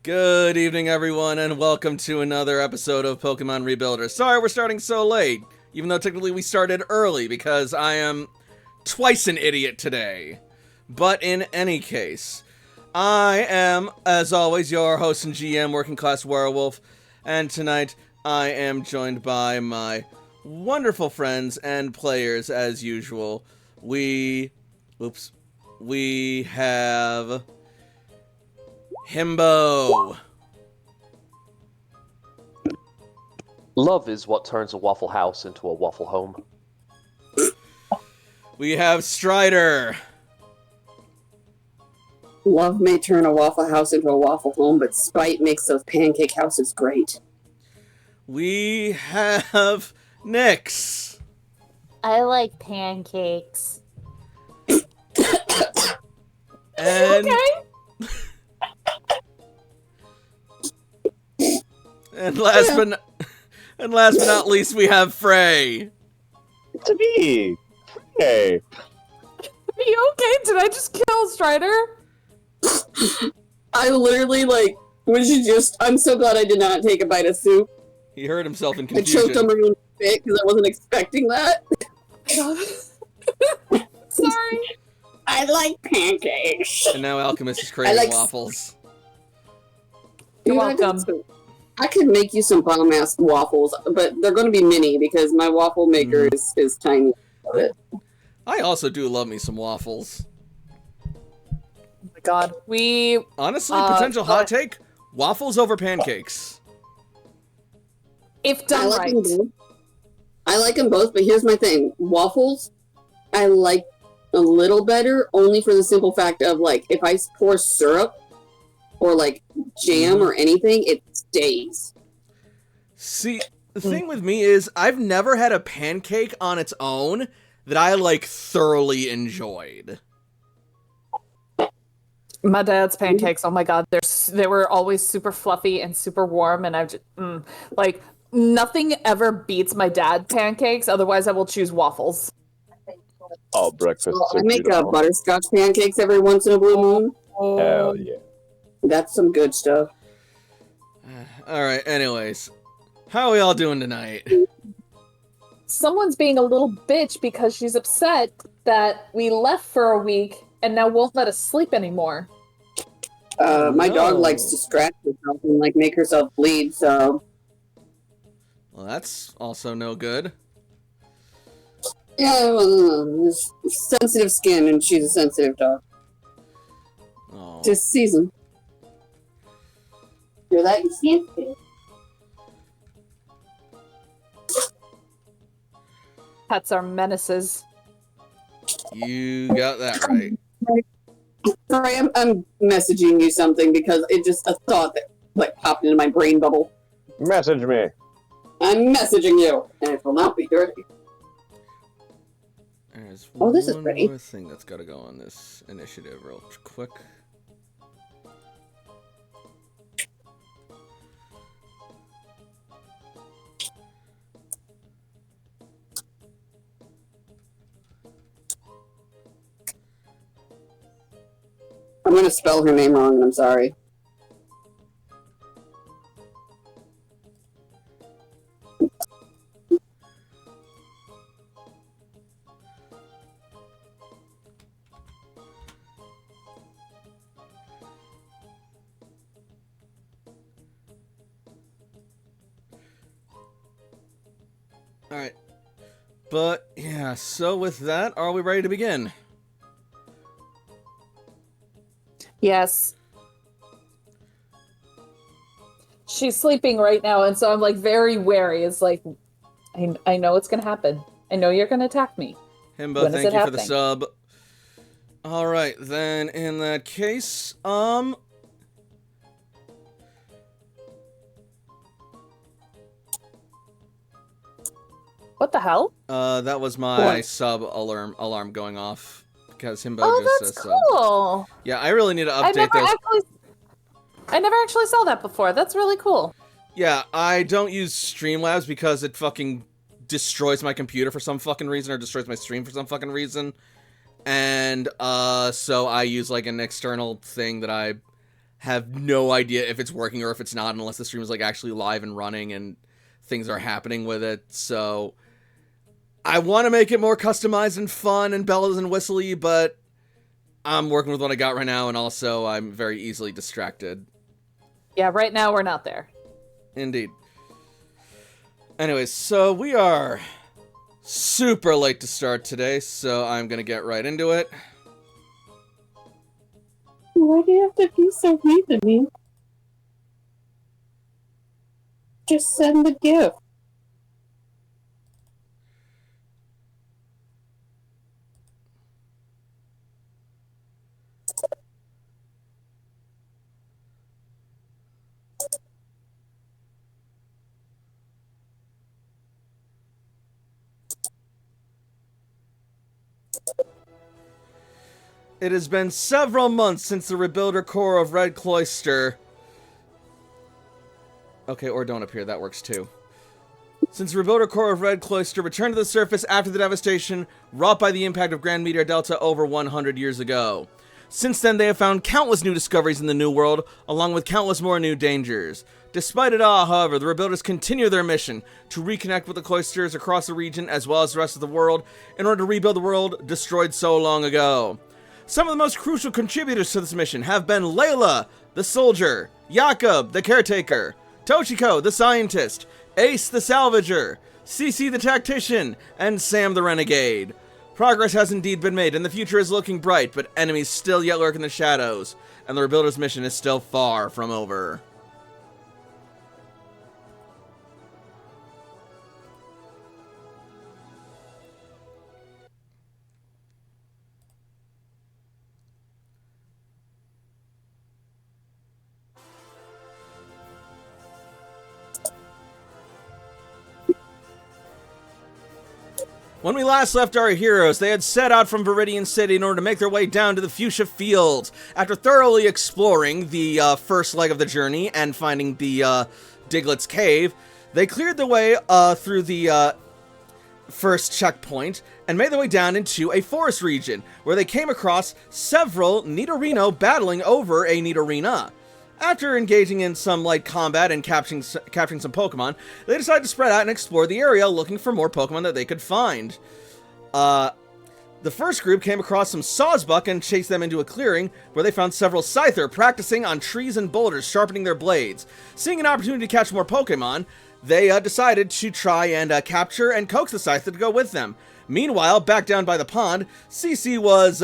Good evening, everyone, and welcome to another episode of Pokemon Rebuilder. Sorry we're starting so late, even though technically we started early because I am twice an idiot today. But in any case, I am, as always, your host and GM, Working Class Werewolf, and tonight I am joined by my wonderful friends and players as usual. We have Himbo. Love is what turns a Waffle House into a Waffle Home. We have Strider. Love may turn a Waffle House into a waffle home, but spite makes those pancake houses great. We have Nyx. I like pancakes. And, and last but not least, we have Frey. To me. Hey. Are you okay? Did I just kill Strider? I literally, I'm so glad I did not take a bite of soup. He heard himself in I choked confusion. on my own spit because I wasn't expecting that. Sorry. I like pancakes. And now Alchemist is craving I like- waffles. You're Dude, welcome. I could make you some bomb-ass waffles, but they're going to be mini because my waffle maker is tiny. I also do love me some waffles. Oh my god. We Honestly, potential hot take, waffles over pancakes. if I done like right. them both. I like them both, but here's my thing. Waffles, I like a little better, only for the simple fact of, if I pour syrup or, jam or anything, it stays. See, the thing with me is, I've never had a pancake on its own that I, thoroughly enjoyed. My dad's pancakes, oh my god, they were always super fluffy and super warm, and I've just, nothing ever beats my dad pancakes, otherwise I will choose waffles. Oh, breakfast. Well, So I make beautiful. butterscotch pancakes every once in a blue moon. Hell yeah. That's some good stuff. Alright, anyways. How are we all doing tonight? Someone's being a little bitch because she's upset that we left for a week and now won't let us sleep anymore. My dog No. likes to scratch herself and make herself bleed, so Well, that's also no good. yeah, well, sensitive skin, and she's a sensitive dog. Oh. This season. You're that sensitive. Pets are menaces. You got that right. Sorry, I'm messaging you something because it just a thought that popped into my brain bubble. Message me. I'm messaging you, and it will not be dirty. There's Oh, this is one pretty. more thing that's got to go on this initiative real quick. I'm gonna spell her name wrong, and I'm sorry. Alright. But, yeah, so with that, are we ready to begin? Yes. She's sleeping right now, and so I'm very wary. It's I know it's gonna happen. I know you're gonna attack me. Himbo, When is thank it you for the happening? sub. Alright, then in that case, What the hell? that was my What? sub alarm going off because Himbo Oh, just that's said sub. cool. Yeah, I really need to update those. I never actually saw that before. That's really cool. Yeah, I don't use Streamlabs because it fucking destroys my computer for some fucking reason or destroys my stream for some fucking reason. And so I use like an external thing that I have no idea if it's working or if it's not unless the stream is like actually live and running and things are happening with it. So I want to make it more customized and fun and bells and whistly, but I'm working with what I got right now, and also I'm very easily distracted. Yeah, right now we're not there. Indeed. Anyways, so we are super late to start today, so I'm gonna get right into it. Why do you have to be so mean to me? Just send the gift. It has been several months since the Rebuilder Corps of Red Cloister... Okay, or don't appear, that works too. Since the Rebuilder Corps of Red Cloister returned to the surface after the devastation wrought by the impact of Grand Meteor Delta over 100 years ago. Since then, they have found countless new discoveries in the New World, along with countless more new dangers. Despite it all, however, the Rebuilders continue their mission to reconnect with the cloisters across the region as well as the rest of the world in order to rebuild the world destroyed so long ago. Some of the most crucial contributors to this mission have been Layla, the soldier, Jakob, the caretaker, Toshiko, the scientist, Ace, the salvager, Cece, the tactician, and Sam, the renegade. Progress has indeed been made, and the future is looking bright, but enemies still yet lurk in the shadows, and the Rebuilders' mission is still far from over. When we last left our heroes, they had set out from Viridian City in order to make their way down to the Fuchsia Field. After thoroughly exploring the first leg of the journey and finding the Diglett's Cave, they cleared the way through the first checkpoint and made their way down into a forest region, where they came across several Nidorino battling over a Nidorina. After engaging in some light combat and capturing some Pokemon, they decided to spread out and explore the area looking for more Pokemon that they could find. The first group came across some Sawsbuck and chased them into a clearing where they found several Scyther practicing on trees and boulders, sharpening their blades. Seeing an opportunity to catch more Pokemon, they decided to try and capture and coax the Scyther to go with them. Meanwhile, back down by the pond, Cece was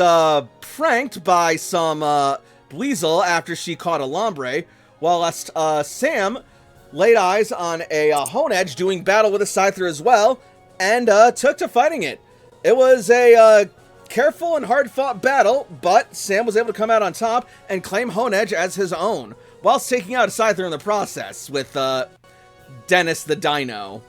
pranked by some Buizel after she caught a Lombre, whilst Sam laid eyes on a Honedge doing battle with a Scyther as well, and took to fighting it. It was a careful and hard-fought battle, but Sam was able to come out on top and claim Honedge as his own, whilst taking out a Scyther in the process with Dennis the Dino.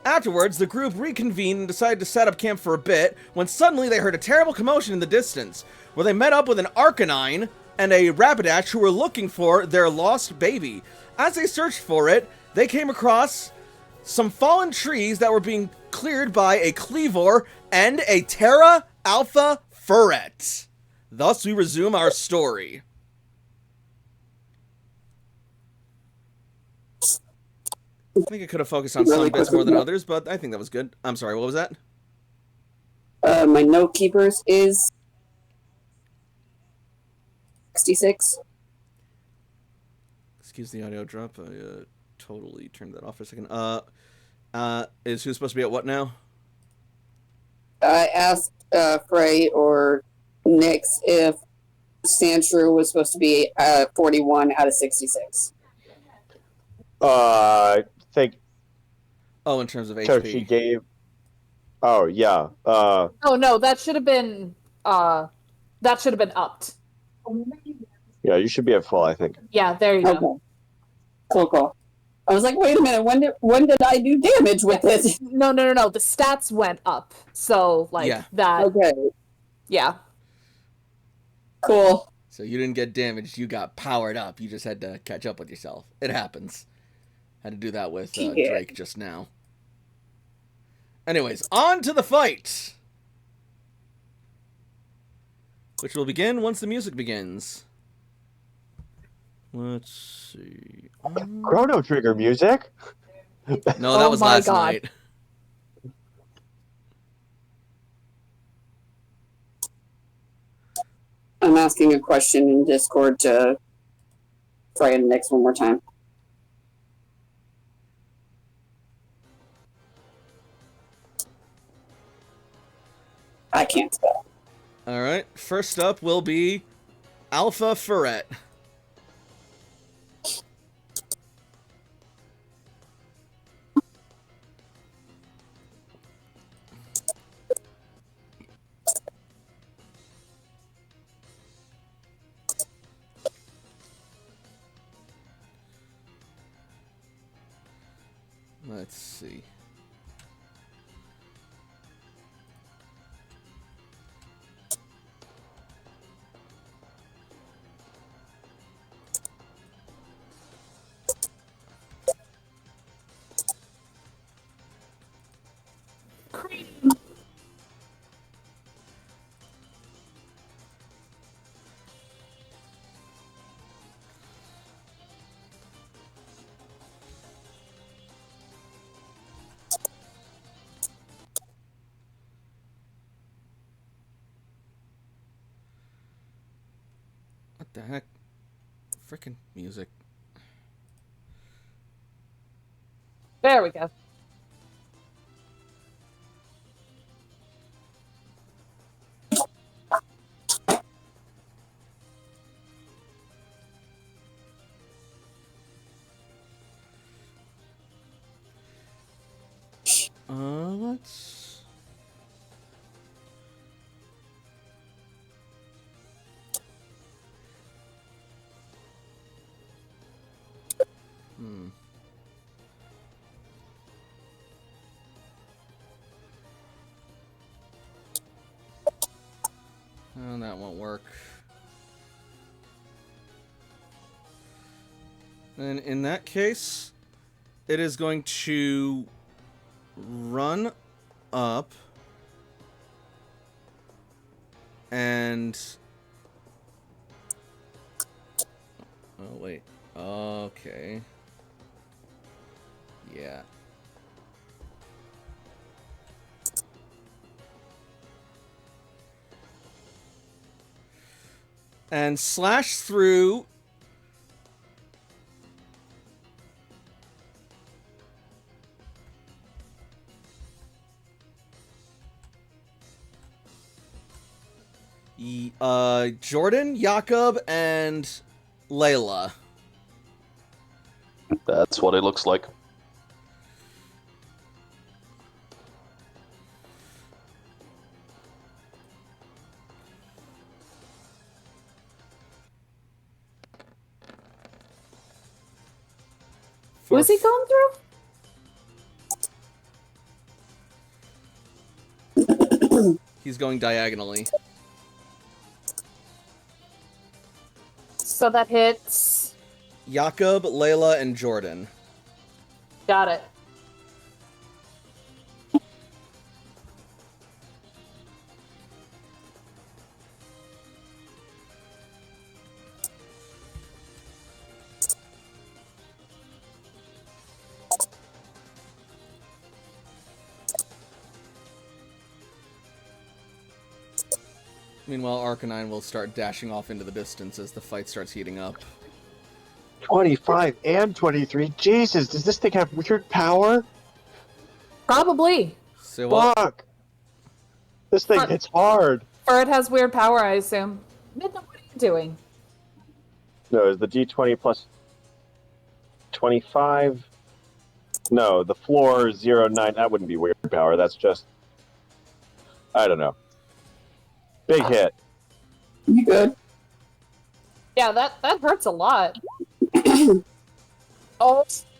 Afterwards, the group reconvened and decided to set up camp for a bit, when suddenly they heard a terrible commotion in the distance, where they met up with an Arcanine and a Rapidash who were looking for their lost baby. As they searched for it, they came across some fallen trees that were being cleared by a Cleavor and a Terra Alpha Furret. Thus, we resume our story. I think I could have focused on some bits more than others, but I think that was good. I'm sorry, what was that? My note keepers is 66. Excuse the audio drop. I totally turned that off for a second. Is who supposed to be at what now? I asked Frey or Nyx if Sandshrew was supposed to be 41 out of 66. I think Oh, in terms of so. HP. She gave. Oh yeah. Oh no, that should have been upped. Yeah. You should be at full. I think. Yeah, there you go. Okay. Cool. I was like, wait a minute. When did I do damage with this? No. The stats went up. So like Yeah. that. Okay. Yeah. Cool. So you didn't get damaged, you got powered up. You just had to catch up with yourself. It happens. Had to do that with Yeah. Drake just now. Anyways, on to the fight! Which will begin once the music begins. Let's see. Chrono Trigger music. No, that Oh was my last God. night. I'm asking a question in Discord to try and mix one more time. I can't spell. All right. First up will be Alpha Ferret. Let's see. What the heck? Frickin' music. There we go. Let's... Oh, that won't work. Then in that case, it is going to run up and... Oh, wait. Okay. Yeah. And slash through Jordan, Jakob, and Layla. That's what it looks like. Was he going through? He's going diagonally. So that hits. Jakob, Layla, and Jordan. Got it. Meanwhile, Arcanine will start dashing off into the distance as the fight starts heating up. 25 and 23. Jesus, does this thing have weird power? Probably. Say what? Fuck! This thing hits hard. Ferd has weird power, I assume. Midna, what are you doing? No, is the D20 plus 25? No, the floor 09. That wouldn't be weird power. That's just... I don't know. Big hit. You good? Yeah, that hurts a lot. Oh. It's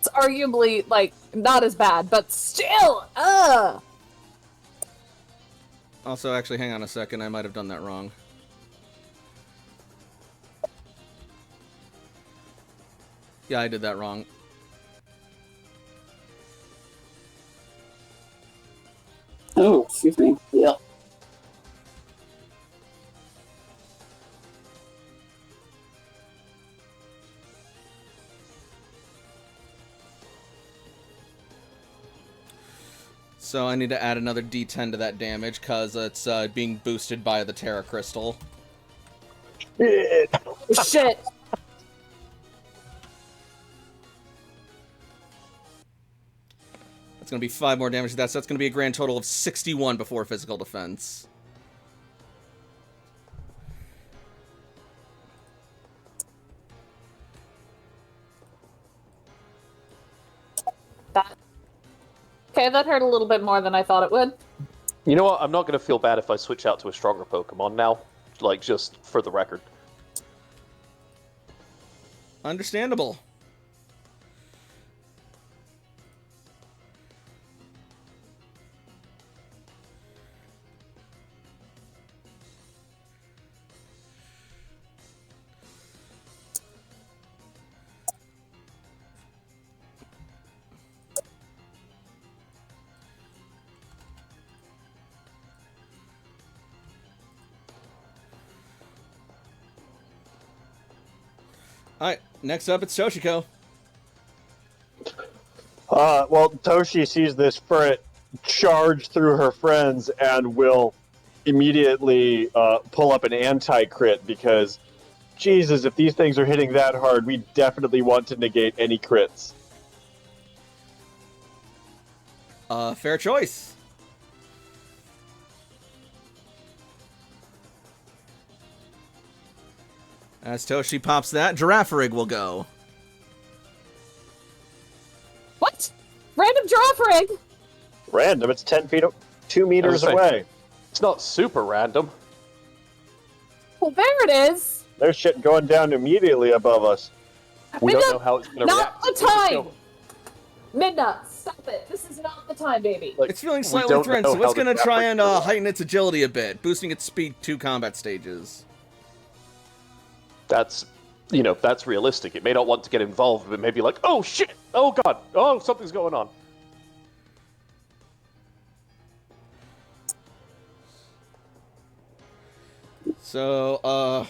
arguably, like, not as bad, but still, Also, actually, hang on a second. I might have done that wrong. Yeah, I did that wrong. Oh, excuse me. Yeah. So I need to add another D10 to that damage, because it's being boosted by the Terra Crystal. Oh, shit. That's going to be 5 more damage to that, so that's going to be a grand total of 61 before physical defense. Okay, that hurt a little bit more than I thought it would. You know what? I'm not going to feel bad if I switch out to a stronger Pokemon now. Like, just for the record. Understandable. Alright, next up it's Toshiko. Well, Toshi sees this ferret charge through her friends and will immediately pull up an anti-crit because, Jesus, if these things are hitting that hard, we definitely want to negate any crits. Fair choice. As Toshi pops that, Girafarig will go. What? Random Girafarig? Random, it's 10 feet, 2 meters I was away. It's not super random. Well, there it is. There's shit going down immediately above us. We don't know how it's going to Not react. the time. Midna, stop it. This is not the time, baby. Like, It's feeling we slightly don't threatened, know so it's how the going to try and Girafarig will heighten its agility a bit, boosting its speed 2 combat stages. That's, that's realistic. It may not want to get involved, but maybe like, oh shit, oh god, oh, something's going on. So,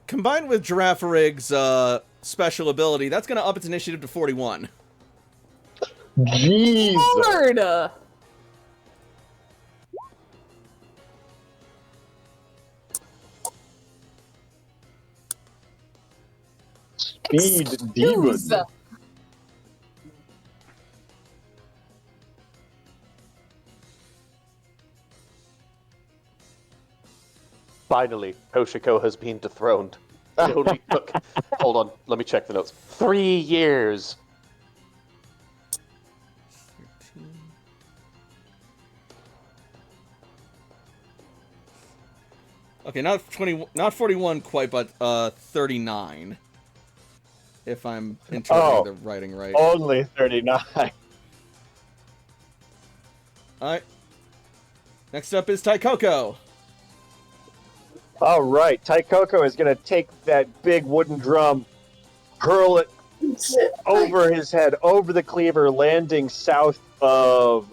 combined with Girafarig's special ability, that's going to up its initiative to 41. Jeez! Lord. Speed demon. Excuse. Finally, Toshiko has been dethroned. It only took, hold on, let me check the notes. 3 years. 13. Okay, not 41 quite, but 39. If I'm interpreting the writing right. Only 39. Alright. Next up is Taikoko. All right, Taikoko is going to take that big wooden drum, hurl it over his head, over the cleaver, landing south of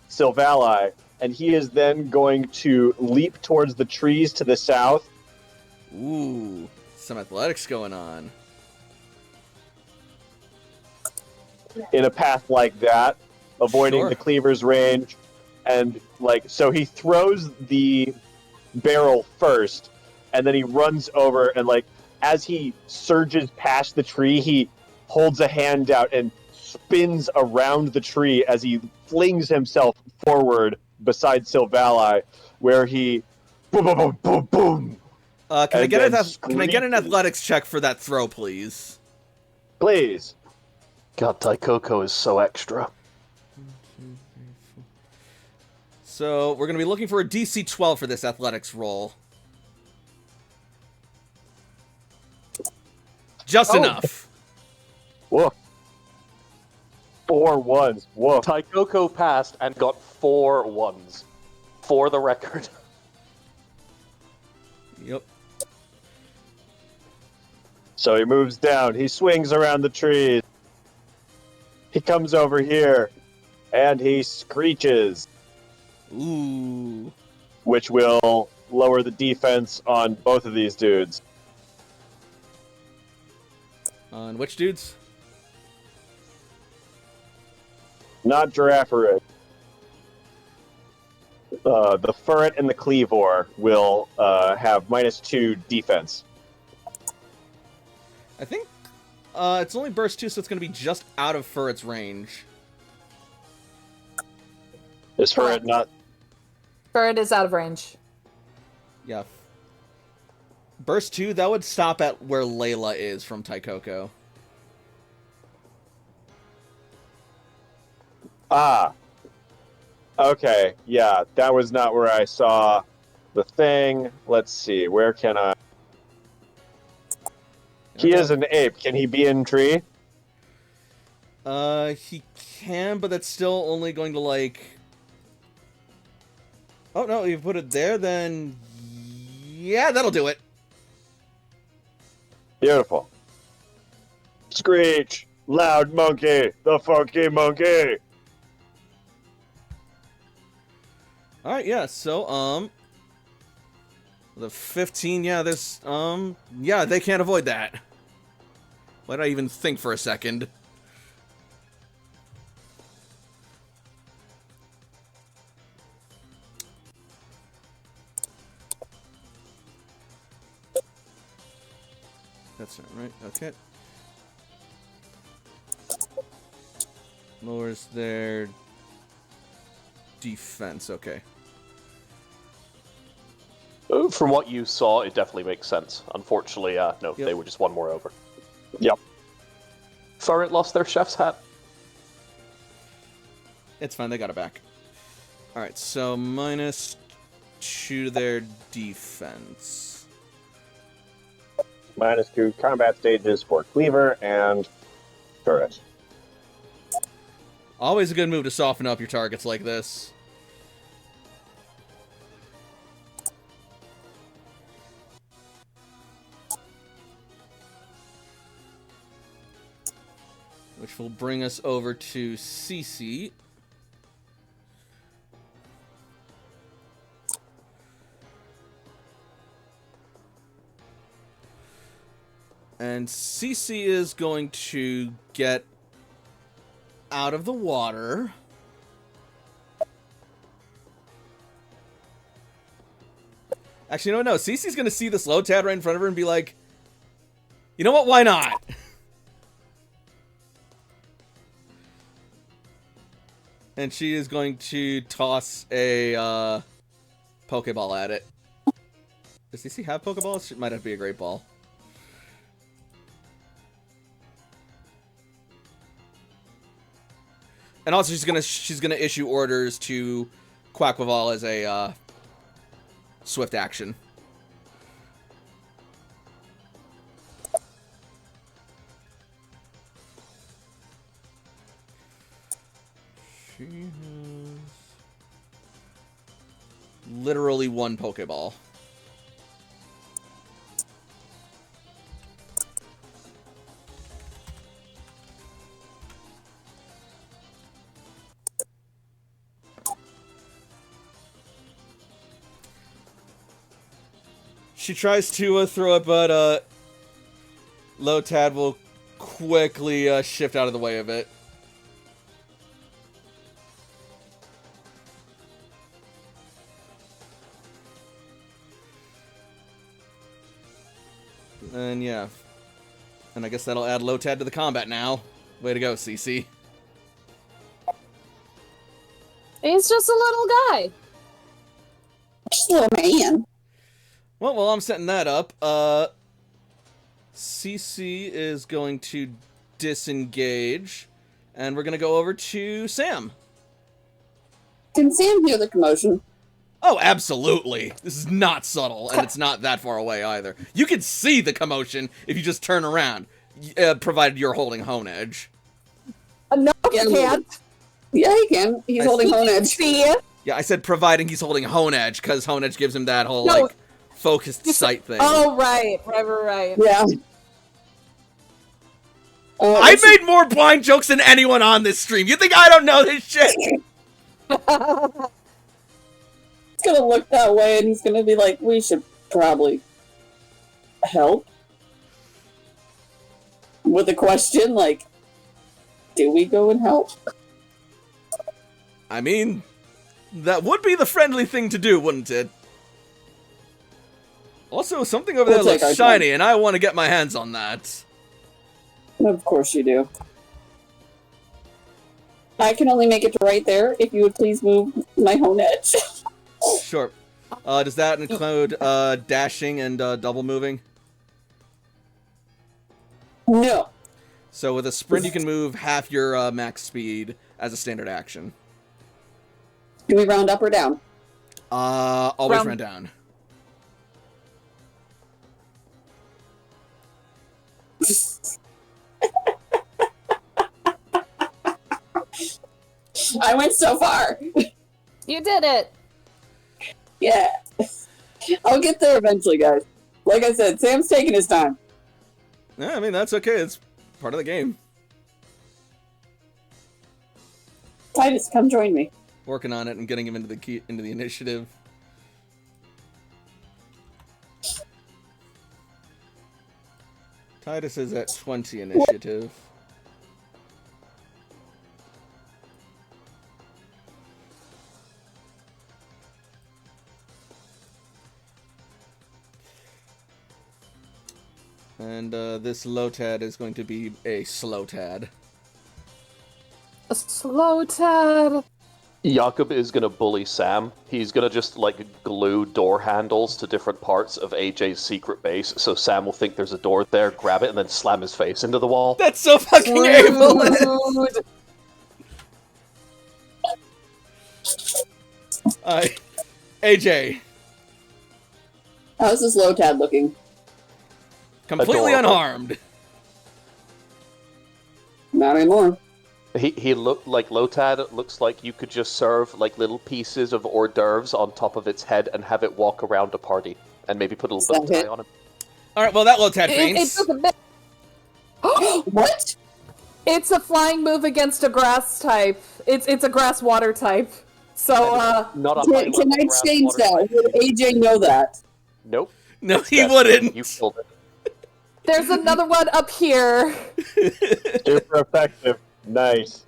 Silvally, and he is then going to leap towards the trees to the south. Ooh, some athletics going on. In a path like that, avoiding Sure. the cleaver's range, and so he throws the barrel first, and then he runs over, and as he surges past the tree, he holds a hand out and spins around the tree as he flings himself forward beside Silvally, where he boom boom boom boom boom. Can I And get then an athletics check for that throw, please? Please. God, Taikoko is so extra. So we're going to be looking for a DC 12 for this athletics roll. Just enough. Woof. 4 ones. Woof. Taikoko passed and got 4 ones. For the record. Yep. So he moves down. He swings around the trees. He comes over here, and he screeches, Ooh. which will lower the defense on both of these dudes. On which dudes? Not Girafarid. The Furret and the Cleavor will have -2 defense. I think it's only burst 2, so it's going to be just out of Furret's range. Is Furret not? Furret is out of range. Yeah. Burst 2, that would stop at where Layla is from Taikoko. Ah. Okay, yeah, that was not where I saw the thing. Let's see, where can I... He is an ape. Can he be in tree? He can, but that's still only going to, like... Oh, no, if you put it there, then... Yeah, that'll do it. Beautiful. Screech! Loud monkey! The funky monkey! Alright, yeah, so, the 15, yeah, there's, yeah, they can't avoid that. Why did I even think for a second? That's not right, okay. Lowers their defense, okay. From what you saw, it definitely makes sense. Unfortunately, no, Yep. they were just one more over. Yep. Furret lost their chef's hat. It's fine, they got it back. Alright, so -2 to their defense. -2 combat stages for Cleaver and Turret. Always a good move to soften up your targets like this. Which will bring us over to Cece. And Cece is going to get out of the water. Actually, no. Cece's going to see this Lotad right in front of her and be like, you know what? Why not? And she is going to toss a Pokeball at it. Does Cece have Pokeballs? It might have to be a Great Ball. And also, she's gonna issue orders to Quaquaval as a swift action. She has literally one Pokeball. She tries to throw it, but Lotad will quickly shift out of the way of it. And yeah. And I guess that'll add Lotad to the combat now. Way to go, CC. He's just a little guy. Just a little man. Well, while I'm setting that up, CC is going to disengage, and we're going to go over to Sam. Can Sam hear the commotion? Oh, absolutely. This is not subtle, and it's not that far away either. You can see the commotion if you just turn around, provided you're holding Hone Edge. No, Yeah, he can't. Yeah, he can. He's holding Hone Edge. See it? Yeah, I said providing he's holding Hone Edge, because Hone Edge gives him that whole, No. like, focused sight thing. Oh, right. Yeah. I made more blind jokes than anyone on this stream. You think I don't know this shit? He's gonna look that way and he's gonna be like, we should probably help. With a question like, do we go and help? I mean, that would be the friendly thing to do, wouldn't it? Also, something over there We'll take looks our shiny, and I want to get my hands on that. Of course you do. I can only make it to right there. If you would please move my hone edge. Sure. Does that include dashing and double moving? No. So with a sprint, you can move half your max speed as a standard action. Do we round up or down? Always Round- run down. I went so far. You did it. Yeah. I'll get there eventually, guys. Like I said, Sam's taking his time. Yeah, I mean, that's okay. It's part of the game. Titus, come join me. Working on it and getting him into the initiative. Titus is at 20 initiative. And this Lotad is going to be a slow tad. A slow tad. Jakob is gonna bully Sam. He's gonna just like glue door handles to different parts of AJ's secret base, so Sam will think there's a door there, grab it, and then slam his face into the wall. That's so fucking ableist! Rude. AJ, How's this low tad looking? completely Adorable. unharmed. Not anymore. He looked like Lotad. Looks like you could just serve like little pieces of hors d'oeuvres on top of its head and have it walk around a party, and maybe put a little bow Okay. tie on him. Alright, well, that Lotad It faints. took a bit. What? It's a flying move against a grass type. It's a grass water type. So Not a high level Tonight's grass change water that. type. Would AJ know that? Nope. No, he That's- wouldn't. You killed it. there's another one up here. Super effective. Nice.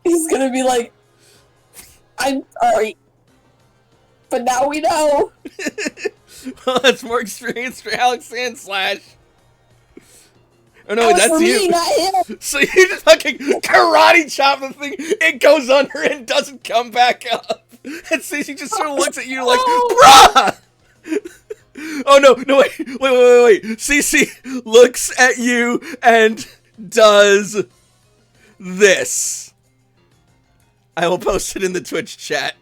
He's gonna be like, I'm sorry. But now we know. Well, that's more experience for Alex and Slash. Oh no, That was that's for you. me, not him. So you just fucking karate chop the thing, it goes under and doesn't come back up. And Stacey just sort of looks at you like, bruh! Oh no, wait. Cece looks at you and does this. I will post it in the Twitch chat.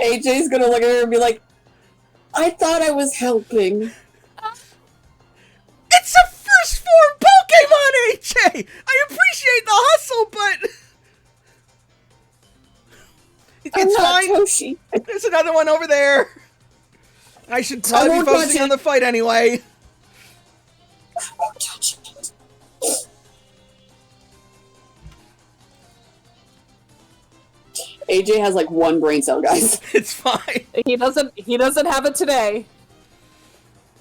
AJ's gonna look at her and be like, I thought I was helping. It's a first form Pokemon, AJ! I appreciate the hustle, but... I'm It's not fine. Toshi. There's another one over there. I should probably be won't touch focusing it. on the fight anyway. I won't touch it. AJ has like one brain cell, guys. It's fine. He doesn't have it today.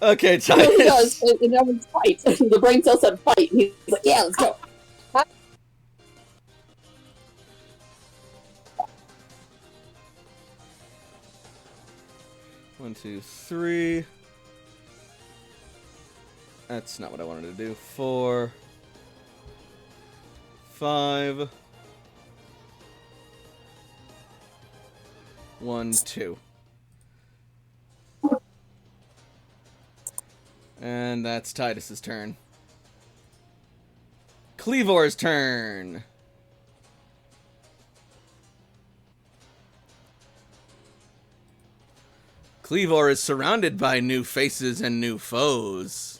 Okay, He does. Titus. And that was fight. The brain cell said fight. And he's like, yeah, let's go. One, two, three. That's not what I wanted to do. 4, 5. 1, 2. And that's Titus's turn. Cleavor's turn. Cleavor is surrounded by new faces and new foes.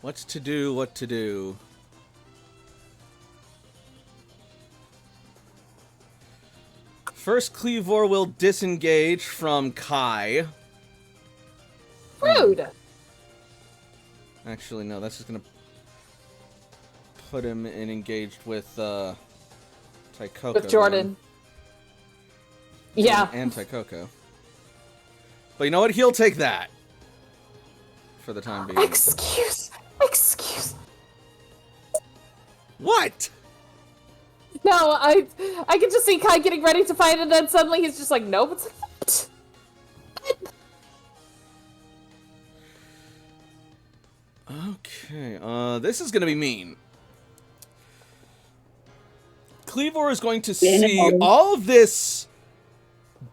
What to do, what to do. First, Cleavor will disengage from Kai. Rude. Actually, no, that's just gonna put him in engaged with Taikoko. with Jordan. then. Yeah. Jordan and Taikoko. But you know what? He'll take that. For the time being. Excuse. What? No, I can just see Kai getting ready to fight, and then suddenly he's just like, nope. It's like, what? Okay, this is gonna be mean. Cleavor is going to see all of this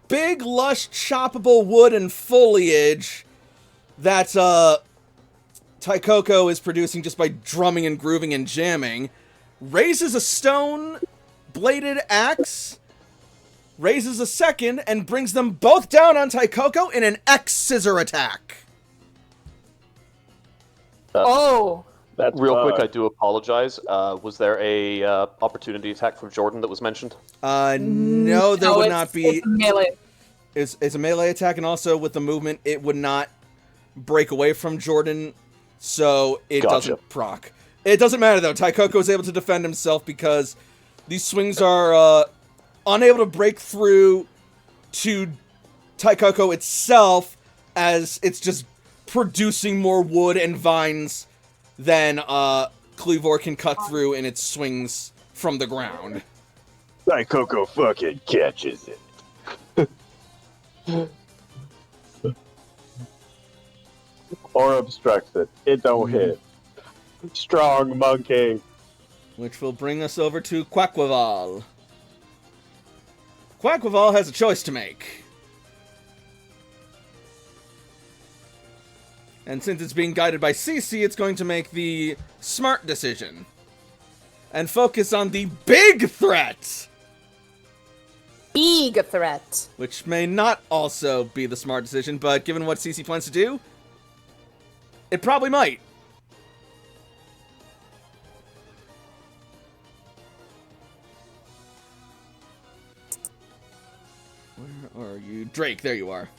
big, lush, choppable wood and foliage that, Taikoko is producing just by drumming and grooving and jamming, raises a stone-bladed axe, raises a second, and brings them both down on Taikoko in an X-scissor attack. Oh. That's Real quick, I do apologize. Was there a opportunity attack from Jordan that was mentioned? No, there would not be. It's melee. It's a melee attack, and also with the movement, it would not break away from Jordan, so it Gotcha. doesn't proc. It doesn't matter, though. Taikoko is able to defend himself because these swings are unable to break through to Taikoko itself, as it's just producing more wood and vines than Cleavor can cut through in its swings from the ground. Taikoko fucking catches it. Or obstructs it. It don't hit. Strong monkey. Which will bring us over to Quackwaval. Quackwaval has a choice to make. And since it's being guided by Cece, it's going to make the smart decision. And focus on the big threat! Big threat. Which may not also be the smart decision, but given what Cece plans to do, it probably might. Where are you? Drake, there you are.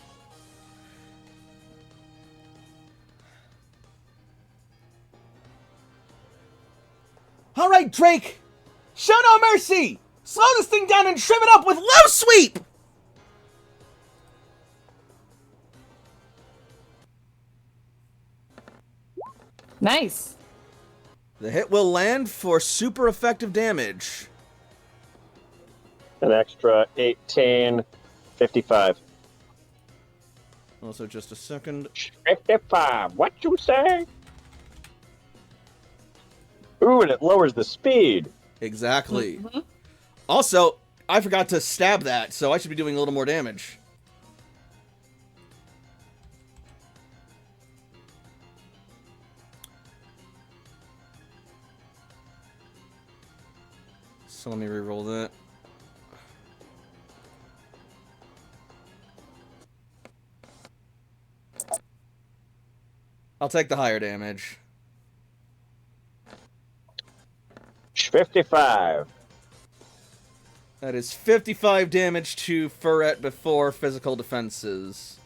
Alright, Drake! Show no mercy! Slow this thing down and trim it up with low sweep! Nice. The hit will land for super effective damage. An extra 18, 55. Also, just a second. 55, what you say? Ooh, and it lowers the speed. Exactly. Also, I forgot to stab that, so I should be doing a little more damage. So let me reroll that. I'll take the higher damage. 55. That is 55 damage to Furret before physical defenses.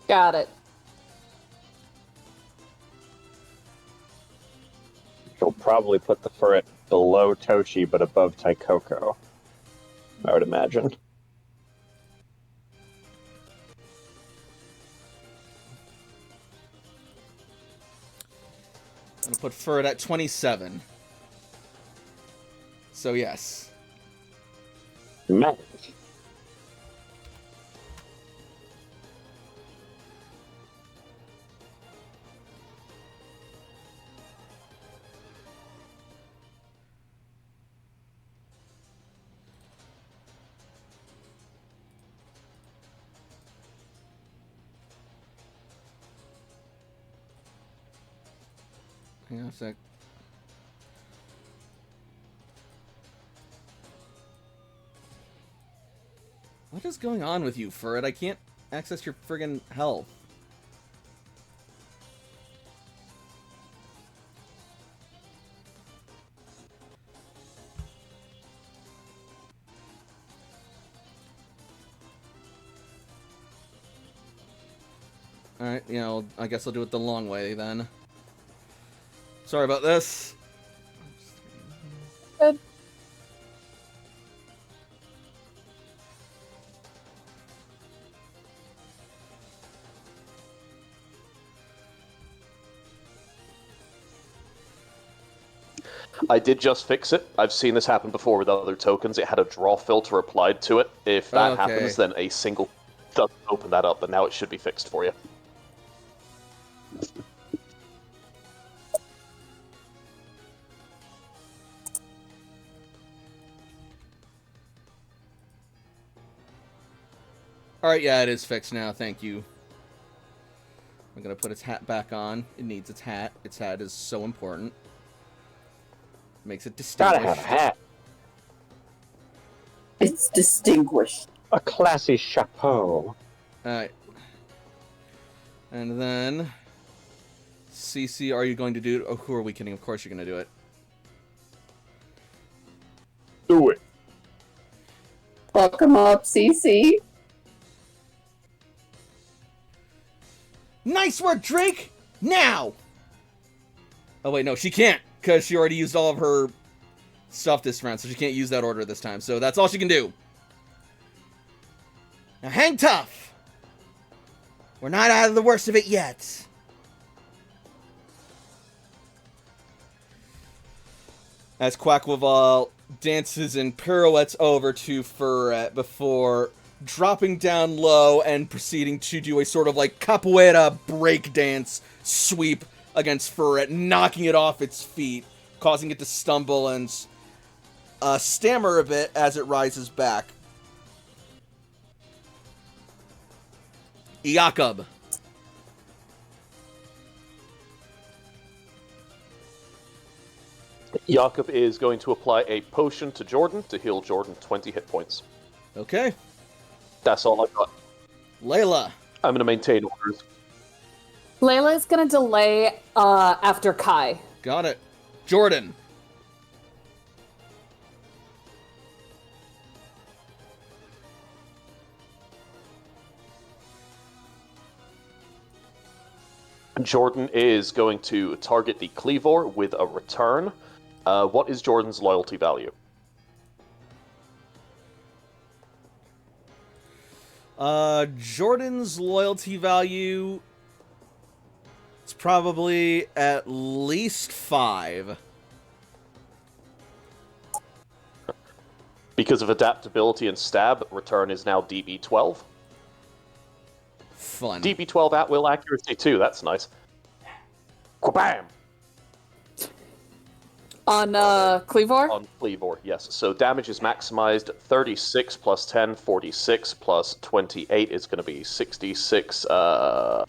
Got it. She'll probably put the ferret below Tochi, but above Taikoko, I would imagine. I'm gonna put Furret at 27. So yes. Man. Hang on a sec. What is going on with you, Furret? I can't access your friggin' health. Alright, you know, I guess I'll do it the long way then. Sorry about this. Good. I did just fix it. I've seen this happen before with other tokens. It had a draw filter applied to it. If that Okay. happens, then a single doesn't open that up, but now it should be fixed for you. Alright, yeah, it is fixed now. Thank you. I'm gonna put its hat back on. It needs its hat. Its hat is so important. Makes it Gotta distinguished. have a hat. It's distinguished. A classy chapeau. Alright. And then... CC, are you going to do it? Oh, who are we kidding? Of course you're going to do it. Do it. Fuck him up, CC. Nice work, Drake! Now! Oh, wait, no, she can't, because she already used all of her stuff this round, so she can't use that order this time. So that's all she can do. Now hang tough! We're not out of the worst of it yet. As Quackwaval dances and pirouettes over to Furret before dropping down low and proceeding to do a sort of like capoeira breakdance sweep against Furret, knocking it off its feet, causing it to stumble and stammer a bit as it rises back. Jakob. Jakob is going to apply a potion to Jordan to heal Jordan 20 hit points. Okay. That's all I've got. Layla. I'm going to maintain orders. Layla is gonna delay after Kai. Got it. Jordan. Jordan is going to target the Cleavor with a return. What is Jordan's loyalty value? Jordan's loyalty value is probably at least 5. Because of adaptability and stab, return is now DB12. Fun. DB12 at will accuracy too, that's nice. Kabam! On Cleavor? On Cleavor, yes. So damage is maximized 36 plus 10, 46 plus 28 is going to be 66,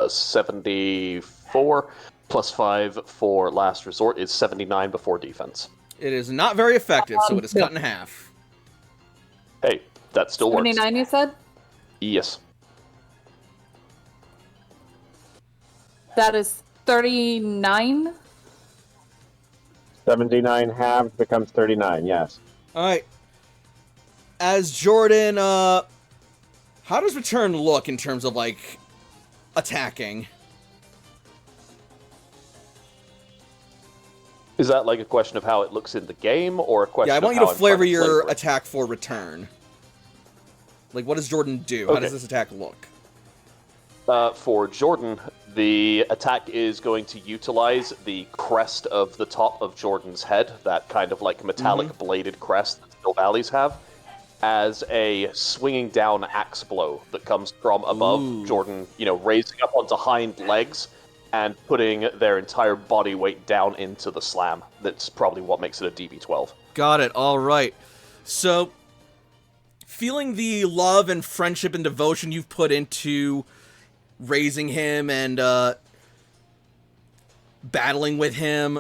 74 plus 5 for last resort is 79 before defense. It is not very effective, so it is cut in half. Hey, that still works. 29, you said? Yes. That is 39? 79 halved becomes 39, yes. Alright. As Jordan, how does return look in terms of, like, attacking? Is that like a question of how it looks in the game, or a question Yeah, I of want you how to I'm flavor trying to your flavor it? attack for return. Like, what does Jordan do? How Okay. does this attack look? For Jordan, the attack is going to utilize the crest of the top of Jordan's head, that kind of like metallic bladed crest that Steel Valleys have, as a swinging down axe blow that comes from above. Ooh. Jordan, raising up onto hind legs and putting their entire body weight down into the slam. That's probably what makes it a DB12. Got it. All right. So, feeling the love and friendship and devotion you've put into raising him and battling with him,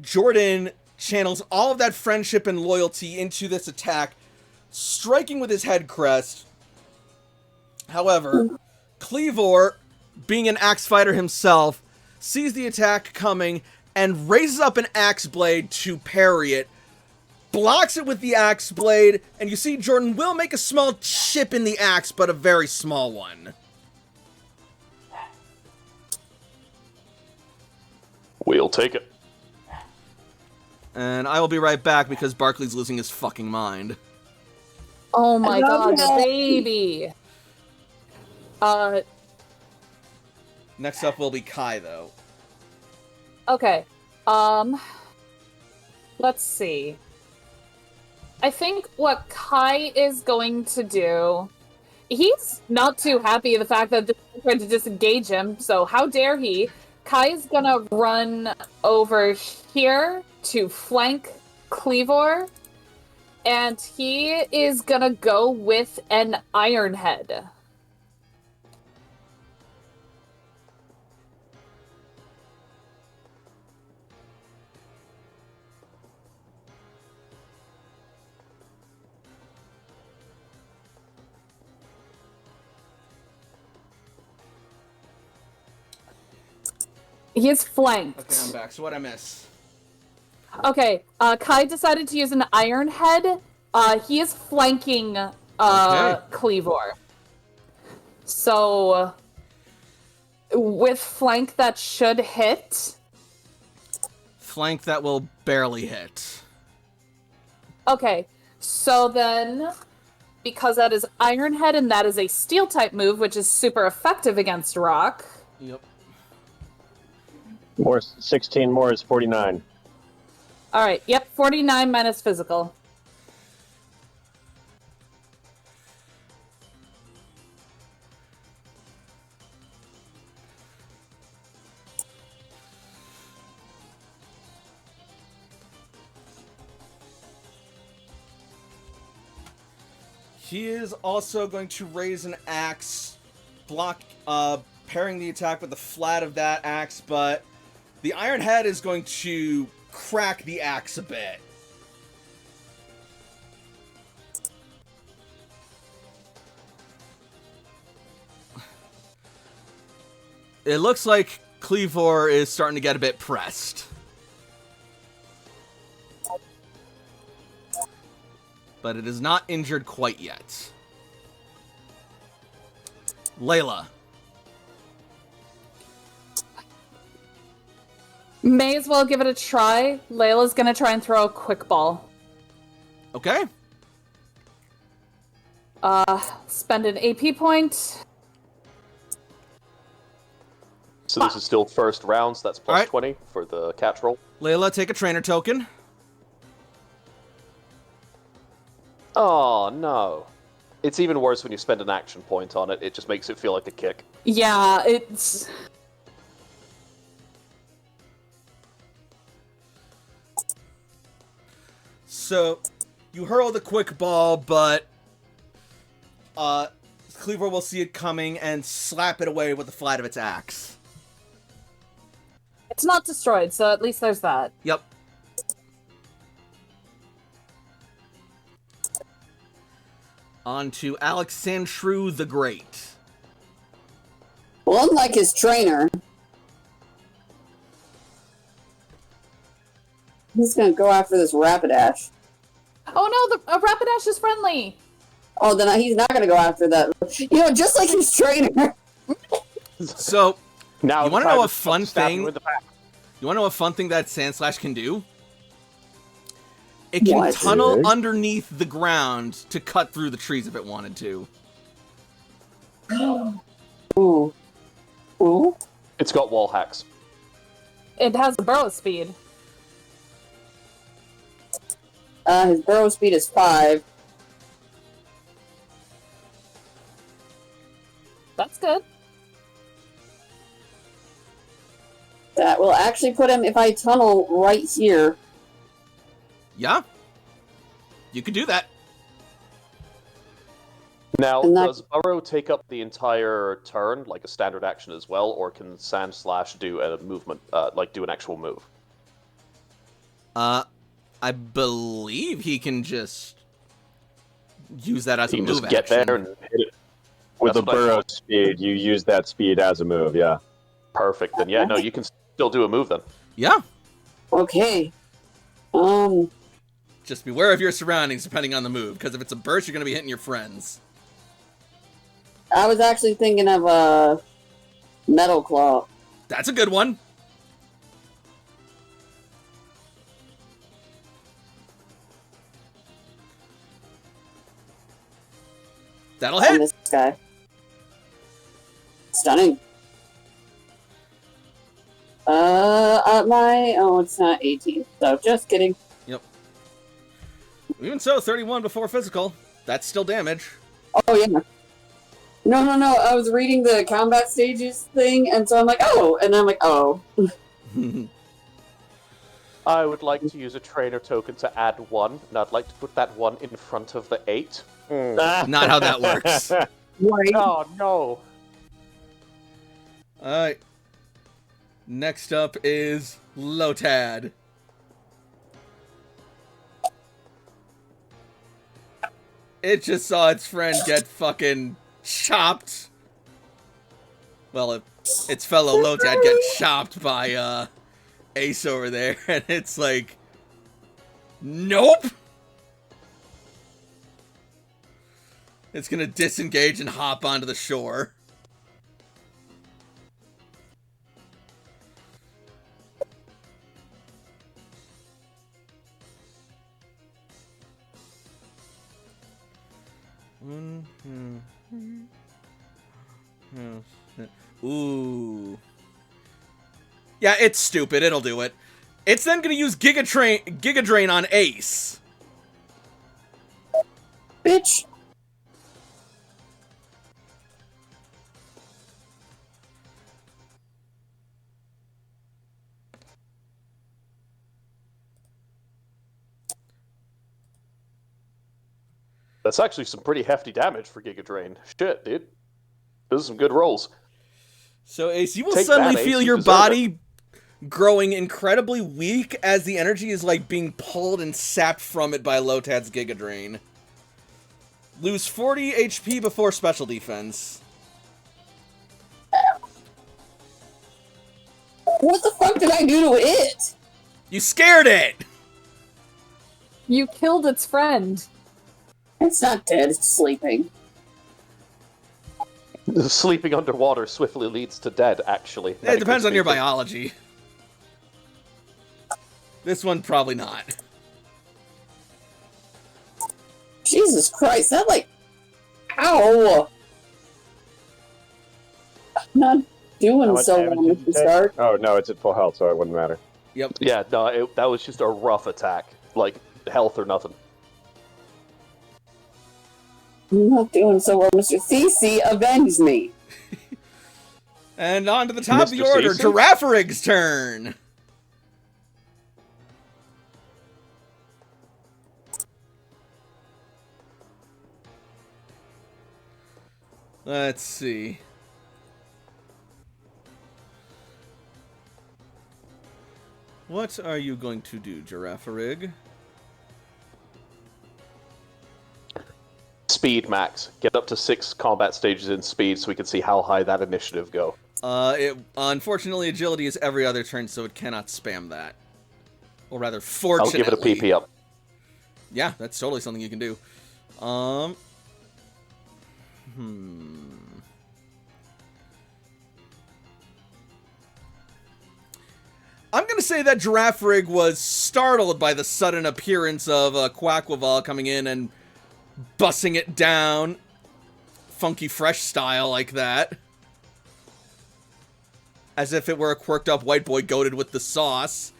Jordan channels all of that friendship and loyalty into this attack, striking with his head crest. However, Cleavor, being an axe fighter himself, sees the attack coming and raises up an axe blade to parry it, blocks it with the axe blade, and you see Jordan will make a small chip in the axe, but a very small one. We'll take it. And I will be right back because Barkley's losing his fucking mind. Oh my god, the that. baby. Next up will be Kai, though. Okay. Let's see. I think what Kai is going to do, he's not too happy the fact that this is trying to disengage him, so how dare he? Kai is gonna run over here to flank Cleavor, and he is gonna go with an Iron Head. He is flanked. Okay, I'm back. So what'd I miss? Okay, Kai decided to use an Iron Head. He is flanking Cleavor. So, with flank that should hit. Flank that will barely hit. Okay, so then, because that is Iron Head and that is a Steel type move, which is super effective against Rock. Yep. More 16 more is 49. Alright, yep, 49 minus physical. He is also going to raise an axe, pairing the attack with the flat of that axe, but the Iron Head is going to crack the axe a bit. It looks like Cleavor is starting to get a bit pressed. But it is not injured quite yet. Layla. May as well give it a try. Layla's gonna try and throw a quick ball. Okay. Spend an AP point. So this is still first rounds. That's plus Alright. 20 for the catch roll. Layla, take a trainer token. Oh, no. It's even worse when you spend an action point on it. It just makes it feel like a kick. Yeah, it's... So, you hurl the quick ball, but Cleaver will see it coming and slap it away with the flat of its axe. It's not destroyed, so at least there's that. Yep. On to Alexandru the Great. Well, unlike his trainer, he's gonna go after this Rapidash. Oh no, the Rapidash is friendly! Oh, then he's not gonna go after that. You know, just like his trainer. So, Now you want to time know a to fun stab you thing? in the back. You want to know a fun thing that Sandslash can do? It can What? tunnel underneath the ground to cut through the trees if it wanted to. Ooh. Ooh. It's got wall hacks. It has burrow speed. His burrow speed is 5. That's good. That will actually put him, if I tunnel right here. Yeah. You could do that. Now, And that- does Burrow take up the entire turn, like a standard action as well, or can Sandslash do a movement, like do an actual move? I believe he can just use that as He a can move just get action. there and hit it. With the That's what I burrow thought. speed, you use that speed as a move, yeah. Perfect. Then yeah, no, you can still do a move then. Yeah. Okay. Just beware of your surroundings depending on the move, because if it's a burst, you're going to be hitting your friends. I was actually thinking of Metal Claw. That's a good one. That'll on hit. this guy. Stunning. It's not 18. So just kidding. Yep. Even so, 31 before physical. That's still damage. Oh yeah. No. I was reading the combat stages thing, and so I'm like, oh, and I'm like, oh. I would like to use a trainer token to add 1, and I'd like to put that 1 in front of the 8. Not how that works. Right. Oh no! Alright. Next up is Lotad. It just saw its friend get fucking chopped. Well, its fellow Lotad get chopped by Ace over there, and it's like, nope. It's gonna disengage and hop onto the shore. Ooh. Yeah, it's stupid. It'll do it. It's then gonna use Giga Drain on Ace. Bitch. That's actually some pretty hefty damage for Giga Drain. Shit, dude. Those are some good rolls. So, Ace, you will Take suddenly that, Ace. feel You your deserve body growing incredibly weak as the energy is like being pulled and sapped from it by Lotad's Giga Drain. Lose 40 HP before special defense. What the fuck did I do to it? You scared it! You killed its friend. It's not dead. It's sleeping. Sleeping underwater swiftly leads to dead, actually. It depends on your speaking. biology. This one, probably not. Jesus Christ, that like... Ow! I'm not How doing much so damage well did with you the take? start. Oh, no, it's at full health, so it wouldn't matter. Yep. Yeah, no, that was just a rough attack. Like, health or nothing. I'm not doing so well, Mr. CC. Avenge me. And on to the top of the Mr. order, Cecil? Girafarig's turn. Let's see. What are you going to do, Girafarig? Speed max. Get up to 6 combat stages in speed so we can see how high that initiative go. Unfortunately, agility is every other turn, so it cannot spam that. Or rather, fortunately. I'll give it a PP up. Yeah, that's totally something you can do. I'm going to say that Girafarig was startled by the sudden appearance of Quaquaval coming in and bussing it down. Funky Fresh style like that. As if it were a quirked up white boy goated with the sauce.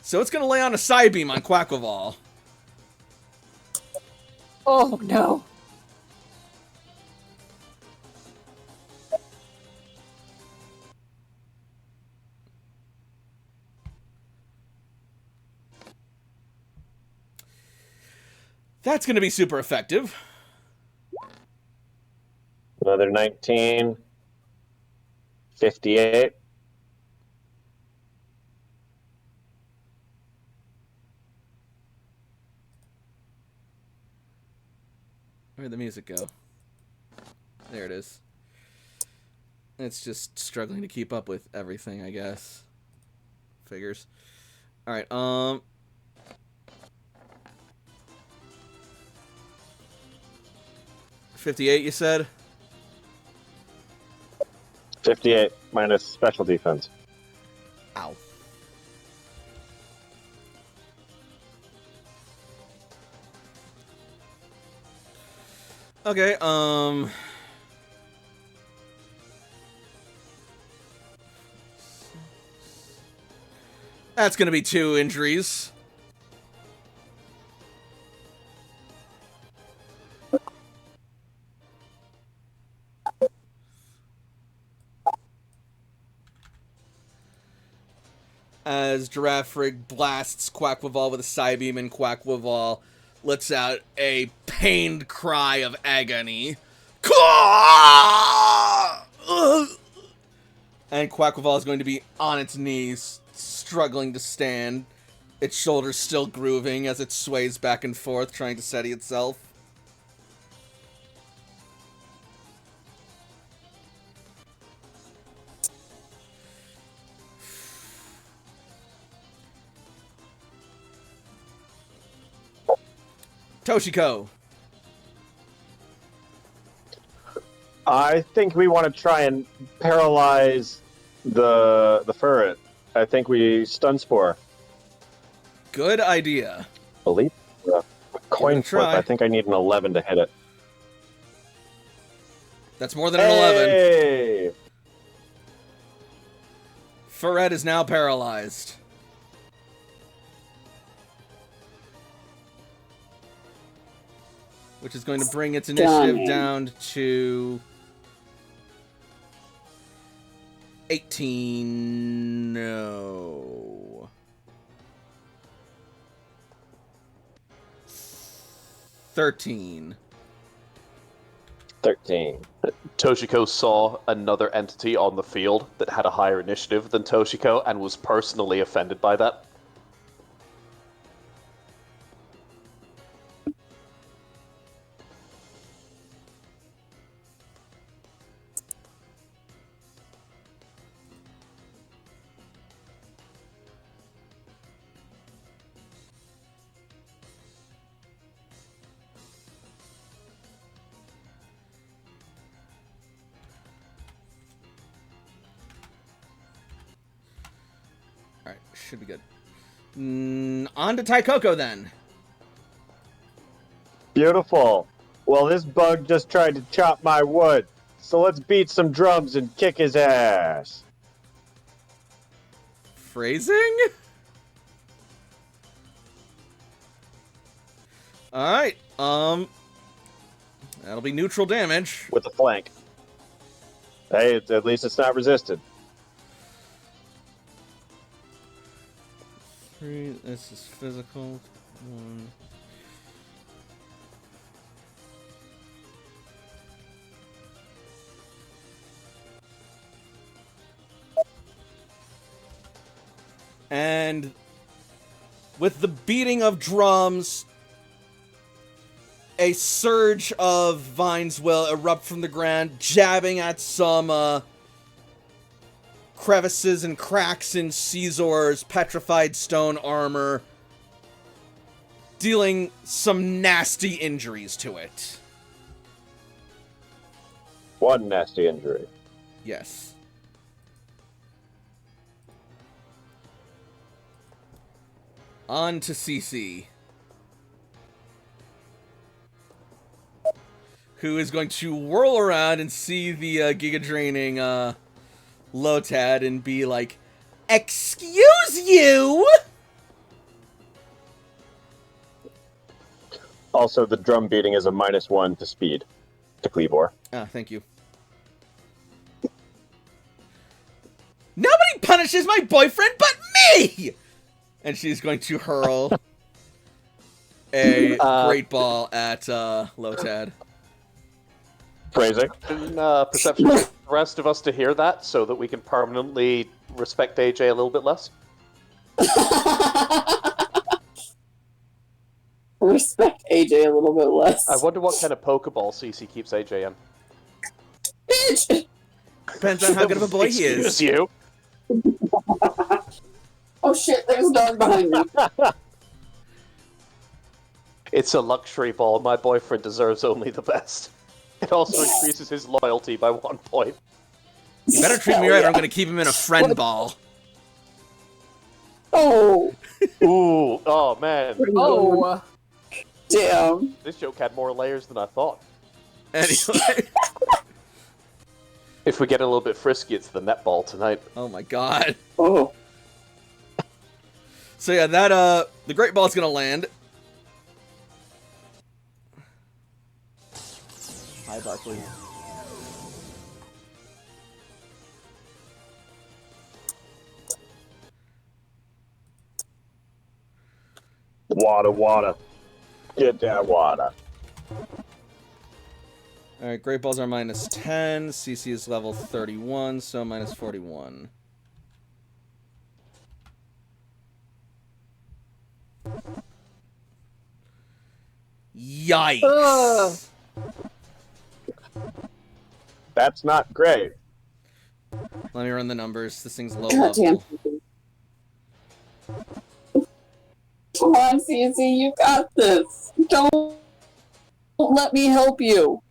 So it's going to lay on a side beam on Quaquaval. Oh no. That's going to be super effective. Another 19. 58. Where'd the music go? There it is. It's just struggling to keep up with everything, I guess. Figures. Alright, 58, you said? 58 minus special defense. Ow. Okay, that's gonna be 2 injuries. As Giraffrig blasts Quackwaval with a Psybeam, and Quackwaval lets out a pained cry of agony. And Quackwaval is going to be on its knees, struggling to stand, its shoulders still grooving as it sways back and forth, trying to steady itself. Toshiko. I think we want to try and paralyze the ferret. I think we stun spore. Good idea. Elite coin flip. try. I think I need an 11 to hit it. That's more than an 11. Hey! Ferret is now paralyzed. Which is going to bring its initiative Stunning. down to 18. No. 13. 13. Toshiko saw another entity on the field that had a higher initiative than Toshiko and was personally offended by that. Alright, should be good. On to Taikoko then. Beautiful. Well, this bug just tried to chop my wood, so let's beat some drums and kick his ass. Phrasing? Alright, that'll be neutral damage. With the flank. Hey, at least it's not resisted. 3, this is physical. 1. And with the beating of drums, a surge of vines will erupt from the ground, jabbing at some crevices and cracks in Caesar's petrified stone armor, dealing some nasty injuries to it. One nasty injury. Yes. On to CC, who is going to whirl around and see the Giga Draining Lotad and be like, "Excuse you!" Also, the drum beating is a -1 to speed to Cleavor. Ah, thank you. Nobody punishes my boyfriend but me! And she's going to hurl a great ball at Lotad. Phrasing. Perception for the rest of us to hear that so that we can permanently respect AJ a little bit less. Respect AJ a little bit less. I wonder what kind of Pokeball CC keeps AJ in. Bitch! Depends on how good of a boy he is. Excuse you. Oh shit, there's a dog behind me. It's a luxury ball. My boyfriend deserves only the best. It also increases his loyalty by 1 point. You better treat me right or I'm going to keep him in a friend ball. Oh, Ooh, oh man. Oh, damn. This joke had more layers than I thought. Anyway. If we get a little bit frisky, it's the netball tonight. Oh my god. Oh. So yeah, that the great ball's gonna land. Hi, Barkley. Water. Get that water. Alright, great balls are minus 10. CC is level 31, so minus 41. Yikes. Ugh. That's not great. Let me run the numbers. This thing's low God damn. level. Come on, CC, you got this. Don't let me help you.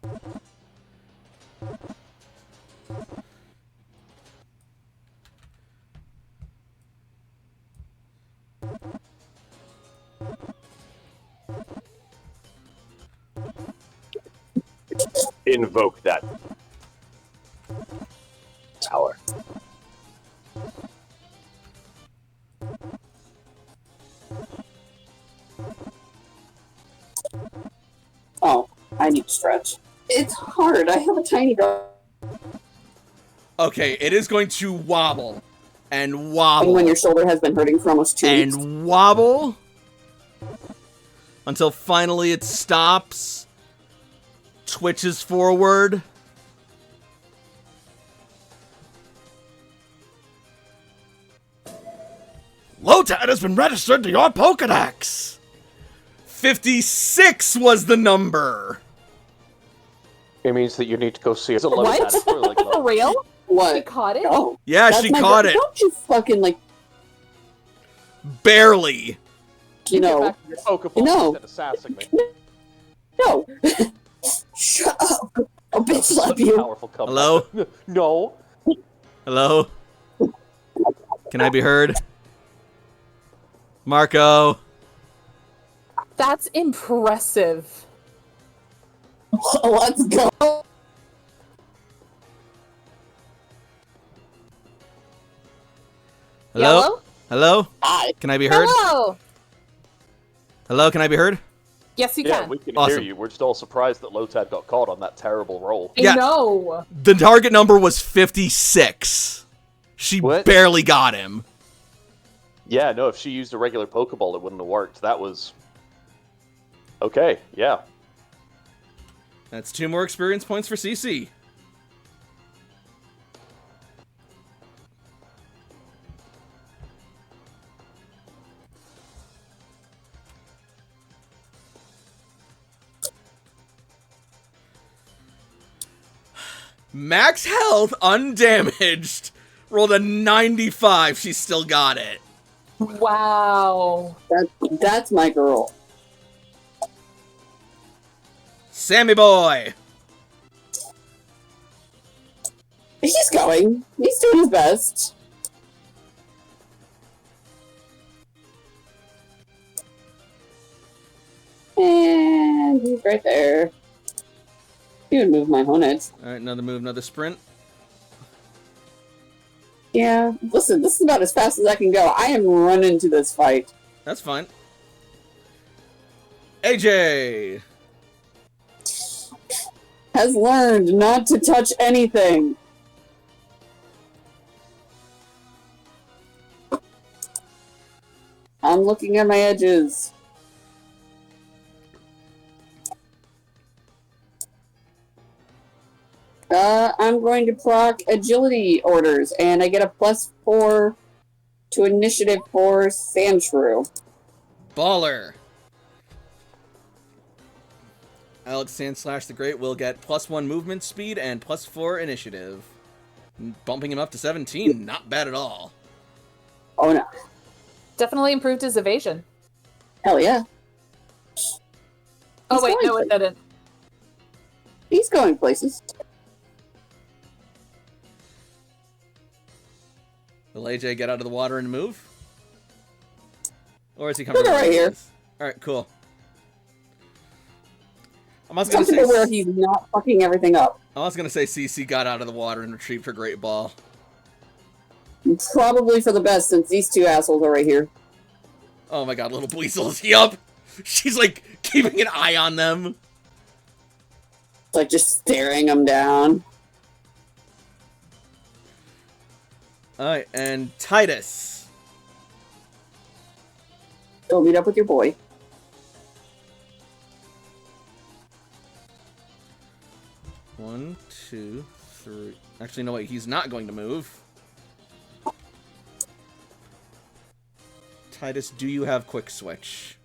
Invoke that tower. Oh, I need to stretch. It's hard. I have a tiny dog. Okay, it is going to wobble. And And wobble. when your shoulder has been hurting for almost 2 weeks. And wobble. Until finally it stops. Twitches forward. Lotad has been registered to your Pokedex. 56 was the number. It means that you need to go see a What? Lotad. It's really like For real? She What? caught it? Oh, Yeah, that's she my caught girl. it. Don't you fucking, like, Barely. you know. Get back to your Pokeball No. instead of sassing me. No. Shut up. I'll bitch slap Such a you. powerful comeback. Hello? No. Hello? Can I be heard? Marco? That's impressive. Let's go. Hello? Yellow? Hello? Hi. Can I be heard? Hello! Hello, can I be heard? Yes, you Yeah, can. we can Awesome. hear you. We're just all surprised that Lotad got caught on that terrible roll. I Yeah. know. The target number was 56. She What? barely got him. Yeah, no, if she used a regular Pokeball, it wouldn't have worked. That was... Okay, yeah. That's 2 more experience points for CC. Max health, undamaged. Rolled a 95. She still got it. Wow. That's my girl. Sammy boy. He's going. He's doing his best. And he's right there. He would move my Honeds. All right, another move, another sprint. Yeah, listen, this is about as fast as I can go. I am running to this fight. That's fine. AJ. Has learned not to touch anything. I'm looking at my edges. I'm going to proc agility orders, and I get a +4 to initiative for Sandshrew. Baller. Alex Sandslash the Great will get +1 movement speed and +4 initiative. Bumping him up to 17, not bad at all. Oh no. Definitely improved his evasion. Hell yeah. Oh, He's wait, going no, it didn't. He's going places. Will AJ get out of the water and move? Or is he coming Look right here. Alright, cool. I'm also gonna say. Comfortable where he's not fucking everything up. I was gonna say Cece got out of the water and retrieved her great ball. It's probably for the best since these two assholes are right here. Oh my god, little Bleasel, is he up? She's like keeping an eye on them. It's like just staring them down. Alright, and Titus. Go meet up with your boy. One, two, three. Actually, no, wait, he's not going to move. Titus, do you have Quick Switch?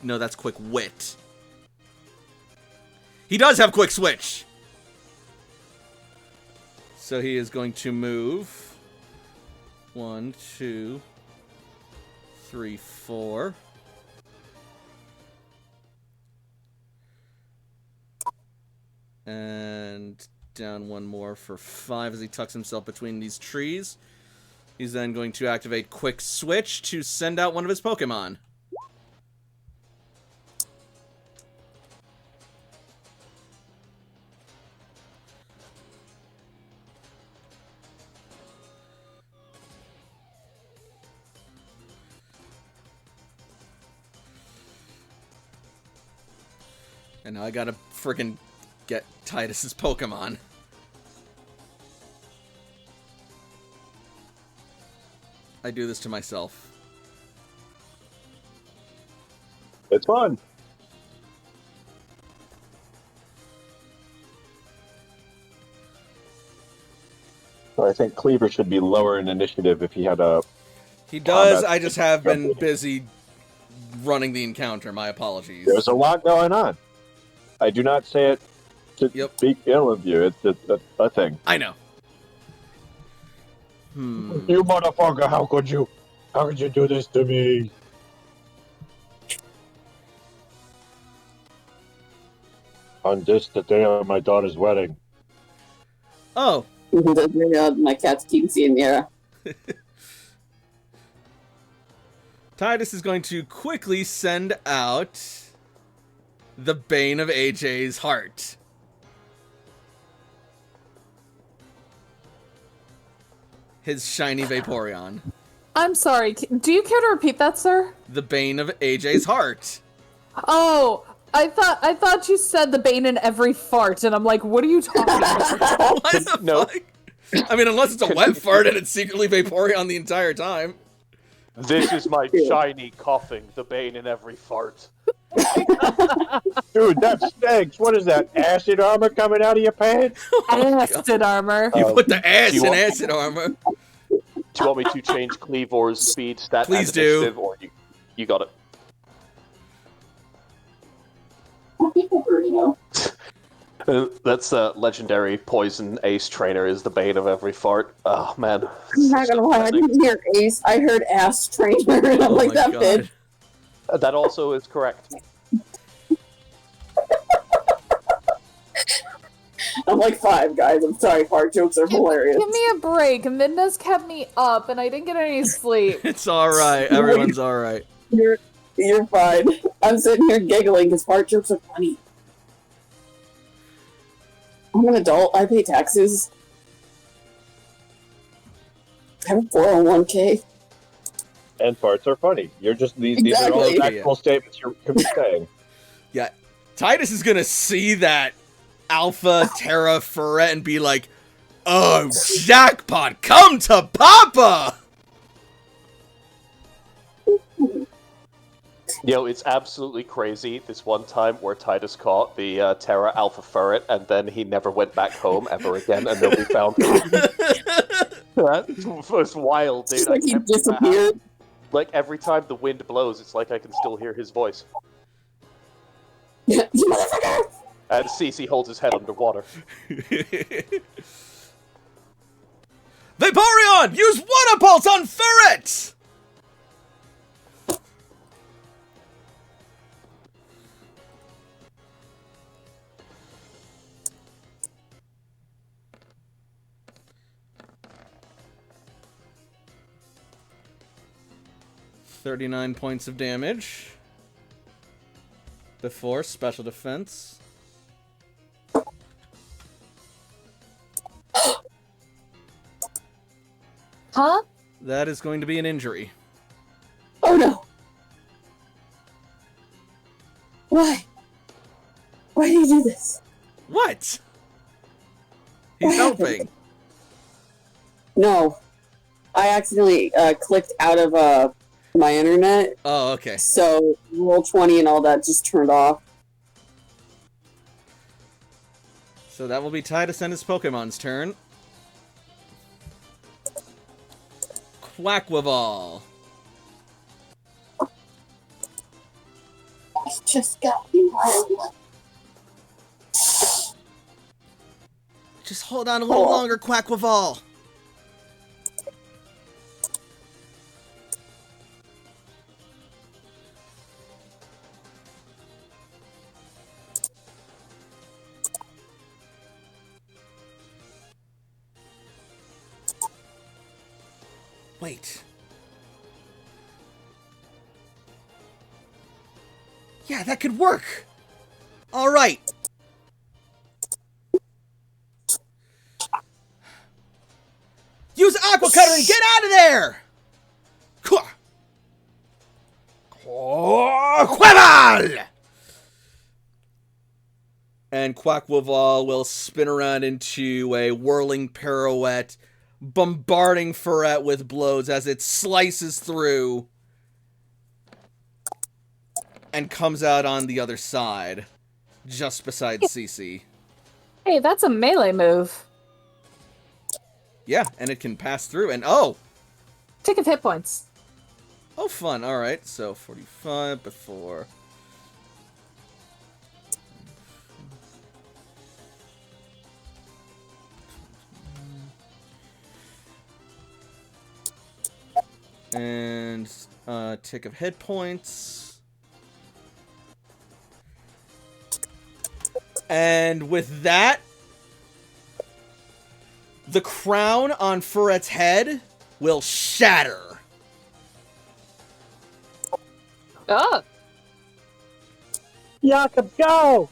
No, that's Quick Wit. He does have Quick Switch! So he is going to move. 1, 2, 3, 4. And down one more for 5 as he tucks himself between these trees. He's then going to activate Quick Switch to send out one of his Pokemon. And now I gotta friggin' get Titus's Pokemon. I do this to myself. It's fun. I think Cleaver should be lower in initiative if he had a... He does, Combat. I just have been busy running the encounter. My apologies. There's a lot going on. I do not say it to speak ill of you. It's a thing. I know. You motherfucker, how could you do this to me? On this, the day of my daughter's wedding. Oh. My cat's keep seeing Mira. Titus is going to quickly send out the Bane of AJ's heart. His shiny Vaporeon. I'm sorry. Do you care to repeat that, sir? The Bane of AJ's heart. Oh, I thought you said the bane in every fart, and I'm like, what are you talking about? What the fuck? I mean, unless it's a wet fart and it's secretly Vaporeon the entire time. This is my shiny coughing, the bane in every fart. Dude, that stinks. What is that? Acid armor coming out of your pants? Acid armor. You put the ass do you in want- acid armor. Do you want me to change Cleavor's speed stat Please and do. initiative, or you got it? That's legendary poison ace trainer is the bane of every fart. Oh man. I'm not gonna lie, I didn't hear Ace. I heard Ass Trainer, and I'm like, my that God. bitch. That also is correct. I'm like 5, guys. I'm sorry, fart jokes are hilarious. Give me a break. Midna's kept me up, and I didn't get any sleep. It's alright. Everyone's alright. You're fine. I'm sitting here giggling because fart jokes are funny. I'm an adult. I pay taxes. I have a 401k. And farts are funny. You're just these are all Exactly. factual statements you could be saying. Yeah. Titus is gonna see that Alpha Terra Ferret and be like, oh, jackpot, come to Papa! Yo, it's absolutely crazy. This one time where Titus caught the Terra Alpha Ferret, and then he never went back home ever again, and nobody found him. That was wild, dude. Just like I he can't believe that disappeared. happened. Like every time the wind blows, it's like I can still hear his voice. You motherfucker! And Cece holds his head underwater. Vaporeon, use Water Pulse on Ferret! 39 points of damage. Before special defense. Huh? That is going to be an injury. Oh no! Why? Why do you do this? What? He's What happened? helping. No. I accidentally clicked out of my internet, Oh, okay. so Roll20 and all that just turned off. So that will be Tidus and his Pokemon's turn. Quackwaval. I just got you. Just hold on a little longer, Quackwaval. Wait. Yeah, that could work. All right. Use Aqua Cutter and get out of there! Quackwaval! And Quackwaval will spin around into a whirling pirouette, bombarding Ferret with blows as it slices through and comes out on the other side, just beside Cece. Hey, that's a melee move. Yeah, and it can pass through, and oh! Tick of hit points. Oh, fun. Alright, so 45 before. And tick of hit points. And with that, the crown on Ferret's head will shatter. Oh, Jakob, go!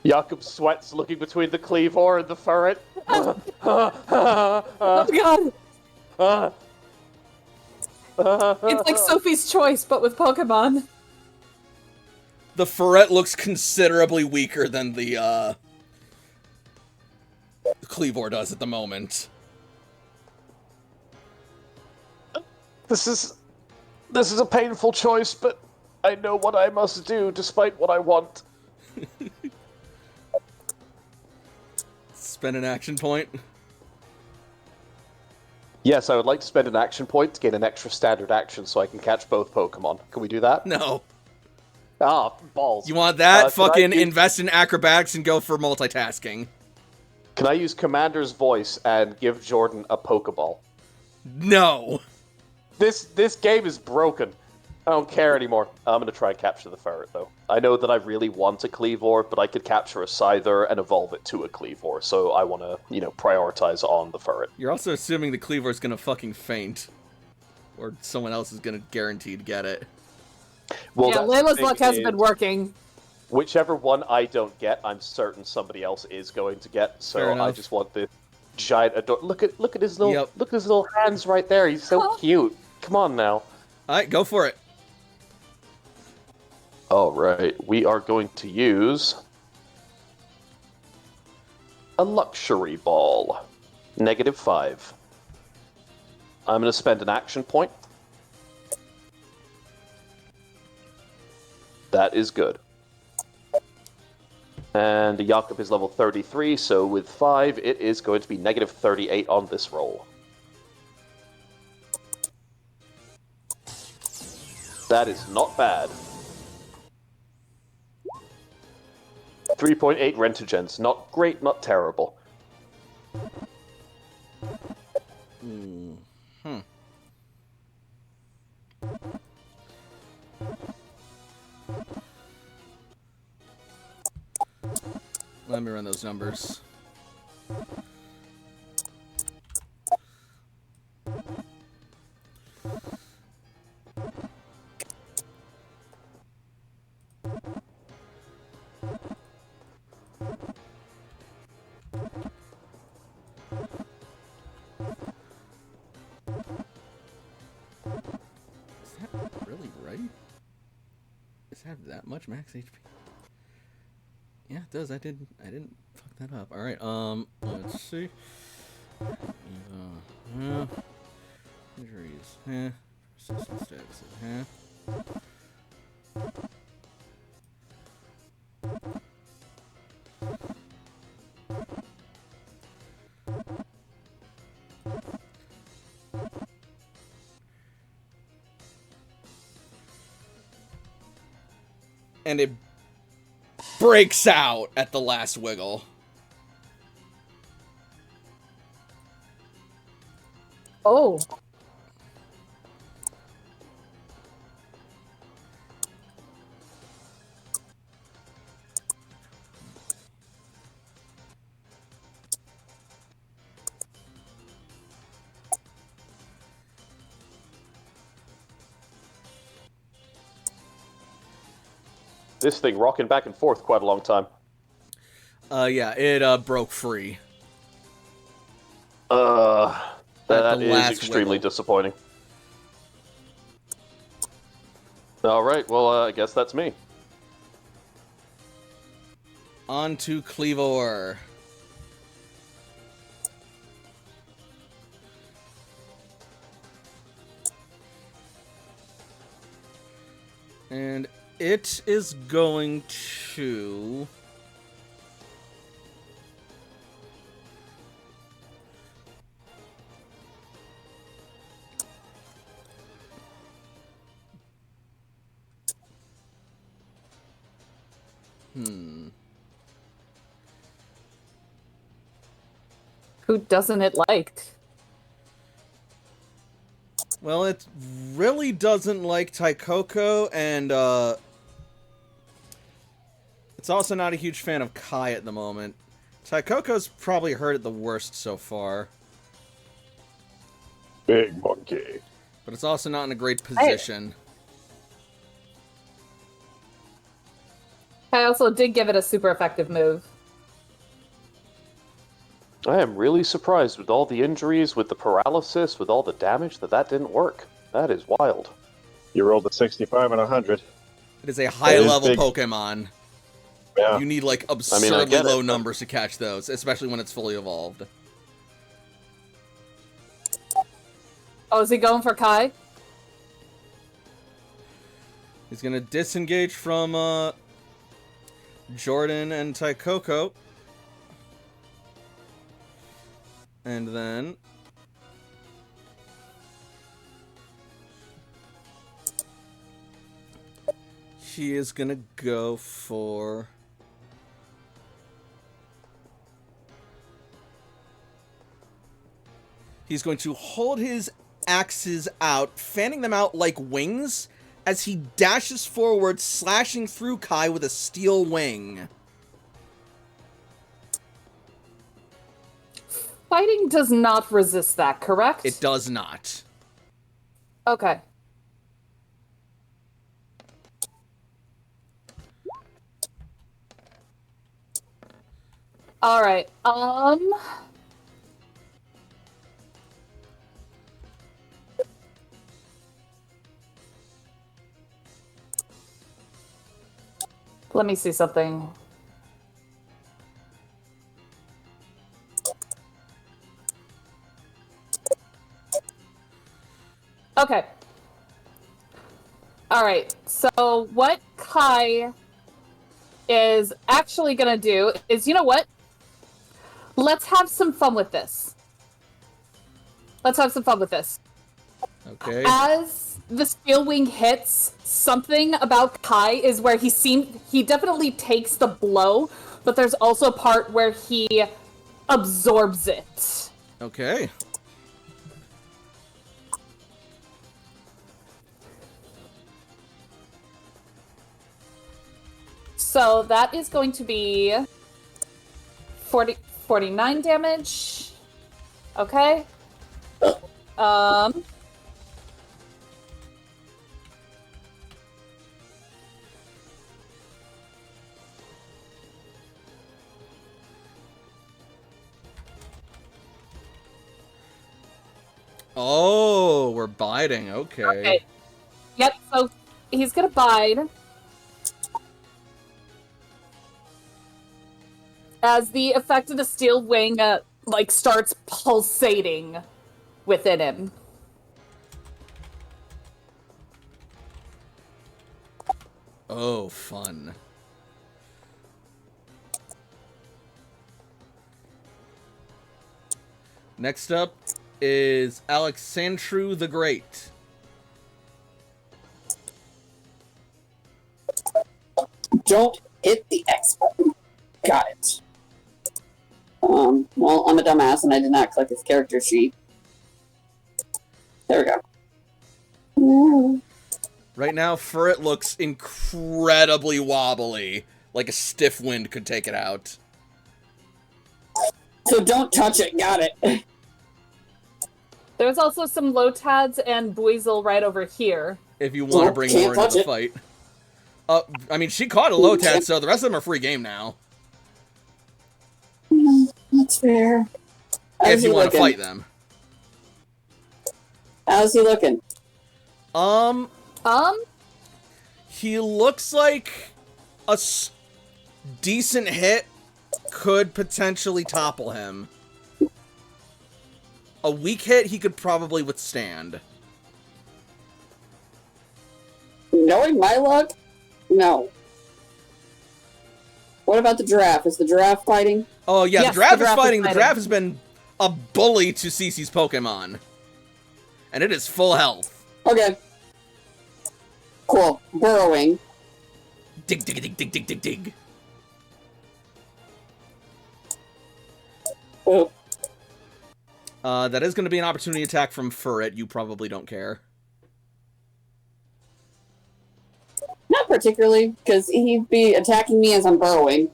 Jakob sweats looking between the Cleavor and the Ferret. oh god! It's like Sophie's Choice, but with Pokemon. The Ferret looks considerably weaker than the Cleavor does at the moment. This is a painful choice, but I know what I must do despite what I want. Spend an action point. Yes, I would like to spend an action point to gain an extra standard action so I can catch both Pokemon. Can we do that? No. Ah, balls. You want that? Can I Fucking use- invest in acrobatics and go for multitasking. Can I use Commander's voice and give Jordan a Pokeball? No. This game is broken. I don't care anymore. I'm gonna try and capture the Ferret, though. I know that I really want a Cleavor, but I could capture a Scyther and evolve it to a Cleavor, so I want to, prioritize on the Ferret. You're also assuming the Cleavor's gonna fucking faint. Or someone else is gonna guaranteed get it. Well, Yeah, that's the Layla's thing luck has is, been working. Whichever one I don't get, I'm certain somebody else is going to get. Fair So I enough. just want this giant look at his little Yep. look at his little hands right there. He's so Huh? cute. Come on now. Alright, go for it. All right, we are going to use a luxury ball. -5. I'm going to spend an action point. That is good. And Jakob is level 33, so with 5, it is going to be -38 on this roll. That is not bad. 3.8 Rentigens. Not great, not terrible. Let me run those numbers. really, right? Does it have that much max HP? Yeah, it does. I didn't fuck that up. All right. Let's see. Injuries. Persistent status. And it breaks out at the last wiggle. Oh. This thing rocking back and forth quite a long time. Yeah, it broke free. That the is last extremely wiggle. disappointing. All right, well, I guess that's me. On to Cleavor. And it is going to... Who doesn't it like? Well, it really doesn't like Taikoko, and it's also not a huge fan of Kai at the moment. Taikoko's probably hurt it the worst so far, Big monkey. but it's also not in a great position. I also did give it a super effective move. I am really surprised with all the injuries, with the paralysis, with all the damage, that didn't work. That is wild. You rolled a 65 and 100. It is a high-level big. Pokemon. Yeah. You need, like, absurdly get it, low but- numbers to catch those, especially when it's fully evolved. Oh, is he going for Kai? He's gonna disengage from, Jordan and Taikoko. And then... he is gonna go for... he's going to hold his axes out, fanning them out like wings, as he dashes forward, slashing through Kai with a steel wing. Fighting does not resist that, correct? It does not. Okay. All right. Let me see something. Okay. All right. So what Kai is actually gonna do is, you know what? Let's have some fun with this. Let's have some fun with this. Okay. As the steel wing hits, something about Kai is where he definitely takes the blow, but there's also a part where he absorbs it. Okay. So that is going to be 49 damage. Okay. Oh, we're biting. Okay. Okay. Yep, so he's gonna bide. As the effect of the steel wing, starts pulsating within him. Oh, fun. Next up is Alexandru the Great. Don't hit the X button. Got it. Well, I'm a dumbass and I did not click his character sheet. There we go. Ooh. Right now, Furret looks incredibly wobbly. Like a stiff wind could take it out. So don't touch it. Got it. There's also some Lotads and Buizel right over here. If you want to bring more into the fight. I mean, she caught a Lotad, so the rest of them are free game now. That's fair. If you want to fight them. How's he looking? He looks like a decent hit could potentially topple him. A weak hit he could probably withstand. Knowing my luck, no. What about the giraffe? Is the giraffe fighting? Oh yeah, Yes, the giraffe is is fighting. The fighting. giraffe has been a bully to Cece's Pokemon. And it is full health. Okay. Cool. Burrowing. Dig, dig, dig, dig, dig, dig, dig. Oh. That is going to be an opportunity attack from Furret. You probably don't care. Not particularly, because he'd be attacking me as I'm burrowing.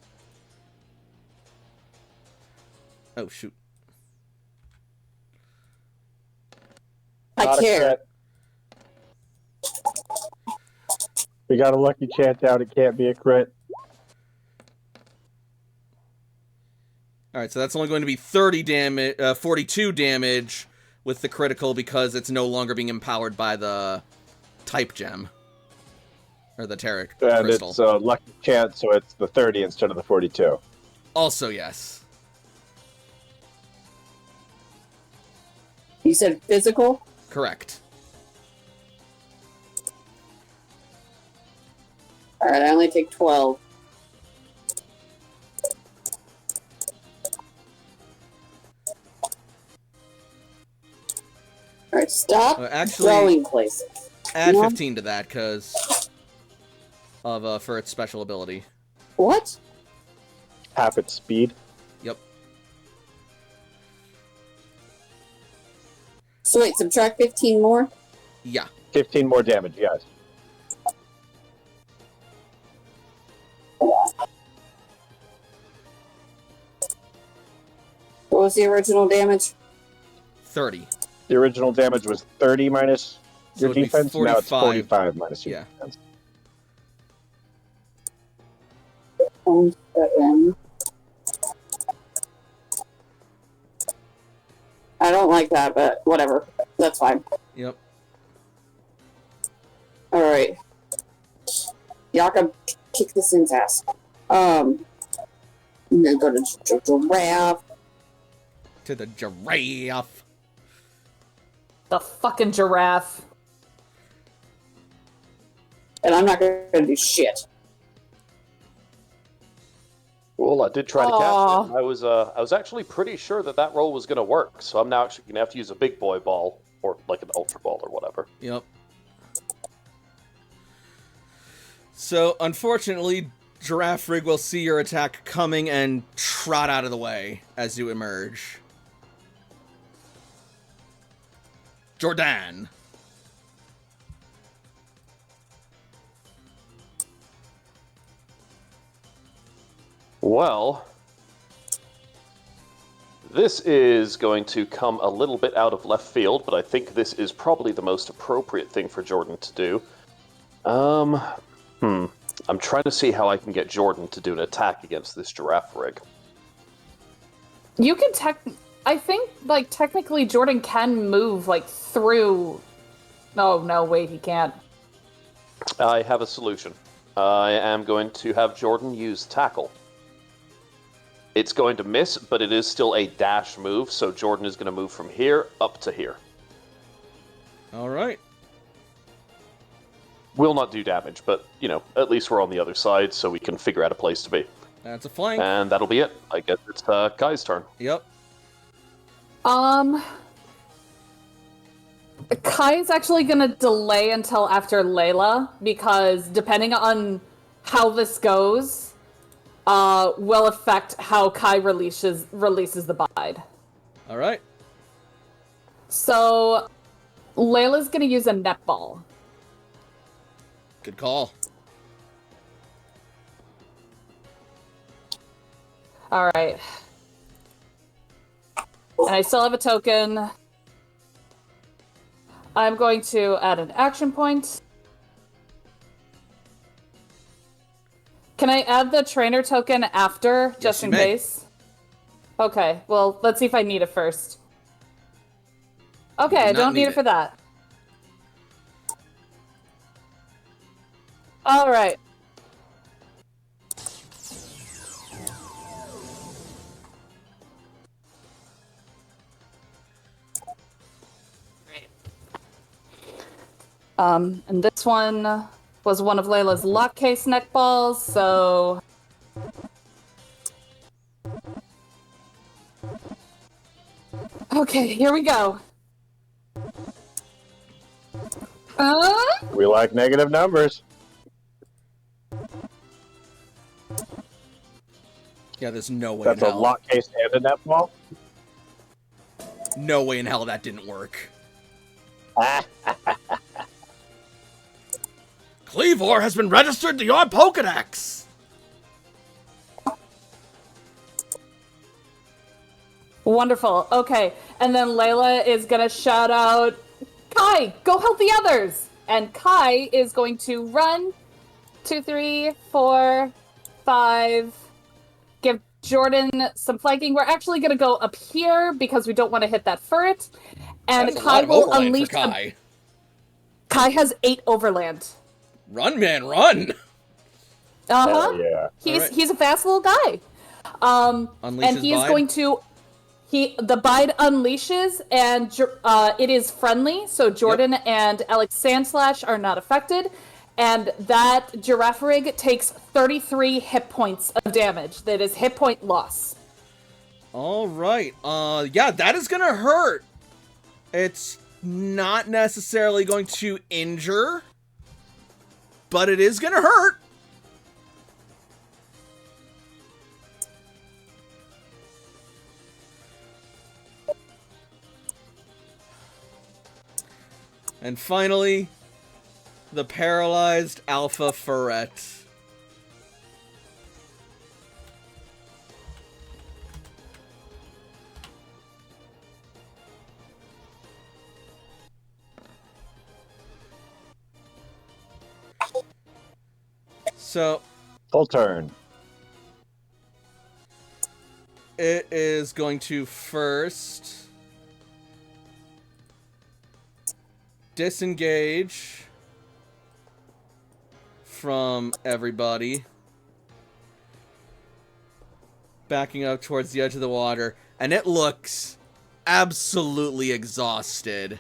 Oh, shoot. I Not a care. crit. We got a lucky chance out. It can't be a crit. Alright, so that's only going to be 30 damage, 42 damage with the critical because it's no longer being empowered by the type gem. Or the Terra And crystal. it's a lucky chance, so it's the 30 instead of the 42. Also, yes. You said physical? Correct. Alright, I only take 12. Alright, stop Actually, throwing places. add No. 15 to that because of for its special ability. What? Half its speed. Yep. So wait, subtract 15 more? Yeah. 15 more damage, yes. What was the original damage? 30. The original damage was 30 minus So your it'd be defense. Now it's 45. 45 minus your Yeah. defense. 7. I don't like that, but whatever. That's fine. Yep. Alright. Yaka, kick this thing's ass. And then go to giraffe. To the giraffe. The fucking giraffe. And I'm not gonna do shit. Well, I did try to Aw. catch it. I was actually pretty sure that roll was going to work, so I'm now actually going to have to use a big boy ball, or like an ultra ball or whatever. Yep. So, unfortunately, Giraffe Rig will see your attack coming and trot out of the way as you emerge. Jordan. Well, this is going to come a little bit out of left field, but I think this is probably the most appropriate thing for Jordan to do. I'm trying to see how I can get Jordan to do an attack against this giraffe rig. You can I think, technically Jordan can move, through... Oh, no, wait, he can't. I have a solution. I am going to have Jordan use tackle. It's going to miss, but it is still a dash move, so Jordan is going to move from here up to here. All right. Will not do damage, but, you know, at least we're on the other side, so we can figure out a place to be. That's a flank. And that'll be it. I guess it's Kai's turn. Yep. Kai's actually gonna delay until after Layla, because depending on how this goes, will affect how Kai releases the bide. All right. So, Layla's gonna use a netball. Good call. All right. And I still have a token. I'm going to add an action point. Can I add the trainer token after, just in you may. case? Okay, well, let's see if I need it first. Okay, I do not don't need need it for it. that. All right. And this one was one of Layla's lock case neck balls, so... Okay, here we go. We like negative numbers. Yeah, there's no way That's in a hell. lock case and a netball. No way in hell that didn't work. Cleavor has been registered to your Pokedex! Wonderful. Okay, and then Layla is gonna shout out, Kai, go help the others! And Kai is going to run 2, 3, 4, 5, give Jordan some flanking. We're actually gonna go up here because we don't want to hit that ferret. And That's a Kai lot of will overland unleash for Kai. Kai has 8 overland. Run, man, run! Uh-huh. Hell yeah. Alright. He's a fast little guy. Unleash And his he's bide. going to the bide unleashes, and it is friendly, so Jordan and Alex Sandslash are not affected, and that Girafarig takes 33 hit points of damage. That is hit point loss. All right. Yeah, that is gonna hurt. It's not necessarily going to injure, but it is gonna hurt. And finally, the paralyzed Alpha Ferret. So, Full turn. it is going to first disengage from everybody, backing up towards the edge of the water, and it looks absolutely exhausted.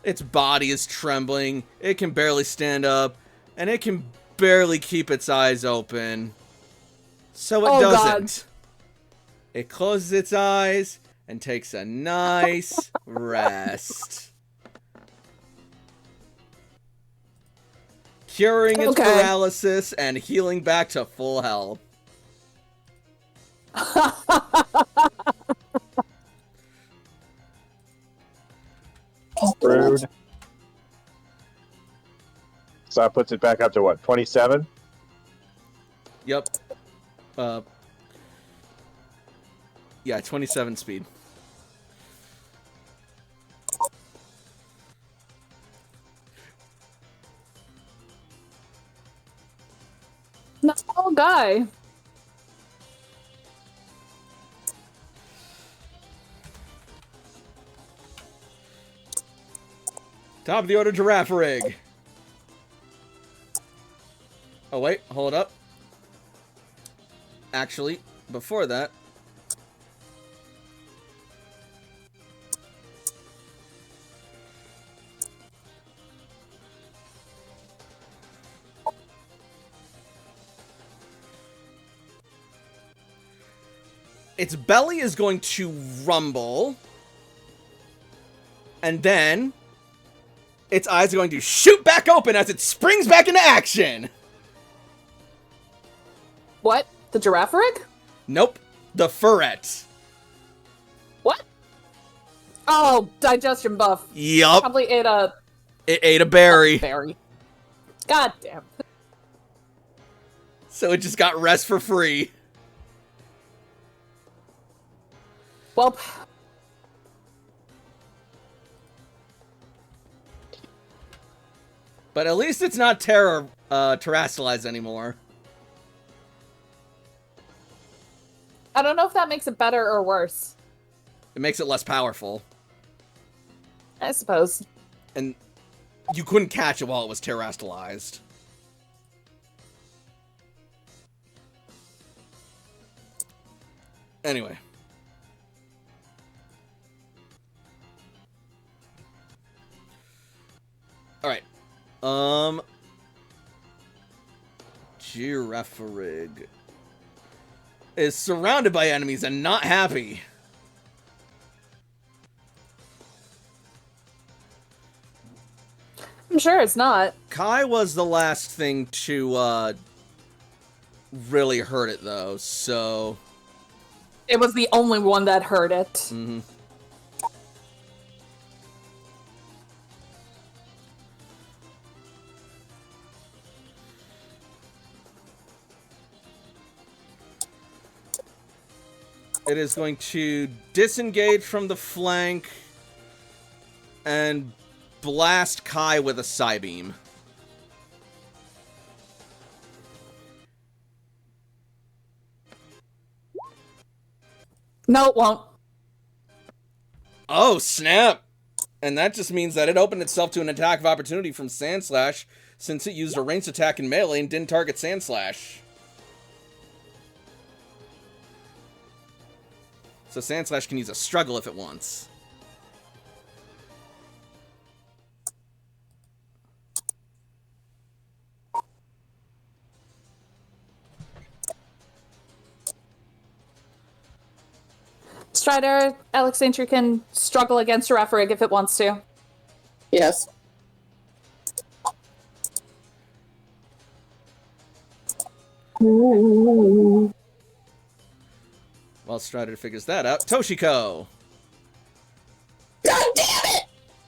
Its body is trembling, it can barely stand up, and it can barely keep its eyes open. So it Oh, doesn't. It closes its eyes and takes a nice rest. Curing its Okay. paralysis and healing back to full health. Rude. So that puts it back up to what, 27? Yep. Yeah, 27 speed. Not a little guy. Top of the order, Girafarig. Oh, wait. Hold up. Actually, before that... its belly is going to rumble. And then... its eyes are going to shoot back open as it springs back into action! What? The Girafarig? Nope. The Furret. What? Oh, digestion buff. Yup. Probably ate a It ate a berry. berry. God damn. So it just got rest for free. Well, But at least it's not terrestrialized anymore. I don't know if that makes it better or worse. It makes it less powerful. I suppose. And you couldn't catch it while it was terrestrialized. Anyway. Alright. Girafarig is surrounded by enemies and not happy. I'm sure it's not. Kai was the last thing to really hurt it though, so It was the only one that heard it. mhm. It is going to disengage from the flank and blast Kai with a Psybeam. No, it won't. Oh, snap! And that just means that it opened itself to an attack of opportunity from Sandslash, since it used a ranged attack in melee and didn't target Sandslash. So Sandslash can use a struggle if it wants. Strider, Alexandria can struggle against Girafarig if it wants to. Yes. While Strider figures that out, Toshiko! God damn it!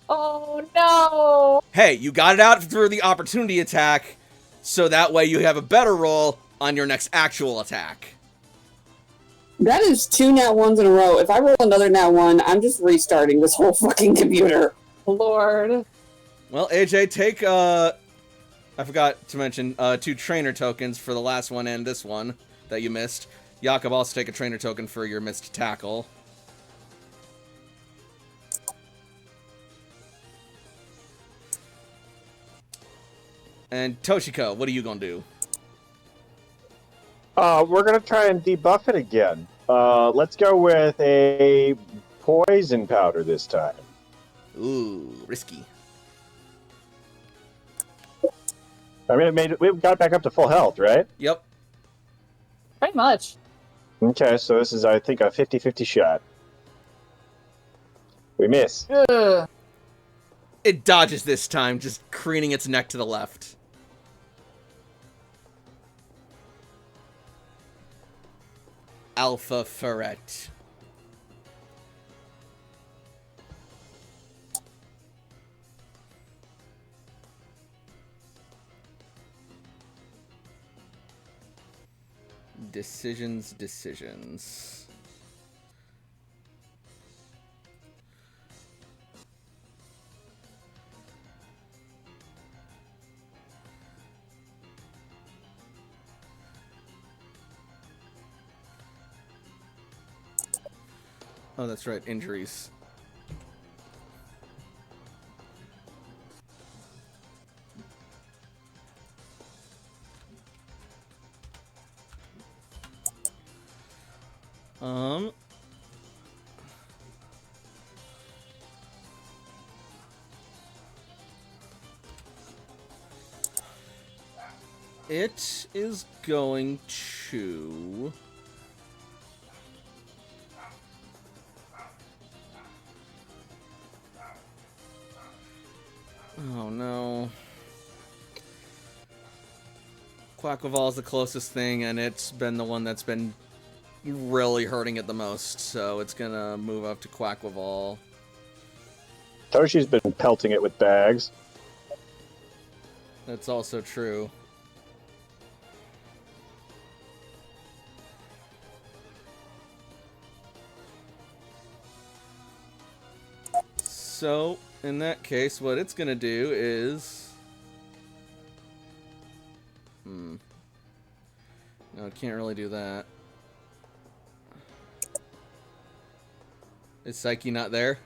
Oh no! Hey, you got it out through the opportunity attack, so that way you have a better roll on your next actual attack. That is 2 nat 1s in a row. If I roll another nat 1, I'm just restarting this whole fucking computer. Lord. Well, AJ, take, I forgot to mention, 2 trainer tokens for the last one and this one that you missed. Jakob, also take a trainer token for your missed tackle. And Toshiko, what are you gonna do? We're gonna try and debuff it again. Let's go with a poison powder this time. Ooh, risky. I mean, we got it back up to full health, right? Yep. Pretty much. Okay, so this is, I think, a 50-50 shot. We miss. Ugh. It dodges this time, just craning its neck to the left. Alpha Ferret. Decisions. Oh, that's right, injuries. It is going to... Oh no. Quaquaval is the closest thing, and it's been the one that's been really hurting it the most, so it's gonna move up to Quaquaval. Toshi's been pelting it with bags. That's also true. So, in that case, what it's gonna do is... No, it can't really do that. Is Psyche not there?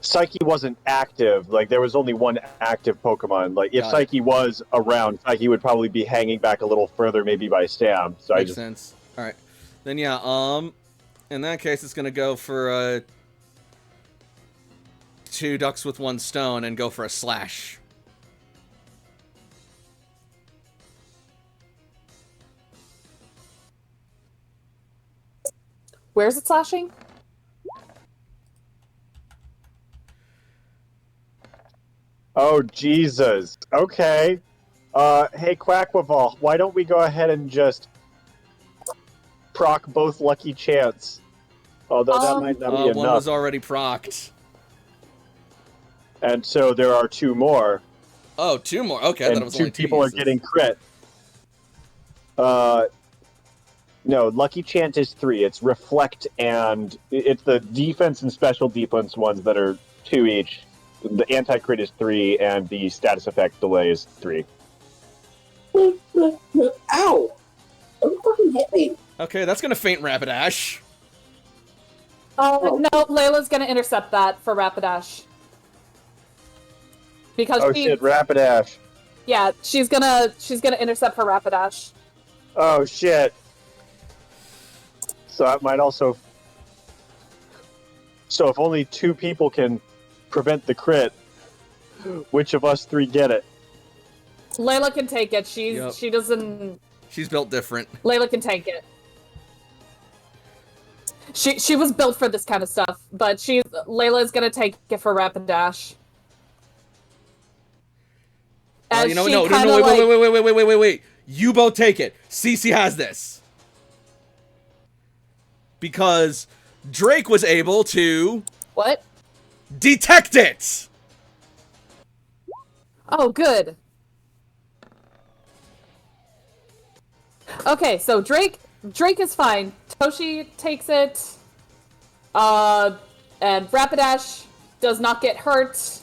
Psyche wasn't active. Like, there was only one active Pokemon. Like, if Got it. Psyche was around, Psyche would probably be hanging back a little further, maybe by Stam. So Makes sense. Alright. Then yeah, in that case, it's gonna go for, 2 ducks with 1 stone and go for a slash. Where's it slashing? Oh, Jesus. Okay. Hey, Quaquaval, why don't we go ahead and just proc both Lucky Chance? Although that might not be One enough. was already procced. And so there are 2 more. Oh, 2 more. Okay, I thought it And was 2 only 2 people are uses. getting crit. No, Lucky Chant is 3. It's Reflect and... It's the defense and special defense ones that are 2 each. The anti-crit is 3, and the status effect delay is 3. Ow! Don't fucking hit me. Okay, that's gonna faint Rapidash. No, Layla's gonna intercept that for Rapidash. Because Oh she, shit, Rapidash. yeah, she's gonna intercept for Rapidash. Oh shit. So that might also... So if only 2 people can prevent the crit, which of us 3 get it? Layla can take it. Yep. She doesn't. She's built different. Layla can take it. She was built for this kind of stuff, but Layla is gonna take it for Rapidash. As You know, she no, kinda wait. You both take it. Cece has this. Because Drake was able to What? detect it! Oh, good. Okay, so Drake is fine. Toshi takes it. And Rapidash does not get hurt.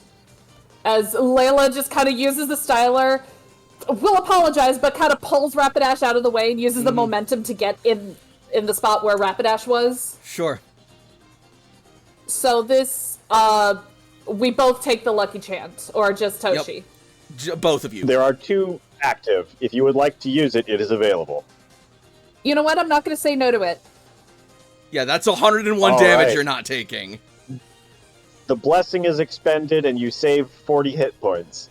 As Layla just kind of uses the styler. Will apologize, but kind of pulls Rapidash out of the way and uses the momentum to get in the spot where Rapidash was. Sure. So this, we both take the Lucky Chant, or just Toshi. Both of you. There are 2 active. If you would like to use it, it is available. You know what? I'm not going to say no to it. Yeah, that's 101 All damage right. you're not taking. The blessing is expended and you save 40 hit points.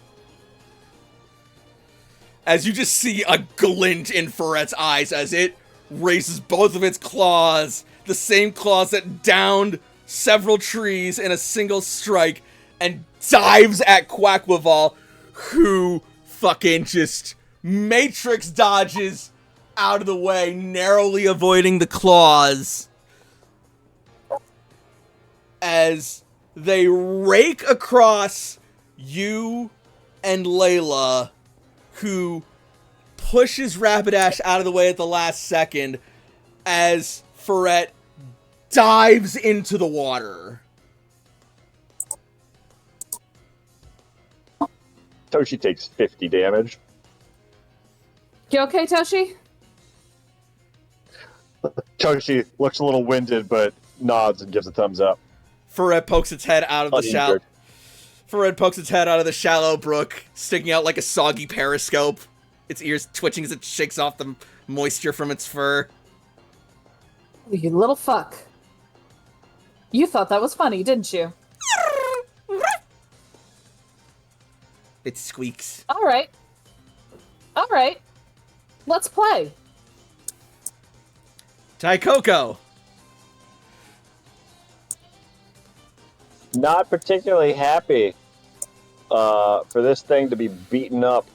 As you just see a glint in Ferret's eyes as it raises both of its claws, the same claws that downed several trees in a single strike, and dives at Quaquaval, who fucking just matrix dodges out of the way, narrowly avoiding the claws, as they rake across you and Layla, who pushes Rapidash out of the way at the last second as Ferret dives into the water. Toshi takes 50 damage. You okay, Toshi? Toshi looks a little winded, but nods and gives a thumbs up. Ferret pokes its head out of the shallow. Uninjured. Ferret pokes its head out of the shallow brook, sticking out like a soggy periscope. its ears twitching as it shakes off the moisture from its fur. You little fuck. You thought that was funny, didn't you? It squeaks. All right. Let's play. Taikoko. Not particularly happy for this thing to be beaten up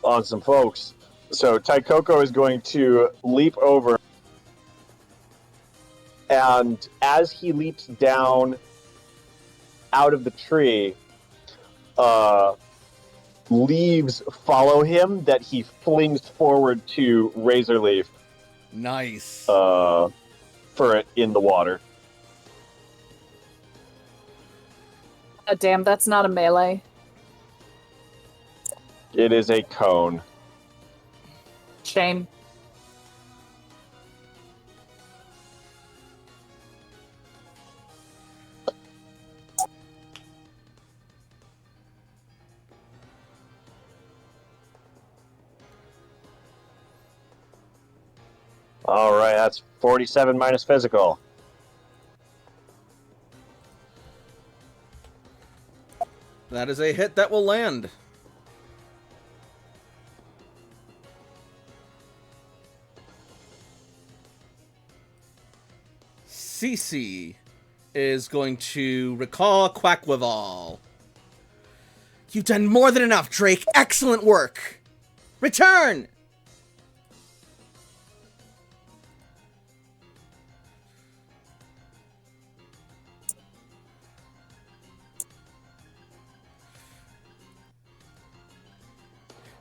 on some folks. So Taikoko is going to leap over, and as he leaps down out of the tree, leaves follow him that he flings forward to Razorleaf Nice. for it in the water. Damn, that's not a melee. It is a cone. Shame. All right, that's 47 minus physical. That is a hit that will land. Cece is going to recall Quackwaval. You've done more than enough, Drake. Excellent work. Return!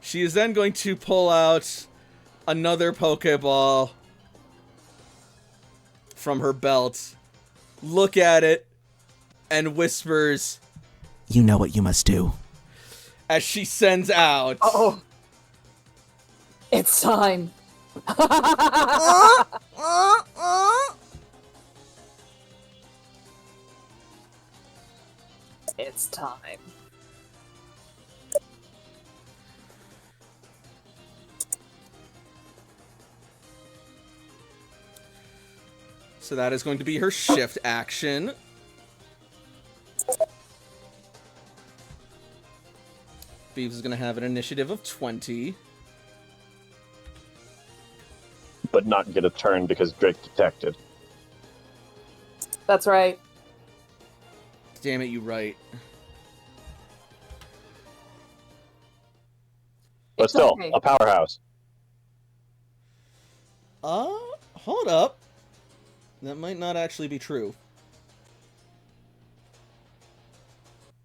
She is then going to pull out another Pokeball from her belt, look at it, and whispers, "You know what you must do." As she sends out... Oh. It's time. It's time. So that is going to be her shift action. Beeves is going to have an initiative of 20. But not get a turn because Drake detected. That's right. Damn it, you right. But It's still, okay. a powerhouse. Hold up. That might not actually be true.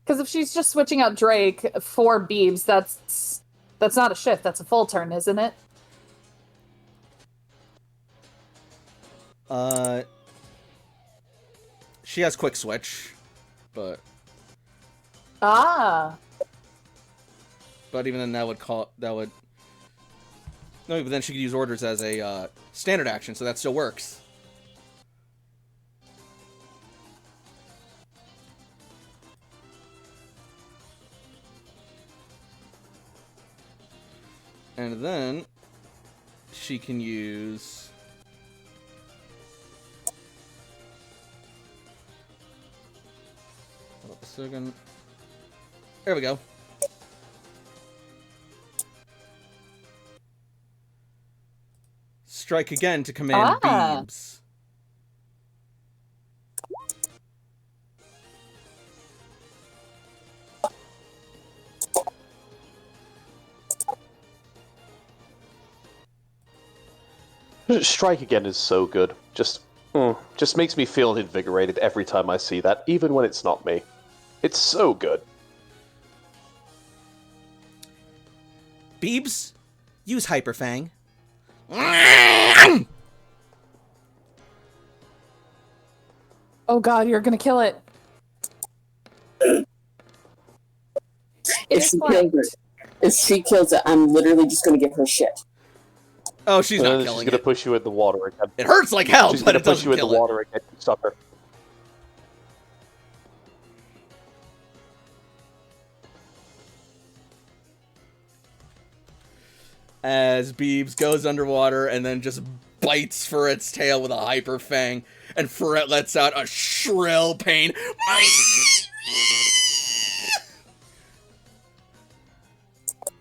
Because if she's just switching out Drake for Beebs, that's not a shift. That's a full turn, isn't it? She has quick switch, but Ah. even then no, but then she could use orders as a standard action, so that still works. And then she can use... Hold up a second. There we go. Strike again to command Beebs. Strike again is so good. Just makes me feel invigorated every time I see that, even when it's not me. It's so good. Beebs, use Hyper Fang. Oh god, you're gonna kill it. If she kills it, I'm literally just gonna give her shit. Oh, she's not She's killing gonna it. push you in the water again. It hurts like hell, She's but gonna it push doesn't you in the kill it. water again. Sucker. as Beebs goes underwater and then just bites Ferret's tail with a hyper fang, and Ferret lets out a shrill pain.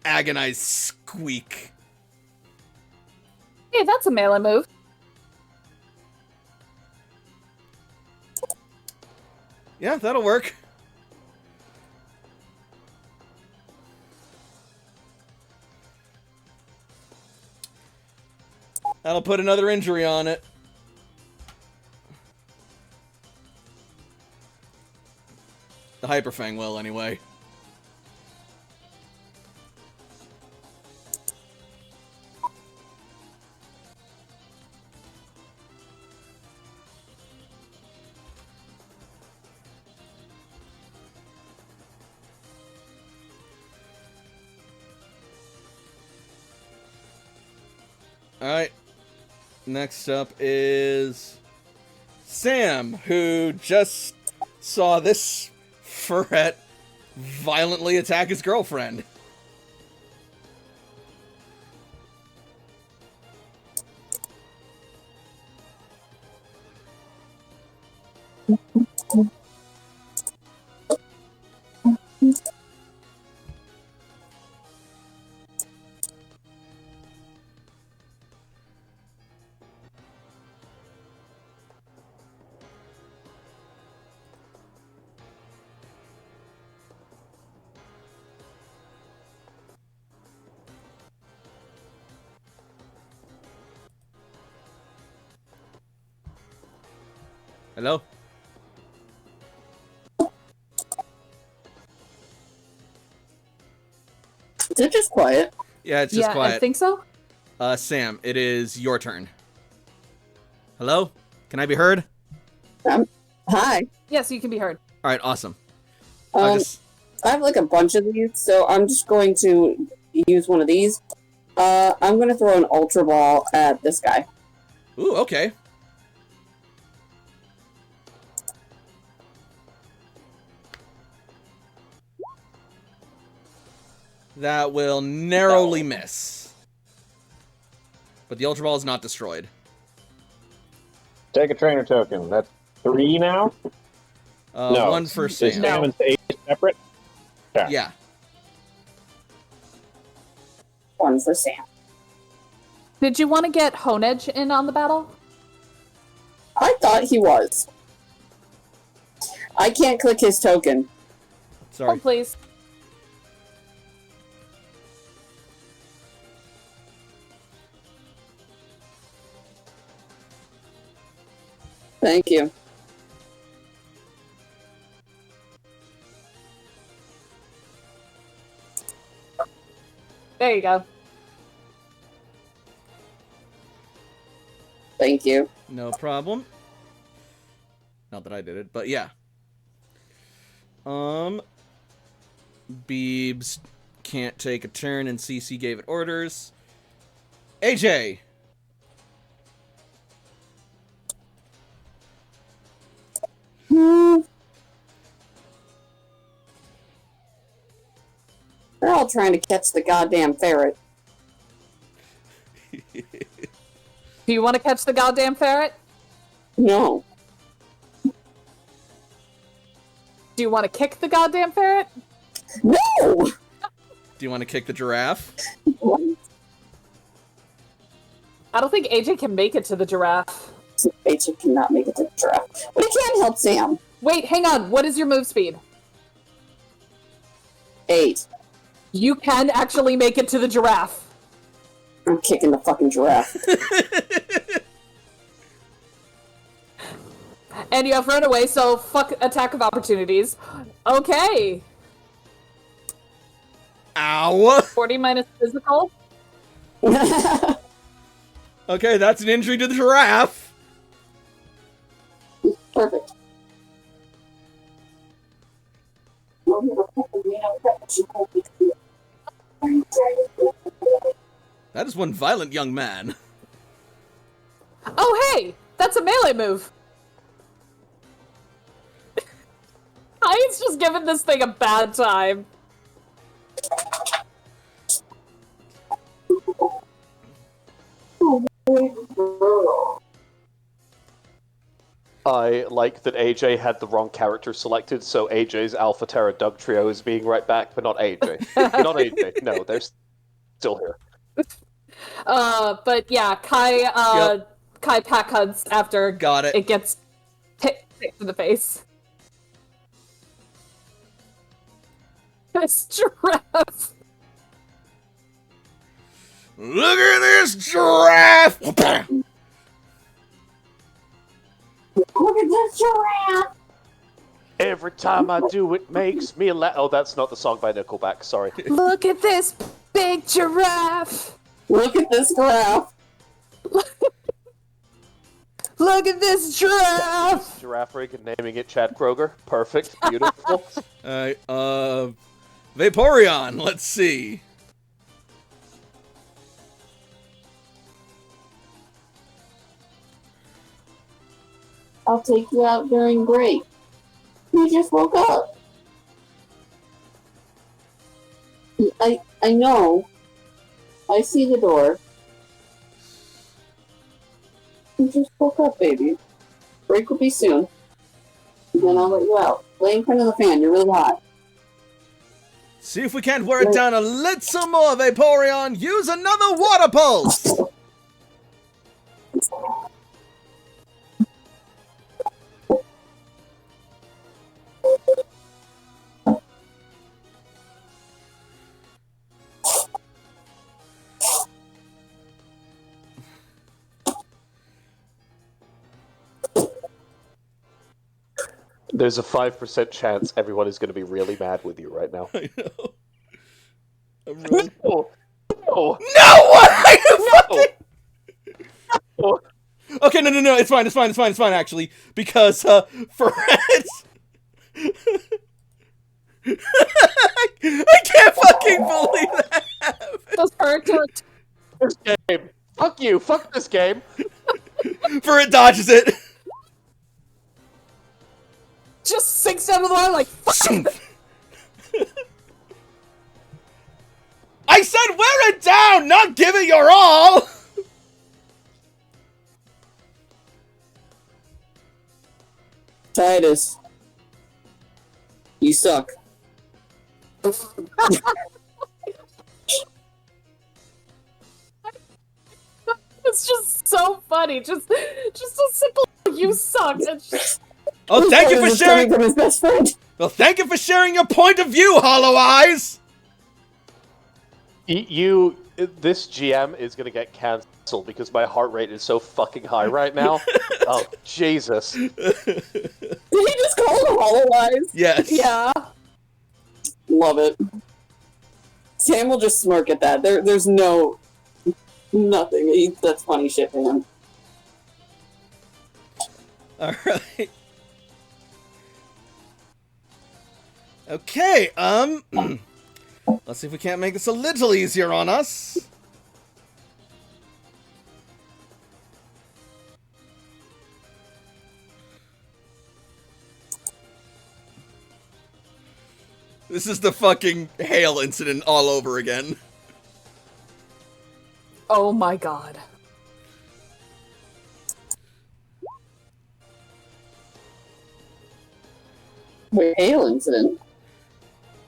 Agonized squeak. Hey, that's a melee move. Yeah, that'll work. That'll put another injury on it. The Hyperfang will, anyway. Alright. Next up is Sam, who just saw this Ferret violently attack his girlfriend. Hello? Is it just quiet? Yeah, it's just yeah, quiet. I think so. Sam, it is your turn. Hello? Can I be heard? Hi. Yes, you can be heard. Alright, awesome. I'll just... I have like a bunch of these, so I'm just going to use one of these. I'm going to throw an Ultra Ball at this guy. Ooh, okay. That will narrowly miss. But the Ultra Ball is not destroyed. Take a trainer token. That's 3 now? No. One for Is Sam. Sam and Sage separate? Yeah. One for Sam. Did you want to get Honedge in on the battle? I thought he was. I can't click his token. Sorry. Oh, please. Thank you. There you go. Thank you. No problem. Not that I did it, but yeah. Beebs can't take a turn and CC gave it orders. AJ! They're all trying to catch the goddamn ferret. Do you want to catch the goddamn ferret? No. Do you want to kick the goddamn ferret? No! Do you want to kick the giraffe? I don't think AJ can make it to the giraffe. AJ cannot make it to the giraffe. But he can help Sam. Wait, hang on. What is your move speed? 8. You can actually make it to the giraffe. I'm kicking the fucking giraffe. And you have run away, so fuck attack of opportunities. Okay. Ow! 40 minus physical. Okay, that's an injury to the giraffe. Perfect. That is one violent young man. Oh, hey! That's a melee move. I's just giving this thing a bad time. I like that AJ had the wrong character selected, so AJ's Alpha Terra Dugtrio is being right back, but not AJ. Not AJ. No, they're still here. But yeah, Kai pack hunts after Got it. it gets hit in the face. This giraffe. Look at this giraffe! Look at this giraffe! Every time I do, it makes me laugh. Oh, that's not the song by Nickelback. Sorry. Look at this big giraffe. Look at this giraffe! Look at this giraffe. Giraffe rig and naming it Chad Kroger. Perfect. Beautiful. Vaporeon, let's see. I'll take you out during break. You just woke up. I know. I see the door. You just woke up, baby. Break will be soon. And then I'll let you out. Lay in front of the fan. You're really hot. See if we can't wear it down a little more, Vaporeon. Use another water pulse. There's a 5% chance everyone is going to be really mad with you right now. I know. I'm really... No! No! No! What? Are you fucking... No! Okay, no, it's fine, actually. Because, Fred... I can't fucking believe that happened. Does her This game! Fuck you! Fuck this game! Fred dodges it. just sinks down to the water like fuck. I said wear it down, not give it your all! Titus. You suck. It's just so funny. Just a simple you suck. It's just... Oh, thank you for Titus is sharing. coming from his best friend. Well, thank you for sharing your point of view, Hollow Eyes. This GM is gonna get cancelled because my heart rate is so fucking high right now. Oh, Jesus. Did he just call it Hollow Eyes? Yes. Yeah. Love it. Sam will just smirk at that. There's nothing. That's funny shit for him. All right. Okay. Let's see if we can't make this a little easier on us. This is the fucking hail incident all over again. Oh my god. Wait, hail incident.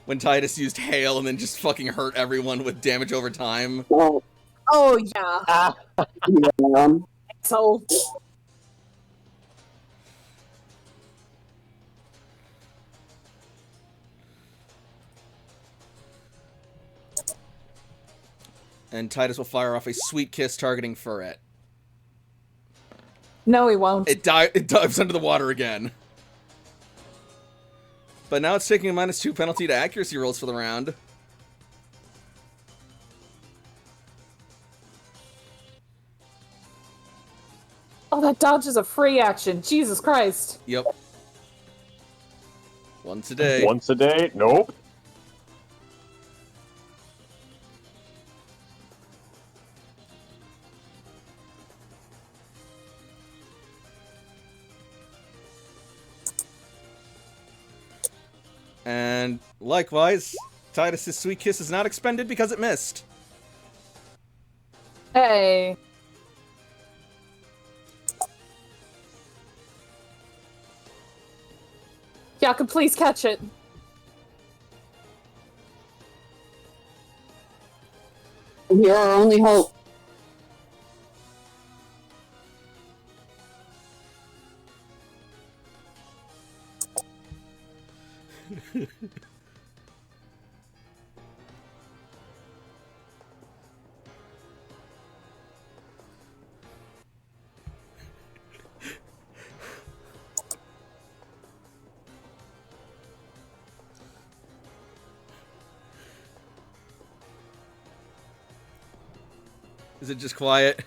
When Titus used hail and then just fucking hurt everyone with damage over time. Oh, Oh yeah. yeah. So And Titus will fire off a sweet kiss targeting Furret. no, he won't. It dives under the water again. But now it's taking a -2 penalty to accuracy rolls for the round. Oh, that dodge is a free action. Jesus Christ. Yep. Once a day. Once a day? Nope. And likewise, Titus's sweet kiss is not expended because it missed. Hey. Jakob, please catch it. You're our only hope. Is it just quiet?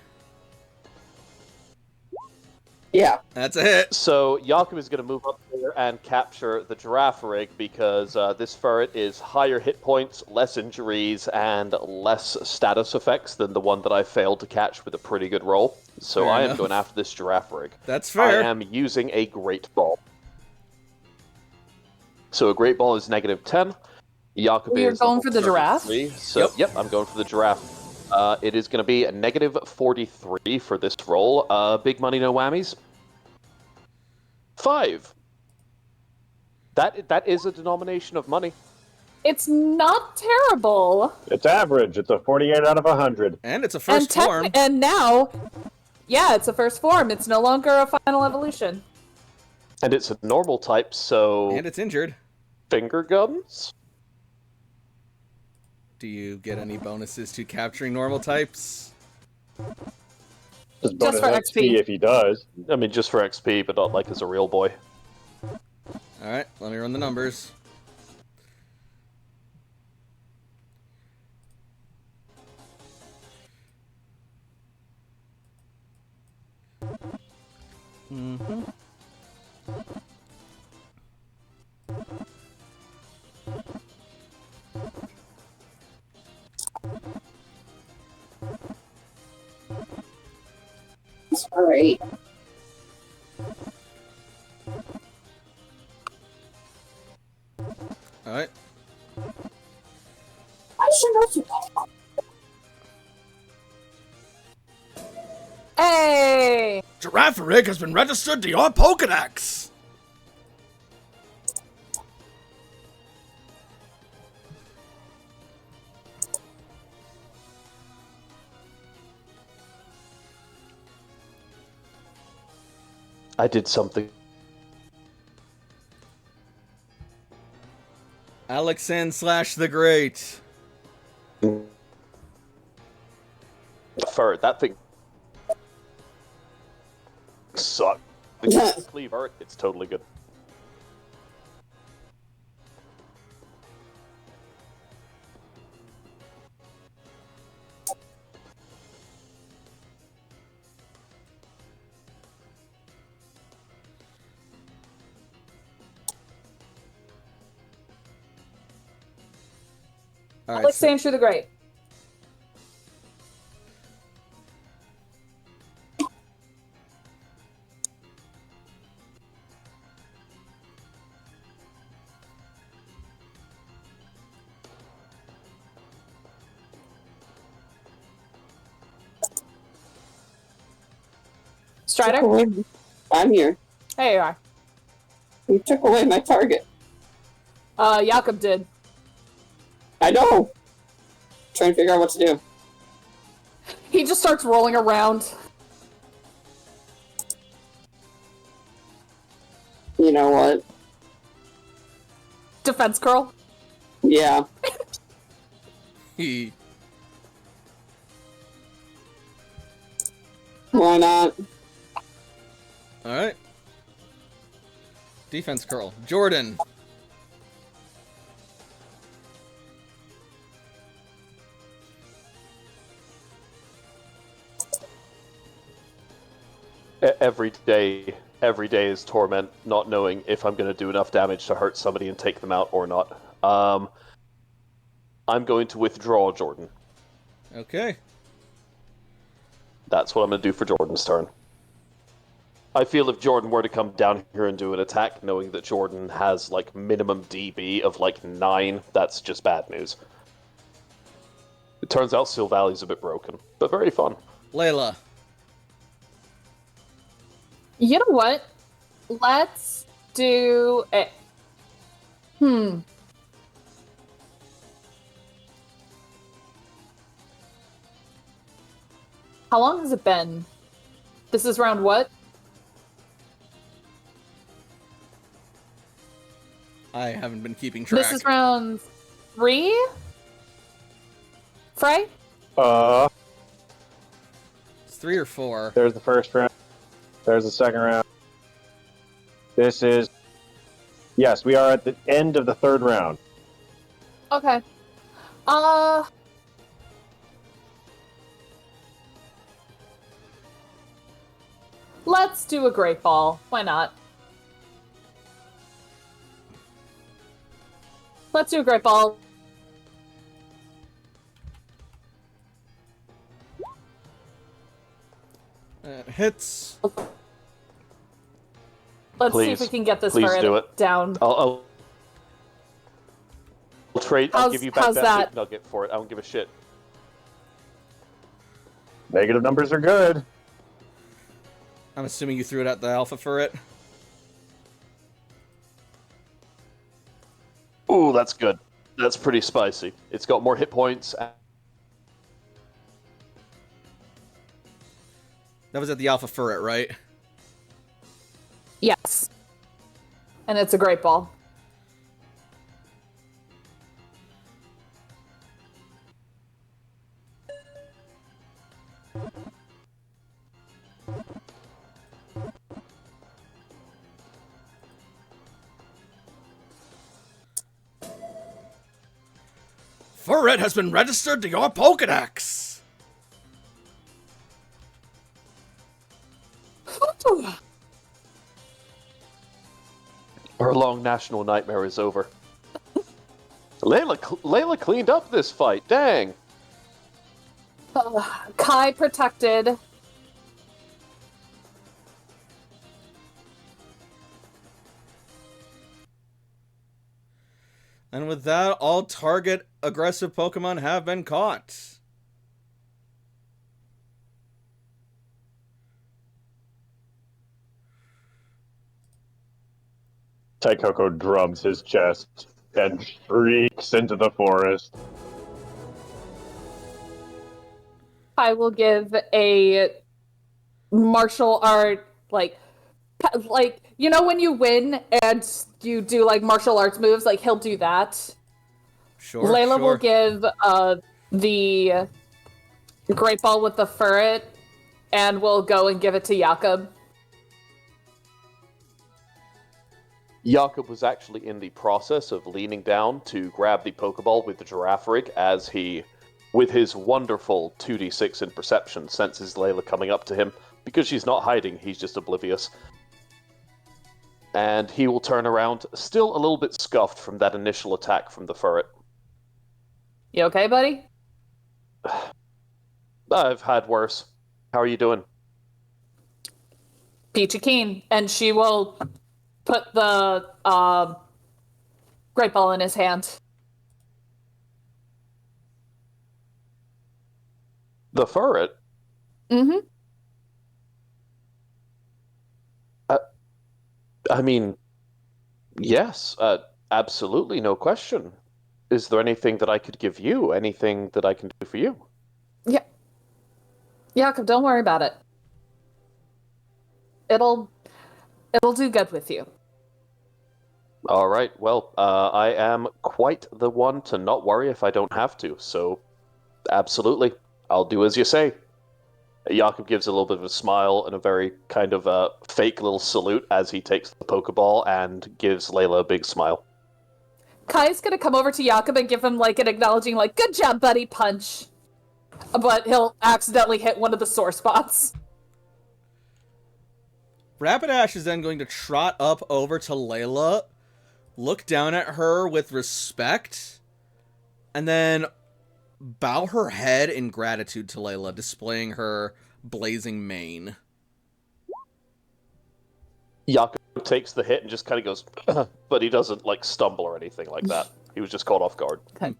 Yeah. That's a hit. So Jakob is going to move up there and capture the Girafarig because this ferret is higher hit points, less injuries, and less status effects than the one that I failed to catch with a pretty good roll. So Fair I am enough. going after this Girafarig. That's I fair. am using a Great Ball. So a Great Ball is -10. Jakob You're is going level for the giraffe? 33, So yep, I'm going for the giraffe. It is going to be a -43 for this roll. Big money, no whammies. 5. That is a denomination of money. It's not terrible. It's average. It's a 48 out of 100. And it's a first form. And now, yeah, it's a first form. It's no longer a final evolution. And it's a normal type, so And it's injured. finger guns? Do you get any bonuses to capturing normal types? Just Just for bonus XP. if he does. I mean, just for XP, but not like as a real boy. Alright, let me run the numbers. Mm-hmm. All right. Alright. I should know you. Hey! Girafarig has been registered to your Pokedex! I did something. Alexan / the Great. Ferret, that thing sucked. Cleaver, it's totally good. Alright, so, Alexandru the Great. Strider? I'm here. There you are. You took away my target. Jakob did. I know. Trying to figure out what to do. He just starts rolling around. You know what? Defense curl. Yeah. he. Why not? Alright. Defense curl. Jordan. Every day is torment, not knowing if I'm going to do enough damage to hurt somebody and take them out or not. I'm going to withdraw Jordan. Okay. That's what I'm going to do for Jordan's turn. I feel if Jordan were to come down here and do an attack, knowing that Jordan has, like, minimum DB of, like, 9, that's just bad news. It turns out Seal Valley's a bit broken, but very fun. Layla. You know what? Let's do it. How long has it been? This is round what? I haven't been keeping track. This is round 3? Frey? It's 3 or 4. There's the first round. There's the second round. This is... Yes, we are at the end of the third round. Okay. Let's do a Great Ball. Why not? Let's do a Great Ball. Hits. Let's see if Please. we can get this Please turret do it. down. I'll trade. I'll give you back how's that that? big nugget for it. I don't give a shit. Negative numbers are good. I'm assuming you threw it at the alpha for it. Ooh, that's good. That's pretty spicy. It's got more hit points. That was at the alpha for it, right? Yes. And it's a Great Ball. Furret has been registered to your Pokedex! Our long national nightmare is over. Layla cleaned up this fight. Dang. Kai protected. And with that, all target aggressive Pokemon have been caught. Taikoko drums his chest and shrieks into the forest. I will give a martial art, like, you know when you win and you do, like, martial arts moves? Like, he'll do that. Sure, Layla sure. will give the Great Ball with the Furret, and we'll go and give it to Jakob. Jakob was actually in the process of leaning down to grab the Pokeball with the Girafarig as he, with his wonderful 2d6 in perception, senses Layla coming up to him. Because she's not hiding, he's just oblivious. And he will turn around, still a little bit scuffed from that initial attack from the Furret. You okay, buddy? I've had worse. How are you doing? Peachy Keen. And she will put the Great Ball in his hand. The Furret? Mm-hmm. I mean, yes, absolutely, no question. Is there anything that I could give you? Anything that I can do for you? Yeah. Jakob, don't worry about it. It'll do good with you. All right, well, I am quite the one to not worry if I don't have to, so absolutely, I'll do as you say. Jakob gives a little bit of a smile and a very kind of fake little salute as he takes the Pokeball and gives Layla a big smile. Kai's gonna come over to Jakob and give him, like, an acknowledging, like, good job, buddy, punch. But he'll accidentally hit one of the sore spots. Rapidash is then going to trot up over to Layla, look down at her with respect, and then bow her head in gratitude to Layla, displaying her blazing mane. Jakob takes the hit and just kind of goes, but he doesn't, like, stumble or anything like that. He was just caught off guard. Okay.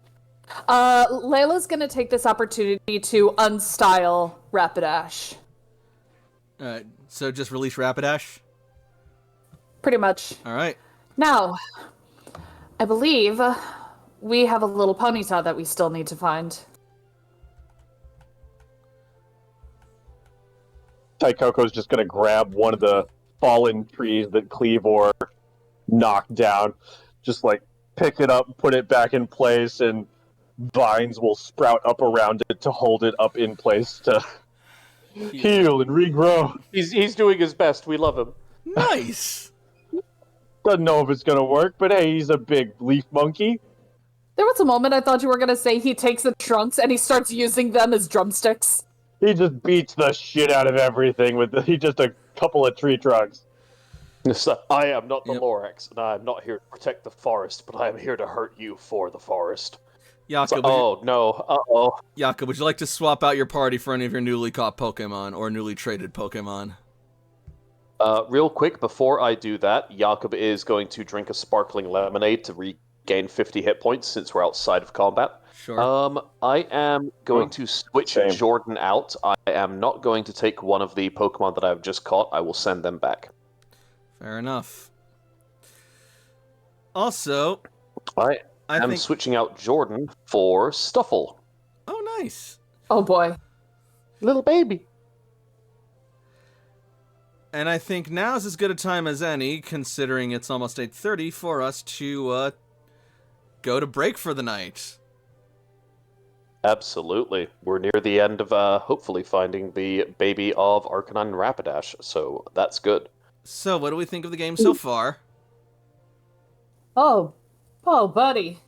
Layla's gonna take this opportunity to unstyle Rapidash. So just release Rapidash? Pretty much. Alright. Now, I believe we have a little Ponyta that we still need to find. Taikoko's just gonna grab one of the fallen trees that Cleavor knocked down, just like pick it up, put it back in place, and vines will sprout up around it to hold it up in place to heal and regrow. He's doing his best. We love him. Nice. Doesn't know if it's gonna work, but hey, he's a big leaf monkey. There was a moment I thought you were going to say he takes the trunks and he starts using them as drumsticks. He just beats the shit out of everything with he just a couple of tree trunks. I am not the Yep. Lorax, and I am not here to protect the forest, but I am here to hurt you for the forest. Jakob, Oh no! Uh-oh. Jakob, would you like to swap out your party for any of your newly caught Pokemon or newly traded Pokemon? Real quick, before I do that, Jakob is going to drink a sparkling lemonade to regain 50 hit points since we're outside of combat. Sure. I am going to switch Same. Jordan out. I am not going to take one of the Pokemon that I've just caught. I will send them back. Fair enough. Also, I I am think. switching out Jordan for Stuffle. Oh, nice. Oh boy. Little baby. And I think now's as good a time as any, considering it's almost 8:30, for us to go to break for the night. Absolutely. We're near the end of hopefully finding the baby of Arcanine and Rapidash, so that's good. So, what do we think of the game so far? Oh, buddy.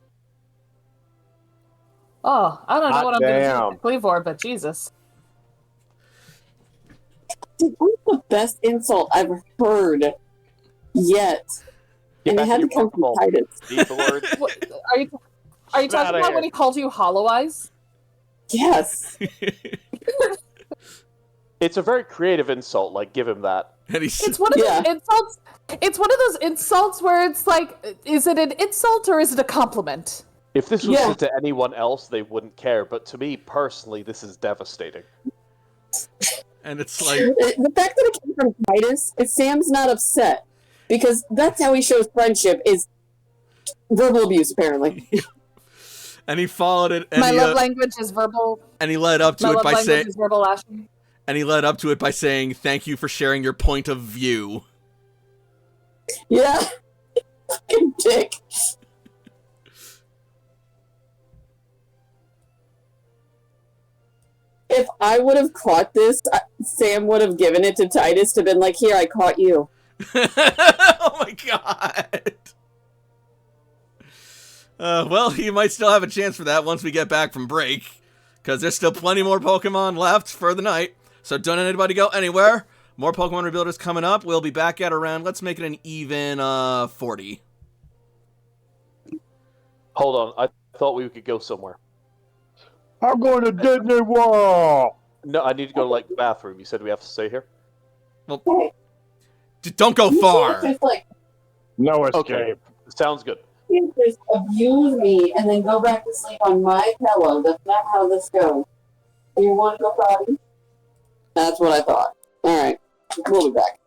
Oh, I don't know Hot what I'm going to do damn. with Cleavor, but Jesus. Dude, that's the best insult I've heard yet. And it had to come from Titus. Eat the word. What, are you Outta talking about here. when he called you Hollow Eyes? Yes. It's a very creative insult, like, give him that. And he's It's one of Yeah. those insults. It's one of those insults where it's like, is it an insult or is it a compliment? If this was Yeah. said to anyone else, they wouldn't care, but to me, personally, this is devastating. and it's like, The fact that it came from Titus, Sam's not upset. Because that's how he shows friendship, is verbal abuse, apparently. and he followed it, and My he, love language is verbal. and he led up to My it love by language saying, is verbal lashing. and he led up to it by saying, "Thank you for sharing your point of view." Yeah. Fucking dick. If I would have caught this, Sam would have given it to Titus to been like, here, I caught you. Oh my god. Well, you might still have a chance for that once we get back from break, because there's still plenty more Pokemon left for the night. So don't let anybody go anywhere. More Pokemon Rebuilders coming up. We'll be back at around, let's make it an even 40. Hold on, I thought we could go somewhere. I'm going to Disney World. No, I need to go to, like, the bathroom. You said we have to stay here? Don't go You far. can't just, like, No escape. Okay. Sounds good. you can't just abuse me and then go back to sleep on my pillow. That's not how this goes. You want to go potty? That's what I thought. Alright, we'll be back.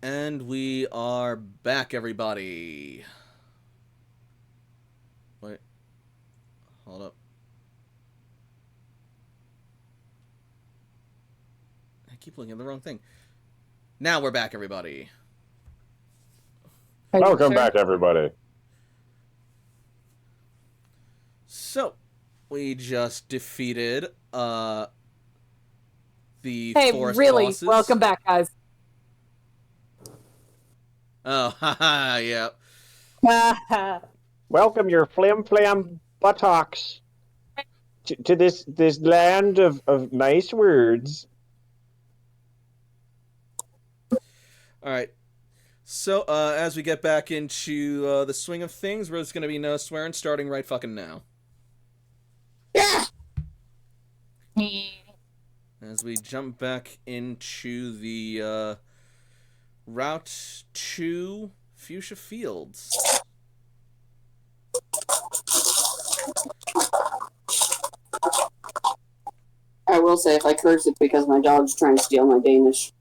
And we are back, everybody. Wait. Hold up. I keep looking at the wrong thing. Now we're back, everybody. Are you Welcome sure? back, everybody. So, we just defeated the Hey, forest really? bosses. Welcome back, guys. Oh, haha, yeah. Welcome your flim-flam buttocks to this land of nice words. All right. So, as we get back into the swing of things, there's going to be no swearing starting right fucking now. Yeah. As we jump back into the route to Fuchsia Fields. I will say if I curse it's because my dog's trying to steal my Danish.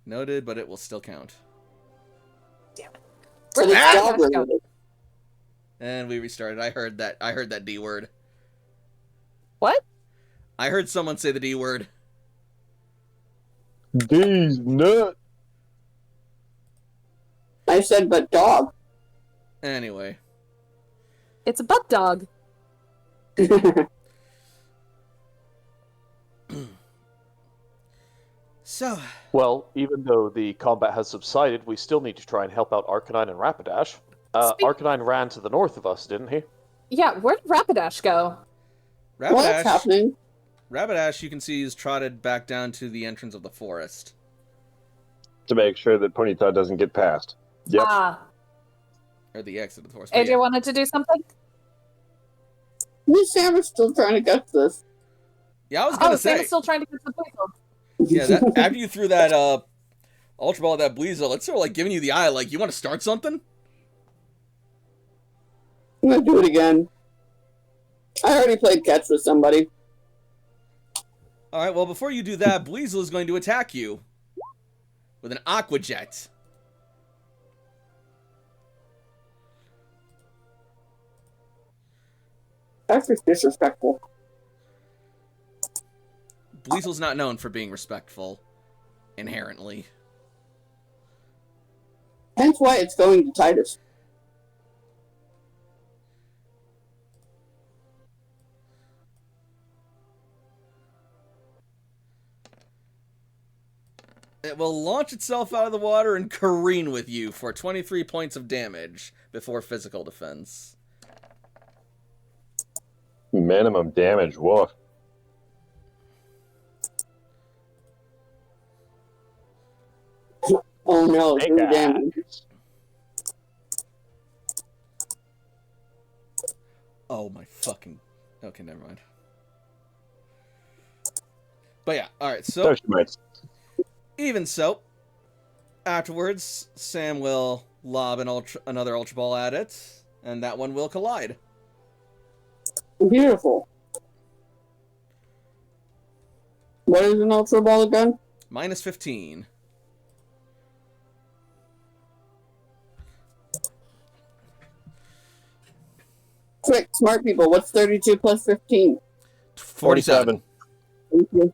Noted, but it will still count. So it's Ah! dog related. And we restarted. I heard that D word. What? I heard someone say the D word. These nuts. I said, but dog. Anyway. It's a butt dog. So, Well, even though the combat has subsided, we still need to try and help out Arcanine and Rapidash. Arcanine ran to the north of us, didn't he? Yeah, where'd Rapidash go? What's Rapidash, happening? Rapidash, you can see, is trotted back down to the entrance of the forest. To make sure that Ponyta doesn't get past. Yep. Ah, Or the exit of the forest. But AJ wanted to do something? Me and Sam are still trying to get this. Yeah, I was gonna Oh, say. Sam's still trying to get the Blaziken. Yeah, that, after you threw that Ultra Ball at that Bleezel, it's sort of like giving you the eye, like, you want to start something? I'm gonna do it again. I already played catch with somebody. Alright, well, before you do that, Bleezel is going to attack you with an Aqua Jet. That's just disrespectful. Bleezel's not known for being respectful, inherently. Hence why it's going to Titus. It will launch itself out of the water and careen with you for 23 points of damage before physical defense. Minimum damage. Woof. Oh no, Hey, too guys. damage. Oh my fucking... Okay, never mind. But yeah, alright, So so she might. even so, afterwards, Sam will lob another Ultra Ball at it, and that one will collide. Beautiful. What is an Ultra Ball again? Minus 15. Quick, smart people, what's 32 plus 15? 47. Thank you.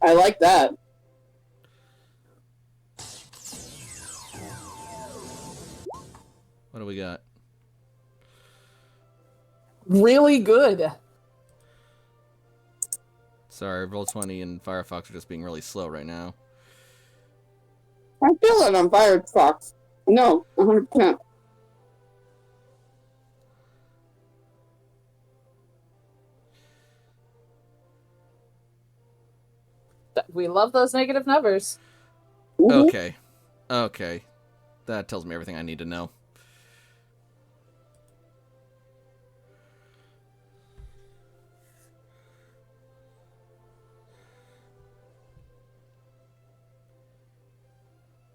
I like that. What do we got? Really good. Sorry, Roll20 and Firefox are just being really slow right now. I feel it on Firefox. No, 100%. We love those negative numbers. Mhm. Okay. Okay. That tells me everything I need to know.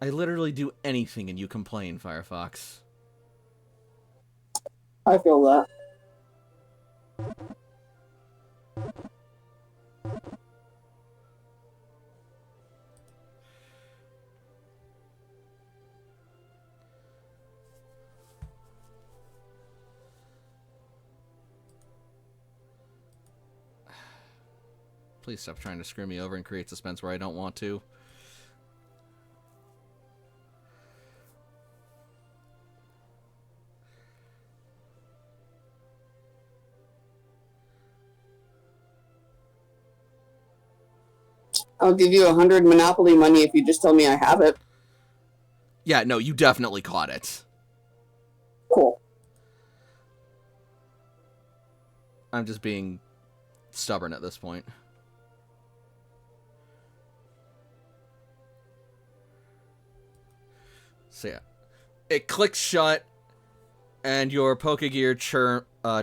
I literally do anything and you complain, Firefox. I feel that. Please stop trying to screw me over and create suspense where I don't want to. I'll give you 100 Monopoly money if you just tell me I have it. Yeah, no, you definitely caught it. Cool. I'm just being stubborn at this point. So yeah, it clicks shut, and your Pokegear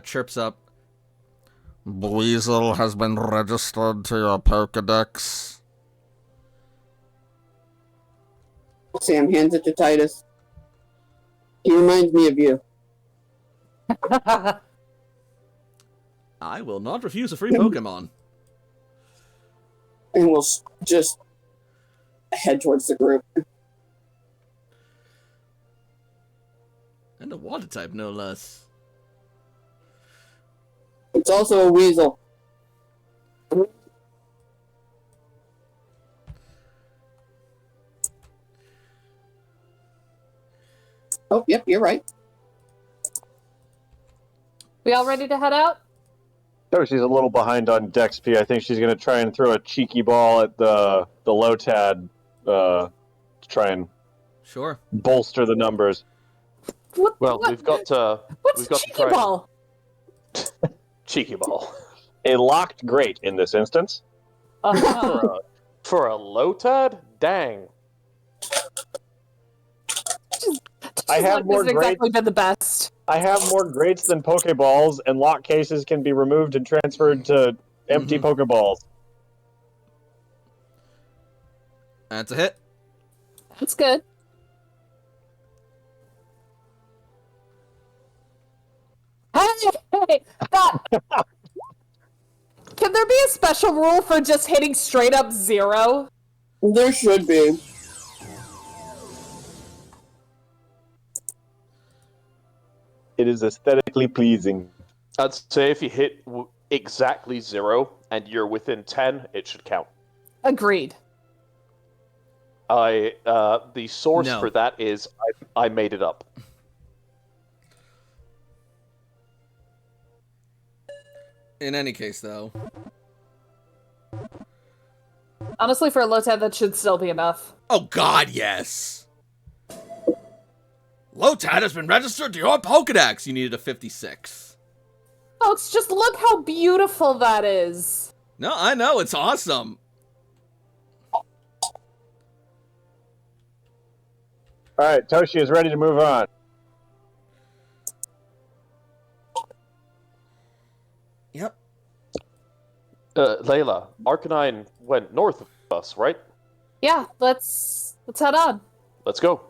chirps up. Buizel has been registered to your Pokedex. Sam hands it to Titus. He reminds me of you. I will not refuse a free Pokemon. And we'll just head towards the group. And a water type, no less. It's also a weasel. Oh, yep, you're right. We all ready to head out? Oh, she's a little behind on Dexp. I think she's going to try and throw a cheeky ball at the Lotad to try and Sure. bolster the numbers. Well, we've got to. What's we've got cheeky to try ball? cheeky ball A locked grate in this instance. Uh-huh. for a Lotad. Dang. I have more hasn't exactly grades. been the best. I have more grates than Pokeballs, and lock cases can be removed and transferred to empty Pokeballs. That's a hit. That's good. Hey, that. Can there be a special rule for just hitting straight up 0? There should be. It is aesthetically pleasing. I'd say if you hit exactly 0 and you're within 10, it should count. Agreed. The source No. for that is I made it up. In any case, though. Honestly, for a Lotad, that should still be enough. Oh god, yes! Lotad has been registered to your Pokedex! You needed a 56. Folks, just look how beautiful that is. No, I know, it's awesome. Alright, Toshi is ready to move on. Yep. Layla, Arcanine went north of us, right? Yeah, let's head on. Let's go.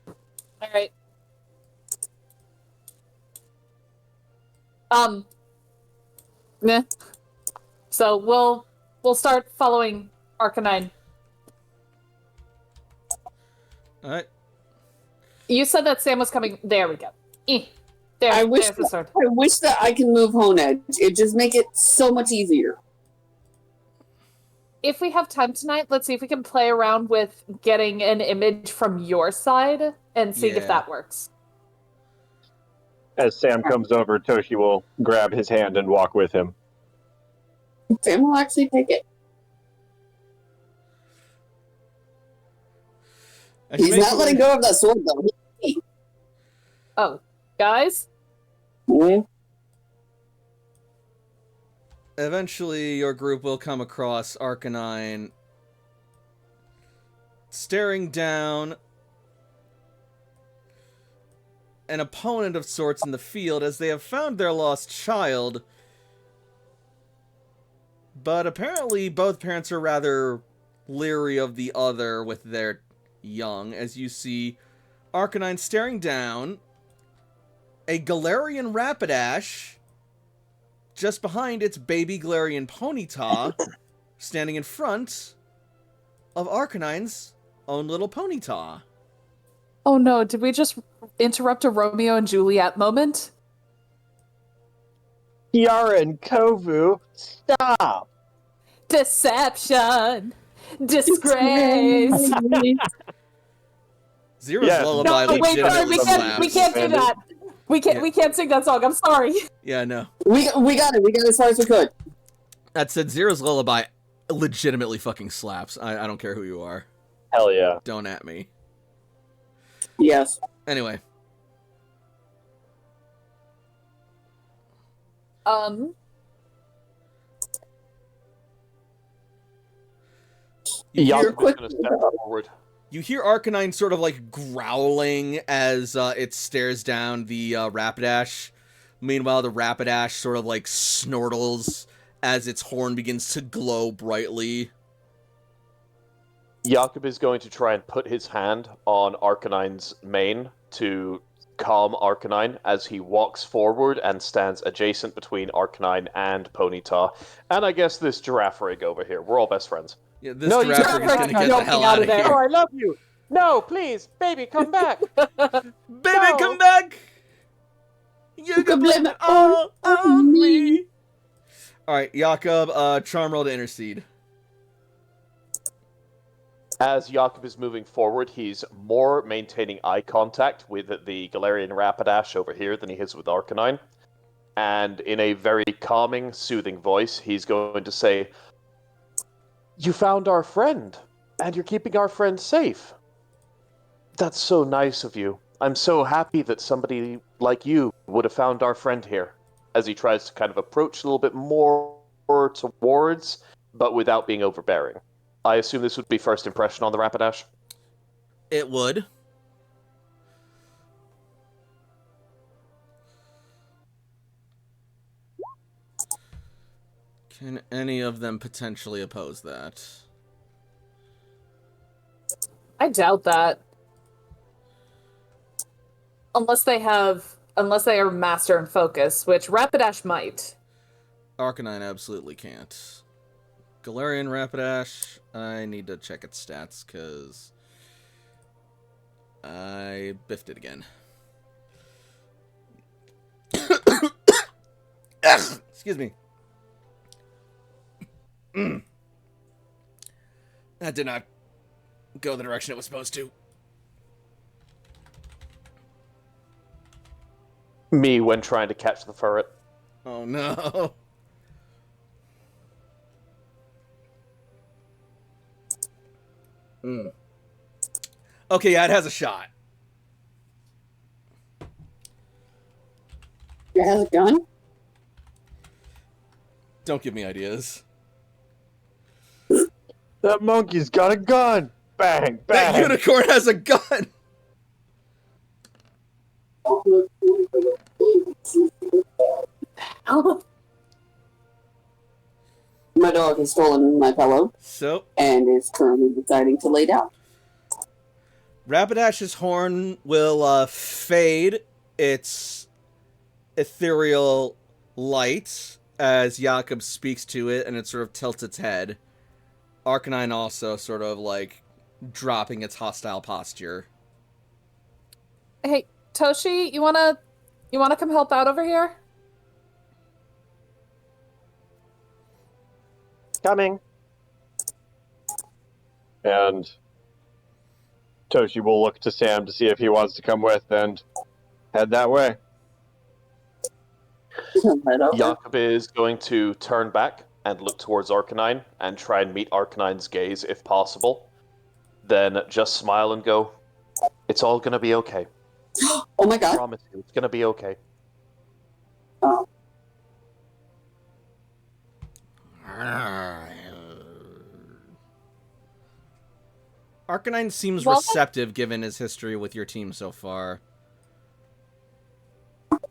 All right. Meh. So we'll start following Arcanine. Alright. You said that Sam was coming. There we go. There, I wish there's the sword. I wish that I can move Honedge. It just make it so much easier. If we have time tonight, let's see if we can play around with getting an image from your side and see Yeah. if that works. As Sam comes over, Toshi will grab his hand and walk with him. Sam will actually take it. He's not letting go of that sword, though. Oh, guys? Mhm. Eventually, your group will come across Arcanine staring down an opponent of sorts in the field as they have found their lost child. But apparently, both parents are rather leery of the other with their young, as you see Arcanine staring down a Galarian Rapidash just behind its baby Galarian Ponyta, standing in front of Arcanine's own little Ponyta. Oh no, did we just interrupt a Romeo and Juliet moment? Kiara and Kovu, stop! Deception. Disgrace. Zero's Yeah. lullaby No, wait, sorry, legitimately we slaps. can't do that. We can't sing that song. I'm sorry. Yeah, no. We got it. We got it as far as we could. That said, Zero's lullaby legitimately fucking slaps. I don't care who you are. Hell yeah. Don't at me. Yes. Anyway. You hear, Yakuba's going to step forward. you hear Arcanine sort of like growling as it stares down the Rapidash. Meanwhile, the Rapidash sort of like snortles as its horn begins to glow brightly. Jakub is going to try and put his hand on Arcanine's mane to calm Arcanine as he walks forward and stands adjacent between Arcanine and Ponyta. And I guess this giraffe rig over here. We're all best friends. Yeah, this No, you giraffe rig is can't gonna get the jumping hell out out of of there. Oh, here. I love you. No, please, baby, come back. Baby, No. come back! You can blame it all on me. Alright, Jakob, charm roll to intercede. As Jakub is moving forward, he's more maintaining eye contact with the Galarian Rapidash over here than he is with Arcanine. And in a very calming, soothing voice, he's going to say, "You found our friend, and you're keeping our friend safe. That's so nice of you. I'm so happy that somebody like you would have found our friend here." As he tries to kind of approach a little bit more towards, but without being overbearing. I assume this would be first impression on the Rapidash. It would. Can any of them potentially oppose that? I doubt that. Unless they are master and focus, which Rapidash might. Arcanine absolutely can't. Galarian Rapidash, I need to check its stats, because I biffed it again. Excuse me. That did not go the direction it was supposed to. Me when trying to catch the ferret. Oh no. Okay, yeah, it has a shot. It has a gun? Don't give me ideas. That monkey's got a gun. Bang, That bang. unicorn has a gun! My dog has stolen my pillow So, and is currently deciding to lay down. Rapidash's horn will fade its ethereal light as Jakob speaks to it, and it sort of tilts its head. Arcanine also sort of like dropping its hostile posture. Hey, Toshi, you wanna come help out over here? Coming. And Toshi will look to Sam to see if he wants to come with and head that way. Right over. Jakob is going to turn back and look towards Arcanine and try and meet Arcanine's gaze if possible. Then just smile and go, "It's all gonna be okay. Oh my I god. promise you, it's gonna be okay." Oh. Arcanine seems Well- receptive given his history with your team so far.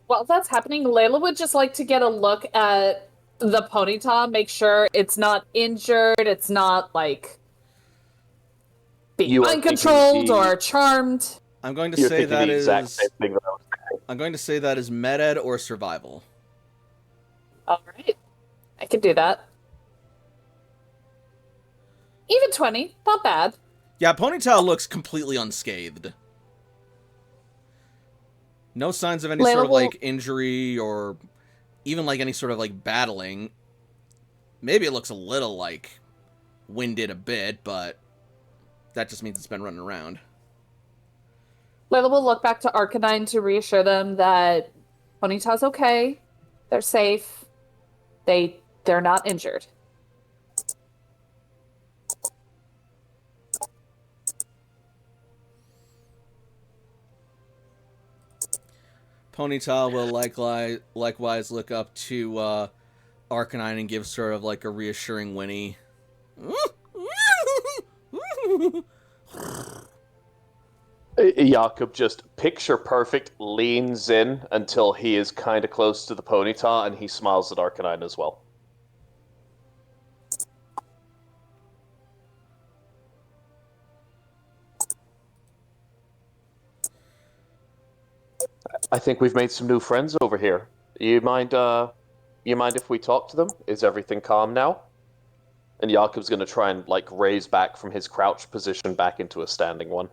While that's happening, Layla would just like to get a look at the Ponyta, make sure it's not injured, it's not like being You are uncontrolled thinking the- or charmed. I'm going to You're say thinking that the is exact same thing that I was thinking. I'm going to say that is med-ed or survival. Alright. I could do that. Even 20, not bad. Yeah, Ponytail looks completely unscathed. No signs of any sort Layla of will- like injury or even like any sort of like battling. Maybe it looks a little like winded a bit, but that just means it's been running around. Layla will look back to Arcanine to reassure them that Ponyta's okay. They're safe. They're not injured. Ponyta will likewise look up to Arcanine and give sort of like a reassuring whinny. Jakob just picture perfect leans in until he is kind of close to the Ponyta, and he smiles at Arcanine as well. I think we've made some new friends over here. You mind if we talk to them? Is everything calm now? And Jakob's gonna try and like raise back from his crouch position back into a standing one.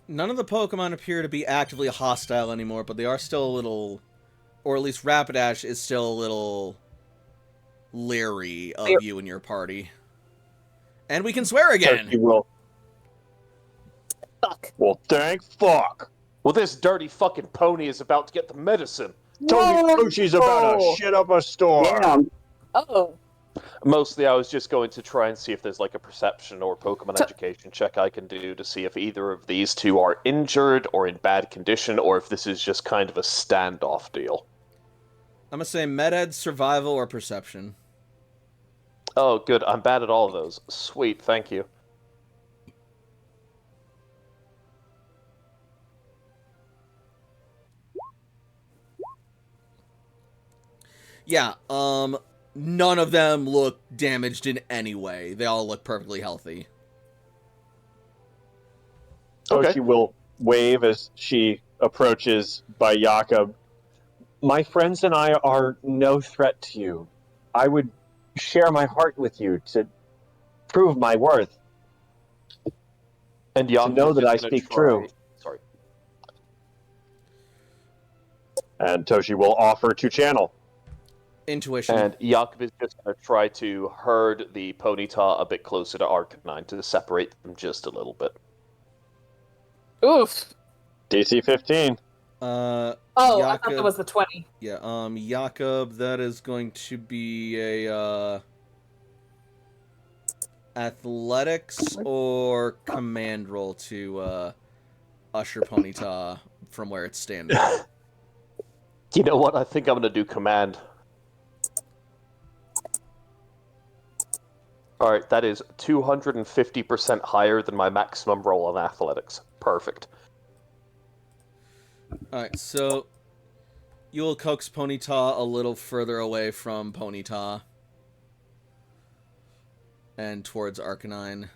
None of the Pokemon appear to be actively hostile anymore, but they are still a little, or at least Rapidash is still a little leery of you and your party. And we can swear again! You will. Fuck. Well, thank fuck. Well, this dirty fucking pony is about to get the medicine. Toshi's about to shit up a store. Yeah. Oh. Mostly, I was just going to try and see if there's like a perception or Pokemon education check I can do to see if either of these two are injured or in bad condition, or if this is just kind of a standoff deal. I'm gonna say Med-Ed, Survival, or Perception. Oh, good. I'm bad at all of those. Sweet, thank you. Yeah, none of them look damaged in any way. They all look perfectly healthy. Okay. Toshi will wave as she approaches by Jakob. My friends and I are no threat to you. I would share my heart with you to prove my worth. And To know that I speak true. Sorry. And Toshi will offer to channel. Intuition. And Jakob is just going to try to herd the Ponyta a bit closer to Arcanine to separate them just a little bit. Oof. DC 15. Oh, I thought Jakob- that was the 20. Yeah, Jakob, that is going to be a, athletics or command roll to, usher Ponyta from where it's standing. You know what? I think I'm going to do command. Alright, that is 250% higher than my maximum roll on athletics. Perfect. Alright, so you will coax Ponyta a little further away from Ponyta and towards Arcanine.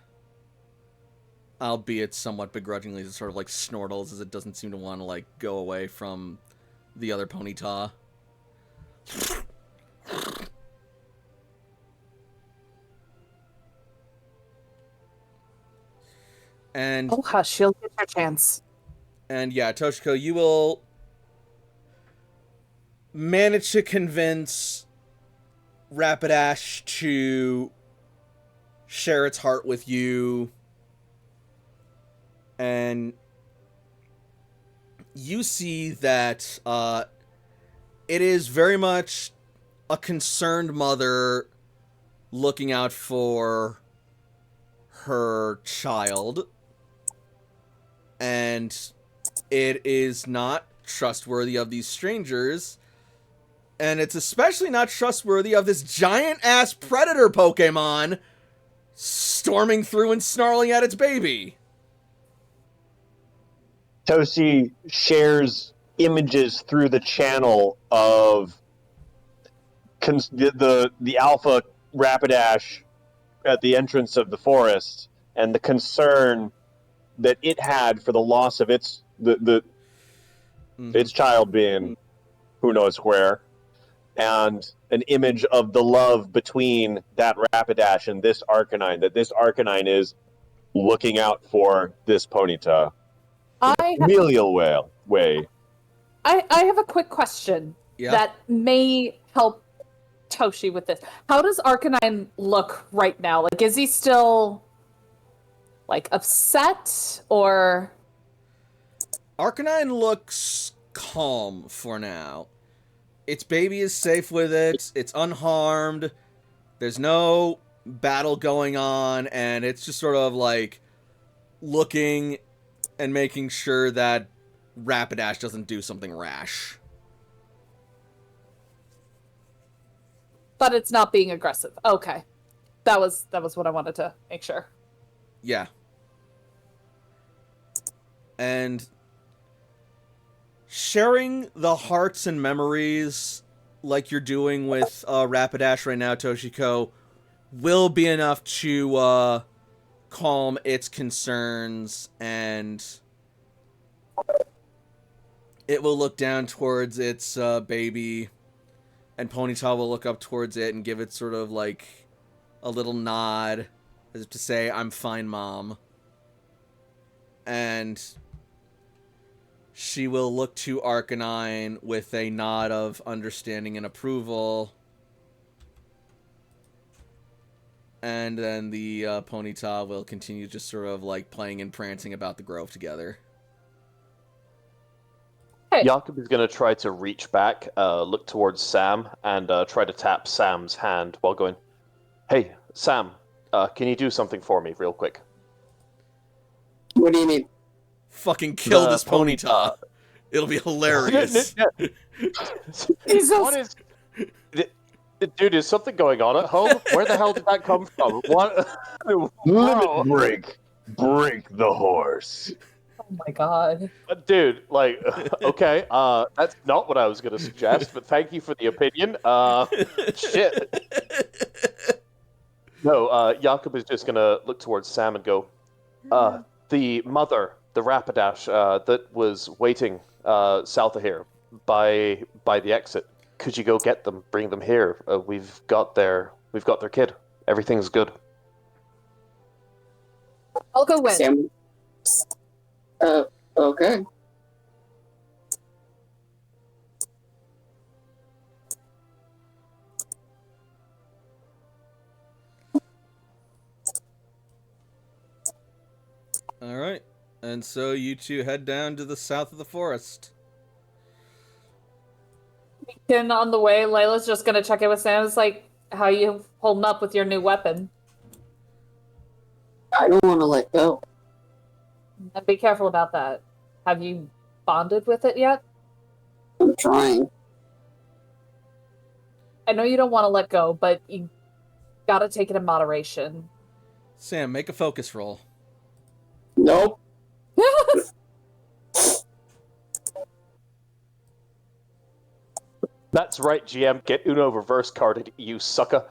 Albeit somewhat begrudgingly, it sort of like snortles as it doesn't seem to want to like go away from the other Ponyta. And Oh, hush, she'll get her chance. And yeah, Toshiko, you will manage to convince Rapidash to share its heart with you. And you see that it is very much a concerned mother looking out for her child. And it is not trustworthy of these strangers. And it's especially not trustworthy of this giant-ass predator Pokemon storming through and snarling at its baby. Toshi shares images through the channel of the alpha Rapidash at the entrance of the forest and the concern that it had for the loss of its child being who knows where, and an image of the love between that Rapidash and this Arcanine, that this Arcanine is looking out for this Ponyta. Familial way. I have a quick question Yeah. that may help Toshi with this. How does Arcanine look right now? Like, is he still, like, upset, or... Arcanine looks calm for now. Its baby is safe with it. It's unharmed. There's no battle going on, and it's just sort of like looking and making sure that Rapidash doesn't do something rash. But it's not being aggressive. Okay. That was what I wanted to make sure. Yeah. And sharing the hearts and memories like you're doing with Rapidash right now, Toshiko, will be enough to calm its concerns, and it will look down towards its baby, and Ponyta will look up towards it and give it sort of like a little nod as if to say, "I'm fine, Mom." And she will look to Arcanine with a nod of understanding and approval. And then the Ponyta will continue just sort of like playing and prancing about the grove together. Jakob is going to try to reach back, look towards Sam, and try to tap Sam's hand while going, "Hey, Sam, can you do something for me real quick?" What do you mean? Fucking kill The this Ponyta. It'll be hilarious. What is... Dude, is something going on at home? Where the hell did that come from? What? Wow. Limit break the horse. Oh my god. Dude, like, okay, that's not what I was going to suggest, but thank you for the opinion. Shit. No, Jakob is just going to look towards Sam and go, the mother, the Rapidash, that was waiting south of here by the exit. Could you go get them, bring them here? We've got their kid. Everything's good. I'll go with. Sam. Okay. Alright. And so you two head down to the south of the forest. And on the way, Layla's just gonna check in with Sam. It's like, how you holding up with your new weapon? I don't want to let go. And be careful about that. Have you bonded with it yet? I'm trying. I know you don't want to let go, but you gotta take it in moderation. Sam, make a focus roll. Nope. That's right, GM. Get Uno reverse carded, you sucker.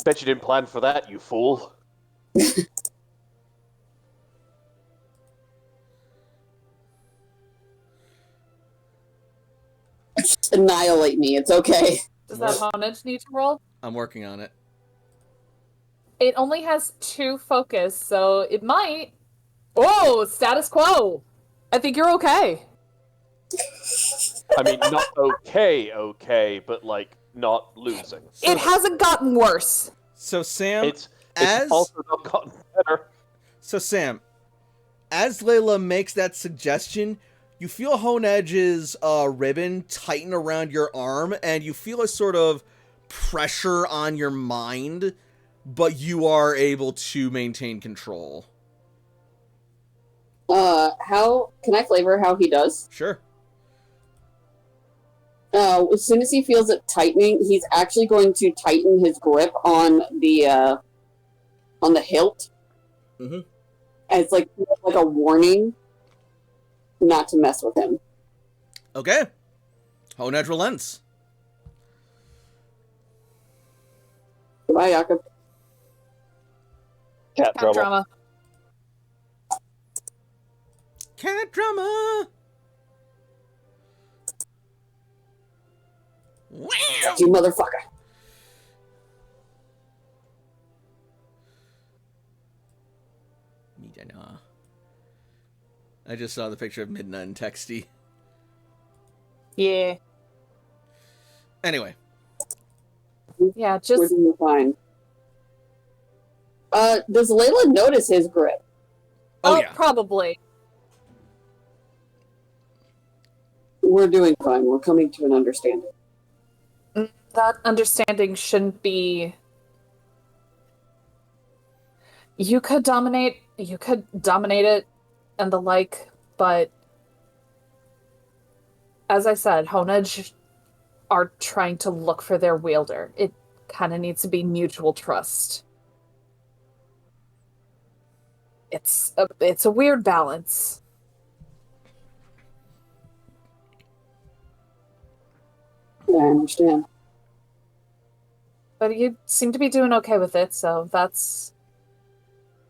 Bet you didn't plan for that, you fool. Just annihilate me. It's okay. Does that Honage need to roll? I'm working on it. It only has 2 focus, so it might... Oh, status quo! I think you're okay. I mean, not okay, but like not losing. So, It hasn't gotten worse. So Sam, It's also not gotten better. So Sam, as Layla makes that suggestion, you feel Honedge's ribbon tighten around your arm, and you feel a sort of pressure on your mind, but you are able to maintain control. How can I flavor how he does? Sure. As soon as he feels it tightening, he's actually going to tighten his grip on the hilt. Mm-hmm. As like a warning not to mess with him. Okay. Honedge relents. Goodbye, Jakob. Cat Cat trouble. drama. Cat drama! Wow! You motherfucker. I just saw the picture of Midna and Texty. Yeah. Anyway. Yeah, We're just doing fine. Does Layla notice his grip? Oh, yeah. probably. We're doing fine. We're coming to an understanding. That understanding shouldn't be. You could dominate it and the like, but as I said, Honaj are trying to look for their wielder. It kind of needs to be mutual trust. It's a weird balance. Yeah, I understand. But you seem to be doing okay with it, so that's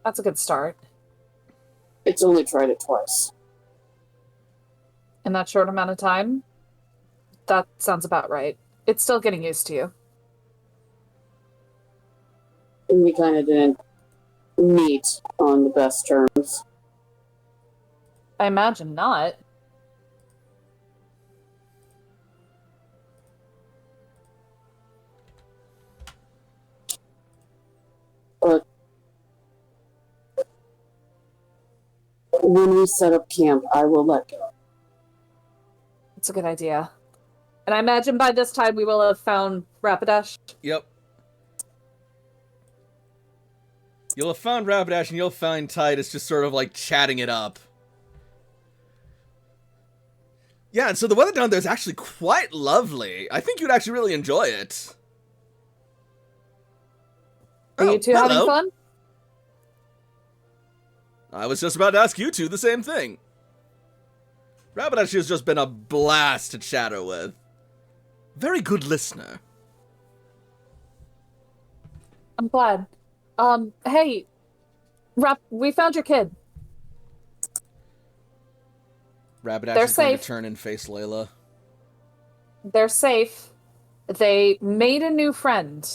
a good start. It's only tried it twice. In that short amount of time, that sounds about right. It's still getting used to you. And we kind of didn't meet on the best terms. I imagine not. But when we set up camp, I will let go. It's a good idea. And I imagine by this time we will have found Rapidash. Yep. You'll have found Rapidash and you'll find Titus just sort of like chatting it up. Yeah, and so the weather down there is actually quite lovely. I think you'd actually really enjoy it. Are you two having fun? I was just about to ask you two the same thing. Rapidash has just been a blast to chatter with. Very good listener. I'm glad. Hey, we found your kid. Rapidash They're is going to safe. turn and face Layla. They're safe. They made a new friend.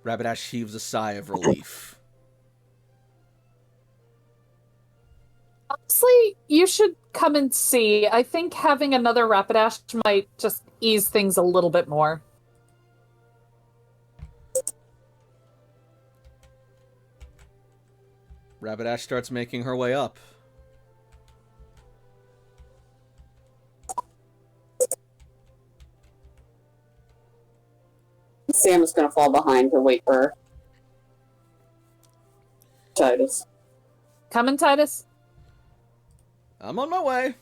Rapidash heaves a sigh of relief. Honestly, you should come and see. I think having another Rapidash might just ease things a little bit more. Rapidash starts making her way up. Sam is going to fall behind to wait for Titus. Coming, Titus? I'm on my way.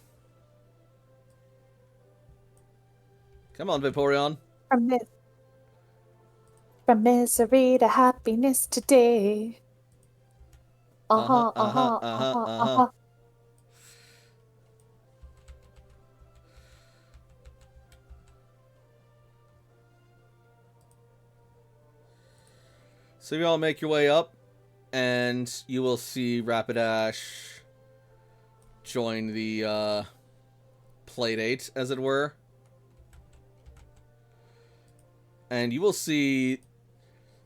Come on, Vaporeon. From misery to happiness today. Uh-huh. So you all make your way up, and you will see Rapidash join the playdate, as it were. And you will see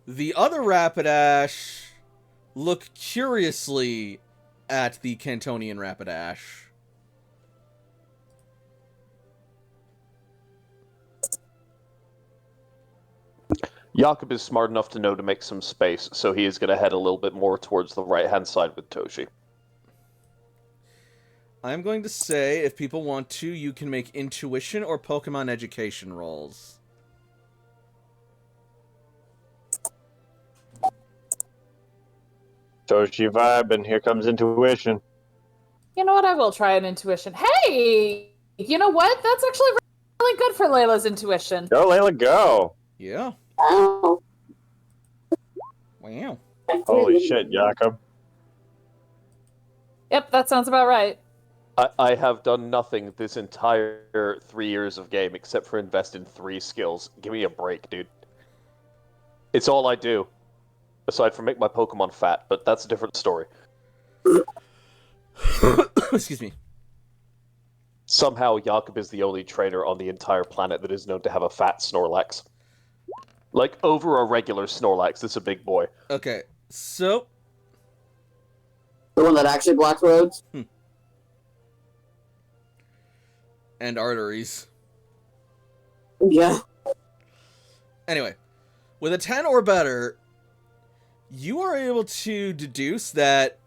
the other Rapidash look curiously at the Cantonian Rapidash. Jakob is smart enough to know to make some space, so he is going to head a little bit more towards the right-hand side with Toshi. I'm going to say, if people want to, you can make intuition or Pokemon education rolls. Toshi vibe, and here comes intuition. You know what? I will try an intuition. Hey! You know what? That's actually really good for Layla's intuition. Go, Layla, go! Yeah. Wow. Wow. Holy shit, Jakob. Yep, that sounds about right. I have done nothing this entire 3 years of game except for invest in 3 skills. Give me a break, dude. It's all I do. Aside from make my Pokemon fat, but that's a different story. Excuse me. Somehow, Jakob is the only trainer on the entire planet that is known to have a fat Snorlax. Like, over a regular Snorlax, this is a big boy. Okay, so... The one that actually blocks roads? and arteries. Yeah. Anyway, with a 10 or better, you are able to deduce that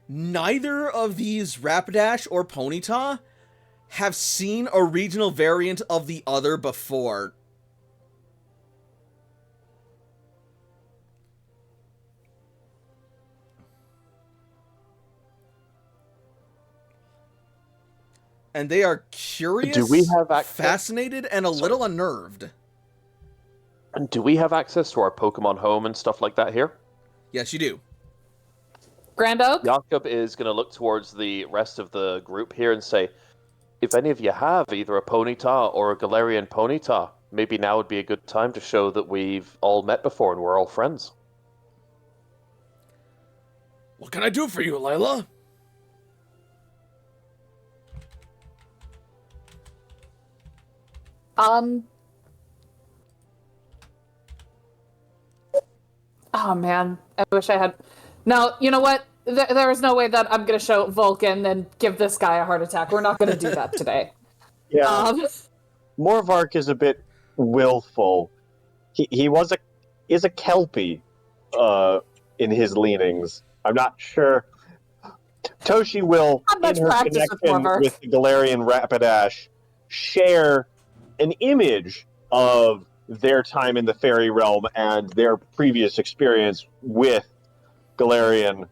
neither of these Rapidash or Ponyta have seen a regional variant of the other before. And they are curious, Do we have access? fascinated, and a little unnerved. And do we have access to our Pokemon Home and stuff like that here? Yes, you do. Grand Oak? Jakob is going to look towards the rest of the group here and say, if any of you have either a Ponyta or a Galarian Ponyta, maybe now would be a good time to show that we've all met before and we're all friends. What can I do for you, Layla? Oh man, I wish I had. No, you know what? There is no way that I'm gonna show Vulcan and give this guy a heart attack. We're not gonna do that today. Yeah, Morvark is a bit willful. He is a Kelpie in his leanings. I'm not sure. Toshi will, Not much in her practice with connection Morvark. with the Galarian Rapidash, share an image of their time in the fairy realm and their previous experience with Galarian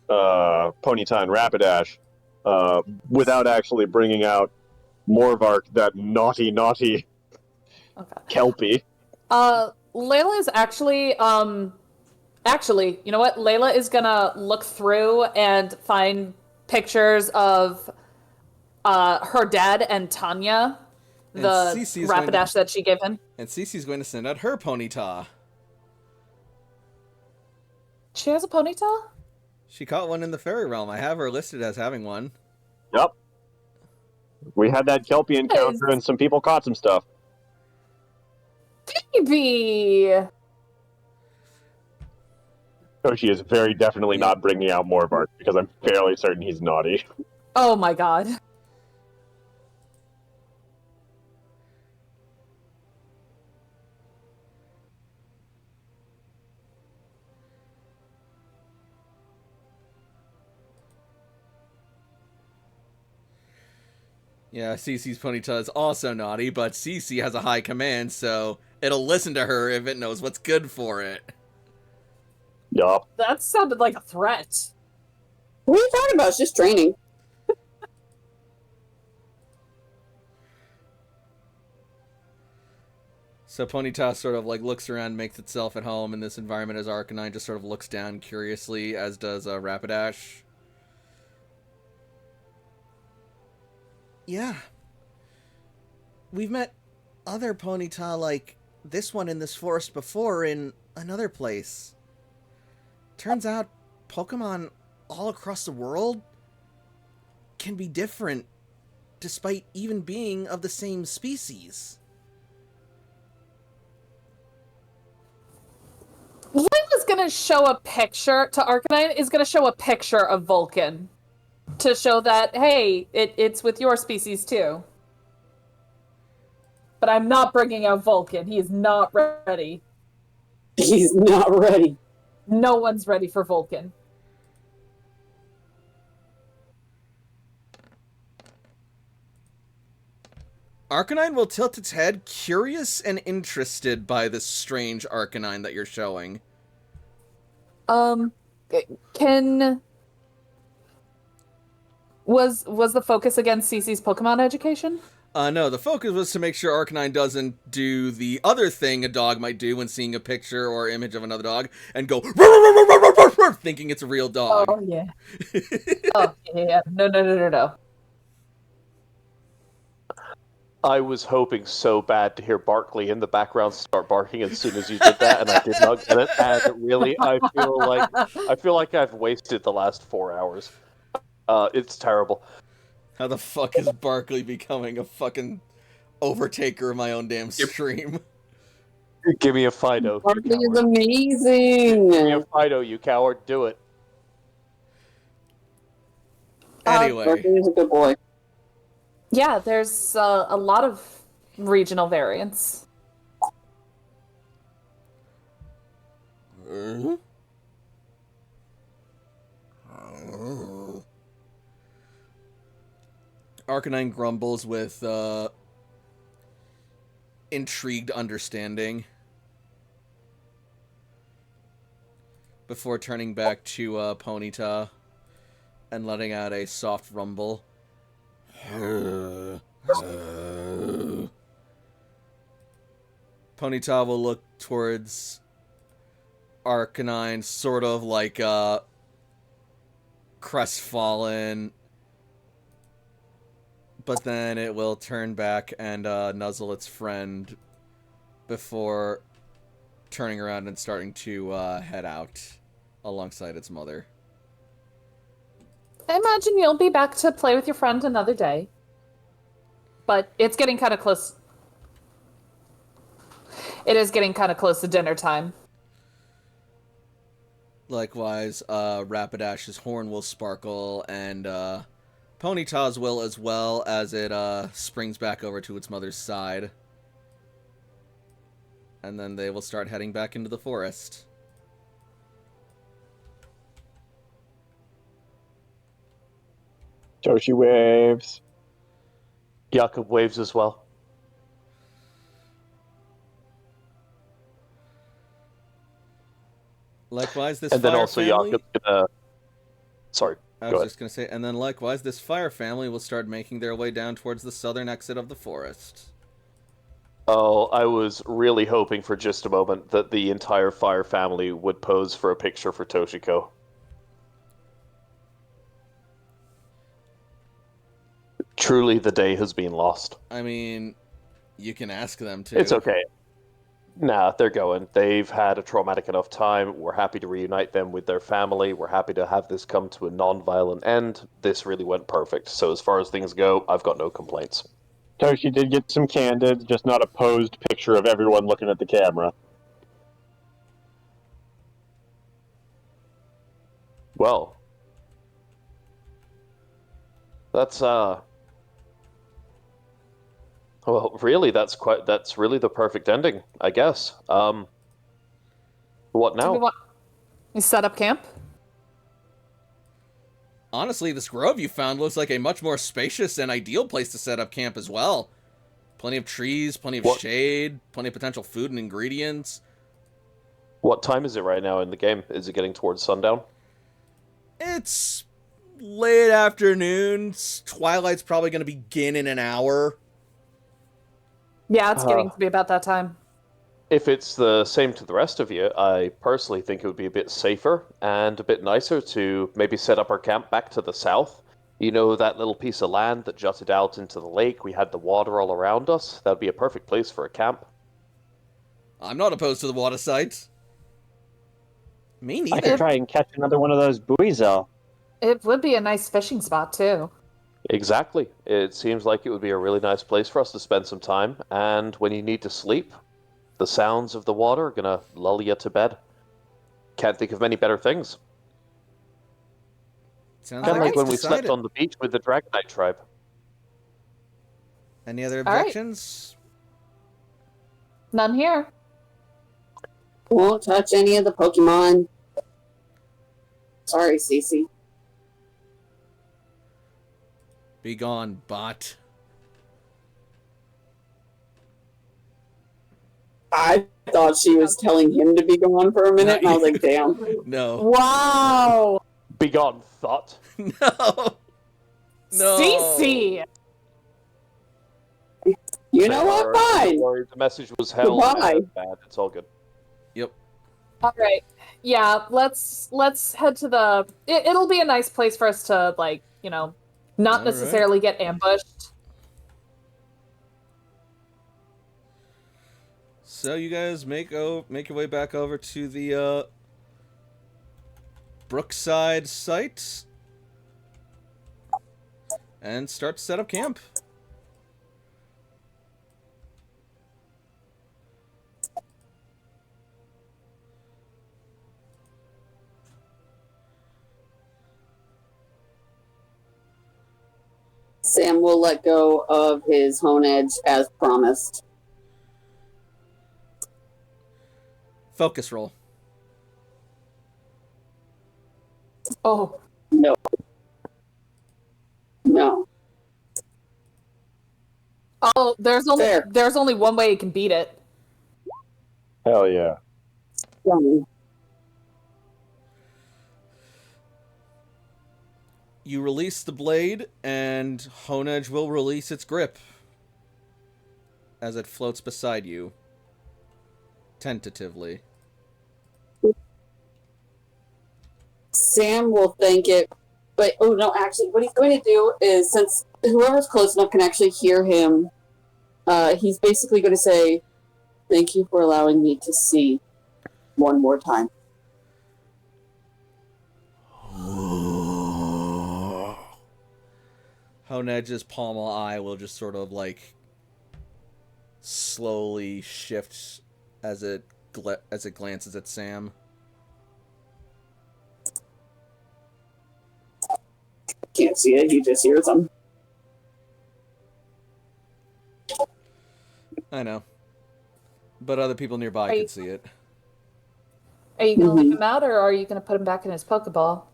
Ponyta and Rapidash, without actually bringing out Morvark, that naughty Okay. Kelpie. Layla is actually, you know what? Layla is gonna look through and find pictures of her dad and Tanya, And the Cece's going to- Rapidash that she gave him. And Cece's going to send out her Ponyta. She has a Ponyta? She caught one in the fairy realm. I have her listed as having one. Yep. We had that Kelpie encounter and some people caught some stuff. Maybe. Toshi is very definitely not bringing out Morvark because I'm fairly certain he's naughty. Oh my god. Yeah, Cece's Ponyta is also naughty, but Cece has a high command, so it'll listen to her if it knows what's good for it. Yup. That sounded like a threat. What are you talking about? It's just training. So Ponyta sort of like looks around, makes itself at home in this environment as Arcanine just sort of looks down curiously, as does Rapidash. Yeah. We've met other Ponyta like this one in this forest before in another place. Turns out Pokemon all across the world can be different despite even being of the same species. Layla's gonna show a picture to Arcanine, is gonna show a picture of Vulcan to show that, hey, it's with your species too. But I'm not bringing out Vulcan. He is not ready. He's not ready. No one's ready for Vulcan. Arcanine will tilt its head, curious and interested by this strange Arcanine that you're showing. Can... Was the focus against Cece's Pokemon education? No, the focus was to make sure Arcanine doesn't do the other thing a dog might do when seeing a picture or image of another dog and go thinking it's a real dog. Oh, yeah. Oh, yeah. No. I was hoping so bad to hear Barkley in the background start barking as soon as you did that, and I did not get it. And really, I feel like I've wasted the last 4 hours. It's terrible. How the fuck is Barkley becoming a fucking overtaker of my own damn stream? Give me a Fido. Barkley You is coward. amazing. Give me a Fido, you coward. Do it. Anyway, Barkley is a good boy. Yeah, there's a lot of regional variants. Arcanine grumbles with intrigued understanding before turning back to Ponyta and letting out a soft rumble. Ponyta will look towards Arcanine, sort of like crestfallen, but then it will turn back and nuzzle its friend before turning around and starting to head out alongside its mother. I imagine you'll be back to play with your friend another day. But it's getting kind of close. It is getting kind of close to dinner time. Likewise, Rapidash's horn will sparkle, and Ponyta's will as well, as it springs back over to its mother's side. And then they will start heading back into the forest. Toshi waves. Jakob waves as well. Likewise, this And then fire also family... Jakob's gonna... Sorry, I go was ahead. just going to say, and then likewise, this fire family will start making their way down towards the southern exit of the forest. Oh, I was really hoping for just a moment that the entire Fire family would pose for a picture for Toshiko. Truly, the day has been lost. I mean, you can ask them to. It's okay. Nah, they're going. They've had a traumatic enough time. We're happy to reunite them with their family. We're happy to have this come to a non-violent end. This really went perfect. So as far as things go, I've got no complaints. Toshi did get some candid, just not a posed picture of everyone looking at the camera. Well, that's well, really, that's really the perfect ending, I guess. What Do we now? want... We set up camp? Honestly, this grove you found looks like a much more spacious and ideal place to set up camp as well. Plenty of trees, plenty of What- shade, plenty of potential food and ingredients. What time is it right now in the game? Is it getting towards sundown? It's late afternoon. Twilight's probably going to begin in an hour. Yeah, it's getting Uh. to be about that time. If it's the same to the rest of you, I personally think it would be a bit safer and a bit nicer to maybe set up our camp back to the south. You know, that little piece of land that jutted out into the lake, we had the water all around us. That would be a perfect place for a camp. I'm not opposed to the water sites. Me I neither. could try and catch another one of those buoys, though. It would be a nice fishing spot, too. Exactly. It seems like it would be a really nice place for us to spend some time, and when you need to sleep, the sounds of the water are gonna lull you to bed. Can't think of many better things. Sounds Kind of like it's when we slept decided. on the beach with the Dragonite tribe. Any other All right. objections? None here. Won't touch any of the Pokemon. Sorry, Cece. Be gone, bot. I thought she was telling him to be gone for a minute, and I was like, damn. No. Wow! Begone, thought. No. No. Cece! You know what? Fine. Don't worry, the message was held. Goodbye. And bad. It's all good. Yep. All right. Yeah, let's head to the... It'll be a nice place for us to, like, you know, not All necessarily get ambushed. So you guys make your way back over to the Brookside site and start to set up camp. Sam will let go of his hone edge as promised. Focus roll. Oh, No. No. oh, Fair. there's only one way you can beat it. Hell yeah. You release the blade, and Hone Edge will release its grip as it floats beside you, tentatively. Sam will thank it, but oh no, actually, what he's going to do is, since whoever's close enough can actually hear him, he's basically going to say, "Thank you for allowing me to see one more time." Hone Edge's palm eye will just sort of like slowly shift as it glances at Sam. Can't see it, he just hears him. I know, but other people nearby Are can you- see it. Are you gonna leave Mhm. him out, or are you gonna put him back in his Pokeball?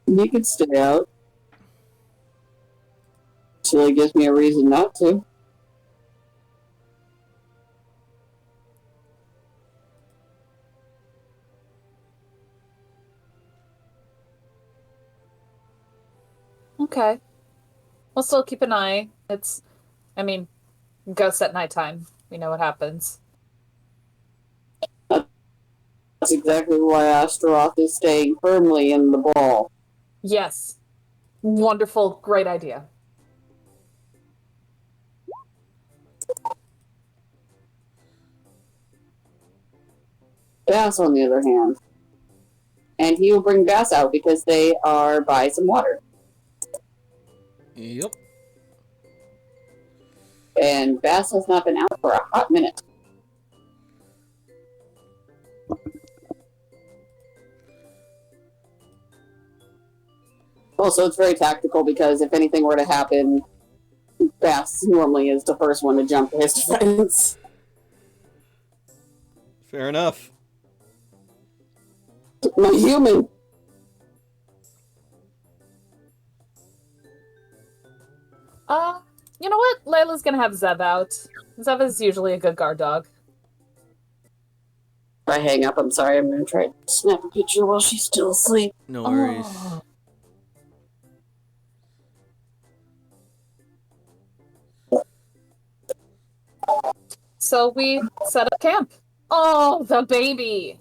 He can stay out till he gives me a reason not to. Okay. We'll still keep an eye. I mean, ghosts at nighttime. We know what happens. That's exactly why Astaroth is staying firmly in the ball. Yes. Wonderful. Great idea. Bass, on the other hand, and he will bring Bass out because they are by some water. Yep. And Bass has not been out for a hot minute. Also, it's very tactical because if anything were to happen, Bass normally is the first one to jump to his defense. Fair enough. My human. You know what? Layla's gonna have Zev out. Zev is usually a good guard dog. If I hang up, I'm sorry. I'm going to try to snap a picture while she's still asleep. No worries. Oh. So we set up camp. Oh, the baby!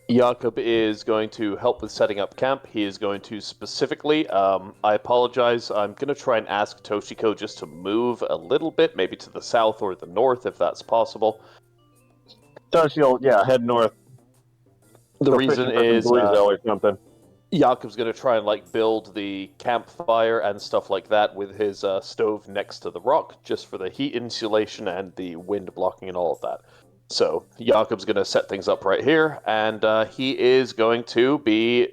Jakob is going to help with setting up camp. He is going to specifically, I apologize, I'm going to try and ask Toshiko just to move a little bit, maybe to the south or the north, if that's possible. Toshio, yeah, head north. The Go reason fishing for some is Louisville or something. Jakob's going to try and build the campfire and stuff like that with his stove next to the rock, just for the heat insulation and the wind blocking and all of that. So Jakob's going to set things up right here, and he is going to be...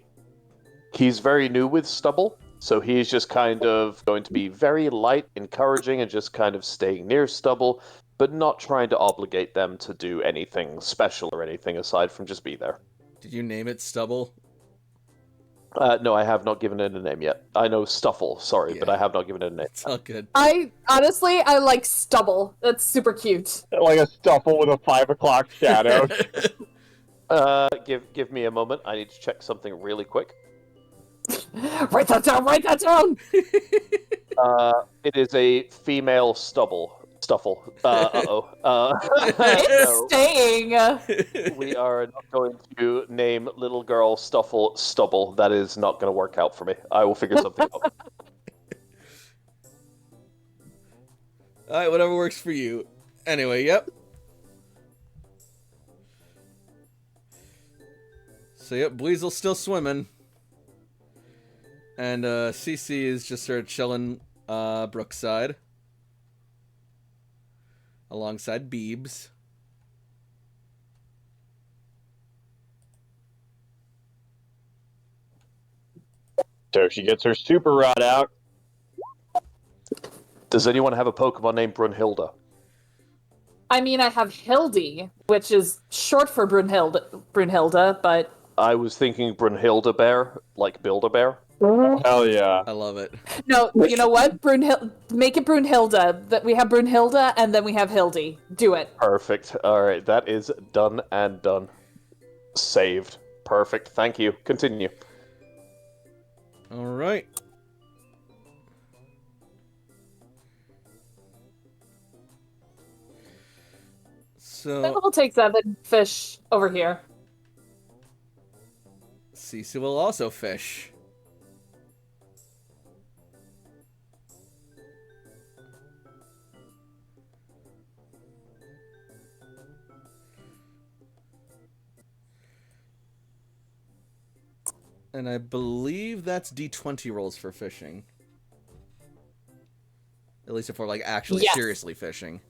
He's very new with stubble, so he's just kind of going to be very light, encouraging, and just kind of staying near stubble, but not trying to obligate them to do anything special or anything aside from just be there. Did you name it Stubble? No, I have not given it a name yet. I know Stuffle, sorry, but Yeah. I have not given it a name. It's all good. I like Stubble. That's super cute. Like a stuffle with a 5 o'clock shadow. Give me a moment. I need to check something really quick. Write that down. Write that down. It is a female Stuffle. It's No, staying. we are not going to name little girl Stuffle Stubble. That is not going to work out for me. I will figure something out. Alright, whatever works for you. Anyway, yep. So yep, Bleasel's still swimming. And Cece is just sort of chilling brookside. Alongside Beebs. So she gets her super rod out, Does anyone have a Pokemon named Brunhilde? I mean, I have Hildy, which is short for Brunhilde, but I was thinking Brunhilde Bear, like Build-A-Bear. Hell yeah. I love it. no, you know what? Make it Brunhilde. That we have Brunhilde, and then we have Hildy. Do it. Perfect. Alright, that is done and done. Saved. Perfect. Thank you. Continue. All right. Then So, we'll take 7 fish over here. Cece will also fish. And I believe that's D20 rolls for fishing. At least if we're like actually Yes. seriously fishing.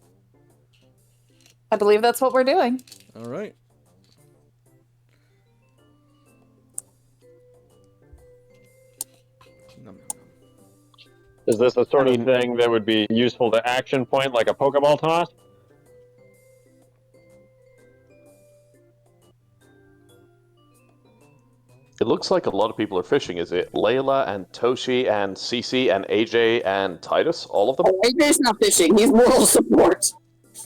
I believe that's what we're doing. All right. Nom, nom, nom. Is this the sort I of mean- thing that would be useful to action point, like a Pokeball toss? It looks like a lot of people are fishing. Is it Layla and Toshi and Cece and AJ and Titus? All of them? AJ's not fishing. He's moral support.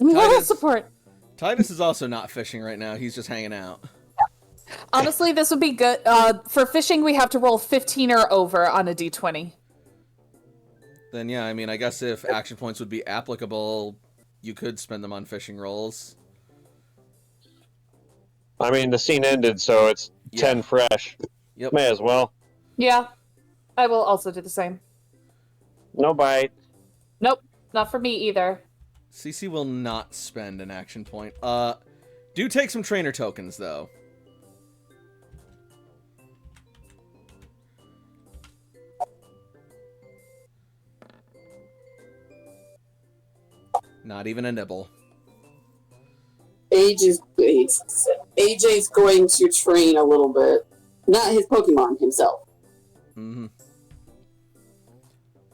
Moral Titus. support. Titus is also not fishing right now. He's just hanging out. Honestly, this would be good. For fishing, we have to roll 15 or over on a d20. Then yeah, I mean, I guess if action points would be applicable, you could spend them on fishing rolls. I mean, the scene ended, so it's Yeah. 10 fresh. Yep. May as well. Yeah, I will also do the same. No bite. Nope, not for me either. CC will not spend an action point. Do take some trainer tokens though. Not even a nibble. AJ's going to train a little bit. Not his Pokemon himself. Mm-hmm.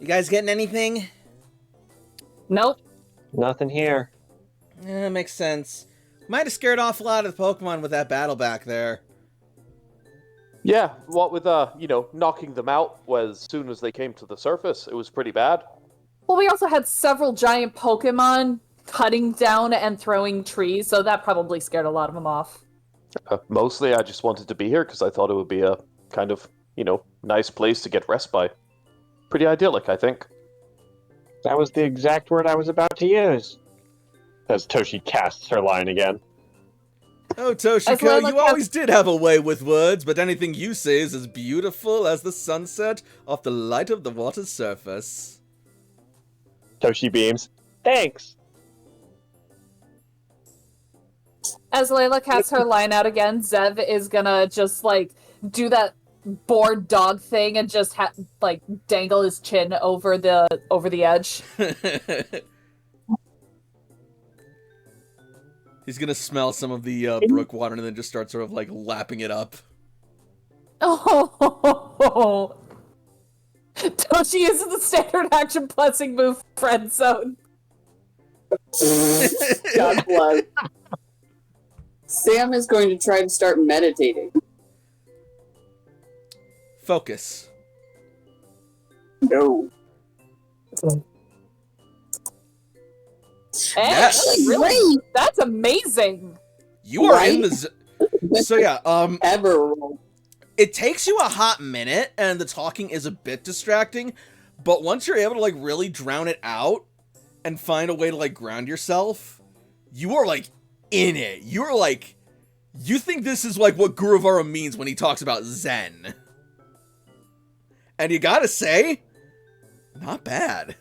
You guys getting anything? Nope. Nothing here. Yeah, makes sense. Might have scared off a lot of the Pokemon with that battle back there. Yeah, what with, knocking them out as soon as they came to the surface, it was pretty bad. Well, we also had several giant Pokemon cutting down and throwing trees, so that probably scared a lot of them off. Mostly I just wanted to be here because I thought it would be a kind of, nice place to get rest by. Pretty idyllic, I think. That was the exact word I was about to use. As Toshi casts her line again. Oh, As well Toshiko, as you always did have a way with words, but anything you say is as beautiful as the sunset off the light of the water's surface. Toshi beams. Thanks. As Layla casts her line out again, Zev is gonna just, do that bored dog thing and just, dangle his chin over the edge. He's gonna smell some of the brook water and then just start sort of, lapping it up. Oh! Toshi is the standard action blessing move, friend zone. God bless. Sam is going to try to start meditating. Focus. No. Yes. Really? That's amazing. You are in Right? the... So yeah, Ever. it takes you a hot minute, and the talking is a bit distracting, but once you're able to, really drown it out and find a way to, ground yourself, you are, in it. You're, you think this is, what Guruvara means when he talks about Zen. And you gotta say, not bad.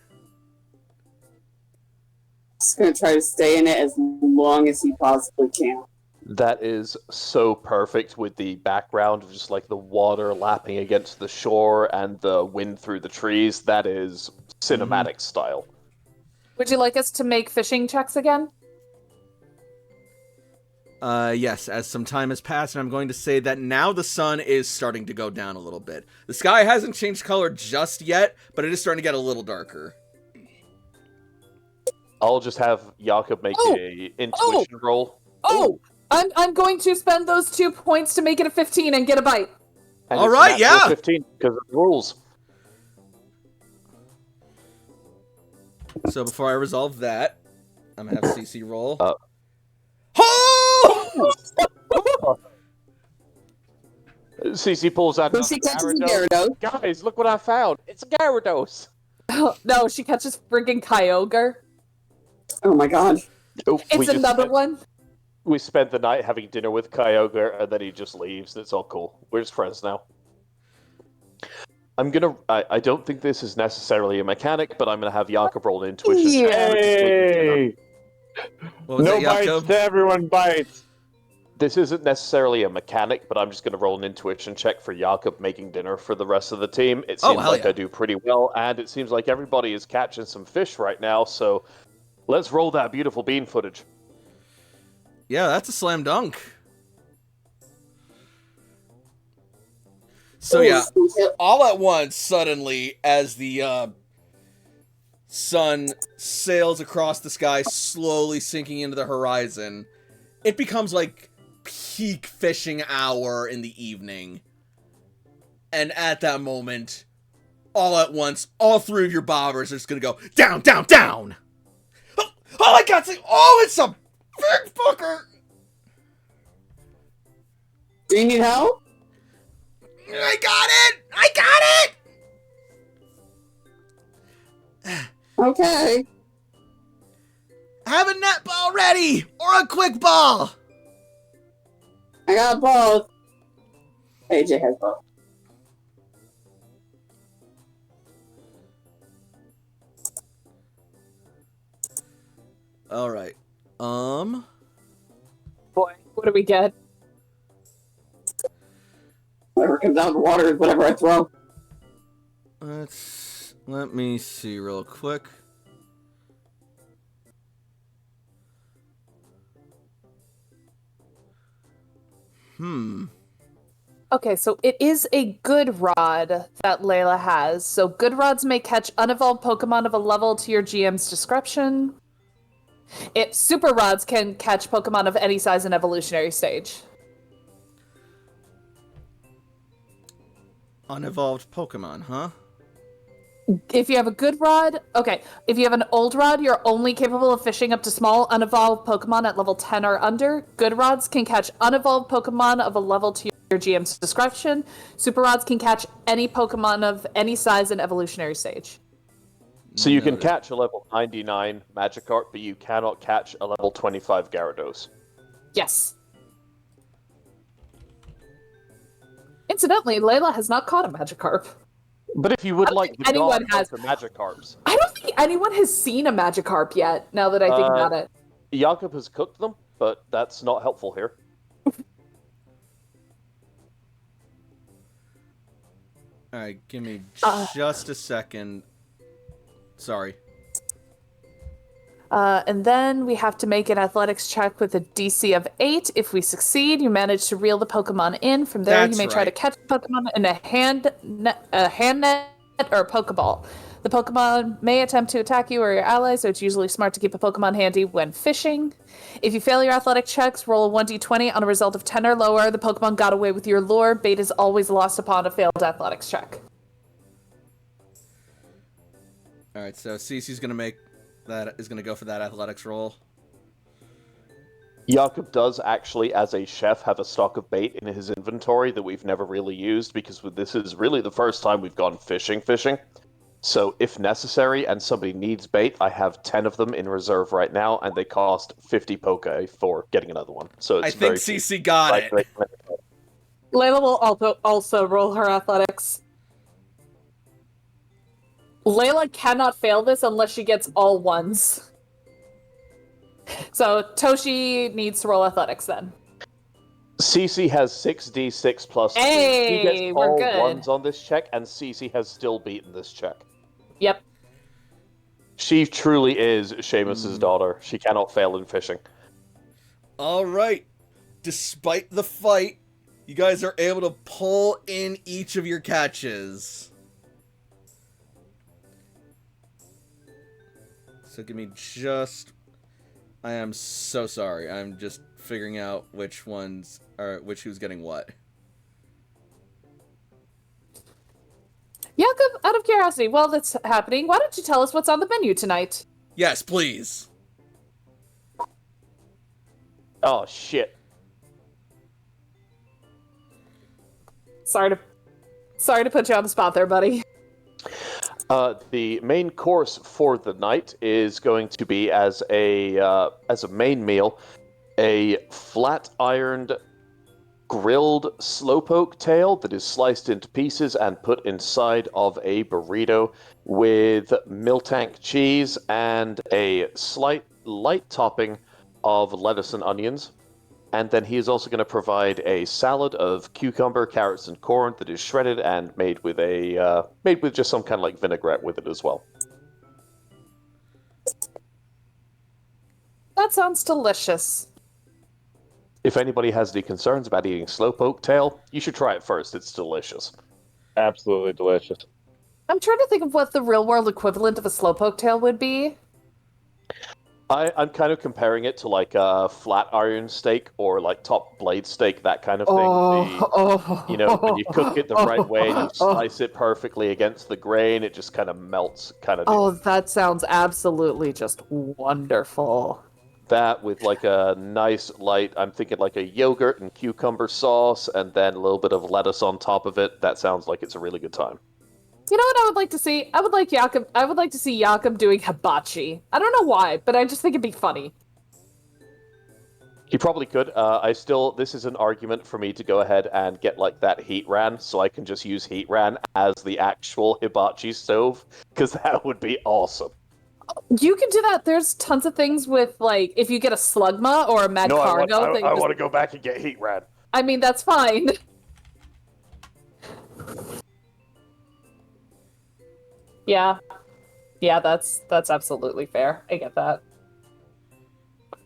He's going to try to stay in it as long as he possibly can. That is so perfect with the background of just the water lapping against the shore and the wind through the trees. That is cinematic style. Would you like us to make fishing checks again? Yes, as some time has passed, and I'm going to say that now the sun is starting to go down a little bit. The sky hasn't changed color just yet, but it is starting to get a little darker. I'll just have Jakob make Oh! a intuition roll. Oh, I'm going to spend those 2 points to make it a 15 and get a bite. And All it's a right, natural yeah. 15 because of the rules. So before I resolve that, I'm gonna have CC roll. CC pulls out Lucy another catches a Gyarados. Gyarados. Guys, look what I found. It's a Gyarados. No, she catches friggin' Kyogre. Oh my god. Oh, It's another spent, one. We spent the night having dinner with Kyogre, and then he just leaves. It's all cool. We're just friends now. I don't think this is necessarily a mechanic, but I'm gonna have Jakob roll an intuition. check for Hey! What was No that, bites Jakob? to everyone bites. This isn't necessarily a mechanic, but I'm just going to roll an intuition check for Jakob making dinner for the rest of the team. It Oh, seems hell like yeah. I do pretty well, and it seems like everybody is catching some fish right now, so let's roll that beautiful bean footage. Yeah, that's a slam dunk. So yeah, all at once, suddenly, as the sun sails across the sky, slowly sinking into the horizon, it becomes like peak fishing hour in the evening. And at that moment, all at once, all three of your bobbers are just gonna go down, down, down. Oh my god! It's a big fucker. Do you need help? I got it! I got it! Okay. Have a net ball ready! Or a quick ball! I got both. AJ has both. Alright. Boy, what do we get? Whatever comes out of the water is whatever I throw. Let me see real quick. Okay, so it is a good rod that Layla has. So good rods may catch unevolved Pokemon of a level to your GM's discretion. Super rods can catch Pokemon of any size and evolutionary stage. Unevolved Pokemon, huh? If you have a good rod, okay. If you have an old rod, you're only capable of fishing up to small, unevolved Pokemon at level 10 or under. Good rods can catch unevolved Pokemon of a level to your GM's discretion. Super rods can catch any Pokemon of any size and evolutionary stage. So you can Noted. catch a level 99 Magikarp, but you cannot catch a level 25 Gyarados. Yes. Incidentally, Layla has not caught a Magikarp. But if you would I don't like think the anyone dog has. for Magikarps, I don't think anyone has seen a Magikarp yet, now that I think about it. Jakob has cooked them, but that's not helpful here. Alright, give me just a second. Sorry. And then we have to make an athletics check with a DC of 8. If we succeed, you manage to reel the Pokemon in. From there, That's you may try to right. catch the Pokemon in a hand net or a Pokeball. The Pokemon may attempt to attack you or your allies, so it's usually smart to keep a Pokemon handy when fishing. If you fail your athletic checks, roll a 1d20 on a result of 10 or lower. The Pokemon got away with your lure. Bait is always lost upon a failed athletics check. Alright, so Cece's gonna go for that athletics roll. Jakob does actually, as a chef, have a stock of bait in his inventory that we've never really used because this is really the first time we've gone fishing. So if necessary and somebody needs bait, I have 10 of them in reserve right now, and they cost 50 Poke for getting another one. So it's I think very cheap. Cece got it. Layla will also roll her athletics. Layla cannot fail this unless she gets all ones. So Toshi needs to roll athletics then. Cece has 6d6 plus 3. Hey, He gets we're all good. ones on this check, and Cece has still beaten this check. Yep. She truly is Seamus's daughter. She cannot fail in fishing. Alright. Despite the fight, you guys are able to pull in each of your catches. So So give me just... I am so sorry. I'm just figuring out which ones are... Who's getting what. Jakob, out of curiosity, while that's happening, why don't you tell us what's on the menu tonight? Yes, please. Oh shit. Sorry to put you on the spot there, buddy. The main course for the night is going to be as a main meal, a flat-ironed grilled slowpoke tail that is sliced into pieces and put inside of a burrito with Miltank cheese and a light topping of lettuce and onions. And then he is also going to provide a salad of cucumber, carrots, and corn that is shredded and made with just some kind of like vinaigrette with it as well. That sounds delicious. If anybody has any concerns about eating slowpoke tail, you should try it first. It's delicious. Absolutely delicious. I'm trying to think of what the real world equivalent of a slowpoke tail would be. I'm kind of comparing it to like a flat iron steak or like top blade steak, that kind of thing. You know, when you cook it the right way and you slice it perfectly against the grain, it just kind of melts, kind of. Oh, that sounds absolutely just wonderful. That with like a nice light, I'm thinking like a yogurt and cucumber sauce, and then a little bit of lettuce on top of it. That sounds like it's a really good time. You know what I would like to see? I would like to see Jakob doing hibachi. I don't know why, but I just think it'd be funny. He probably could. This is an argument for me to go ahead and get like that heat ran, so I can just use heat ran as the actual hibachi stove, because that would be awesome. You can do that. There's tons of things with, like, if you get a Slugma or a Mad Cargo. I want to go back and get heat ran. I mean, that's fine. Yeah, that's absolutely fair. I get that.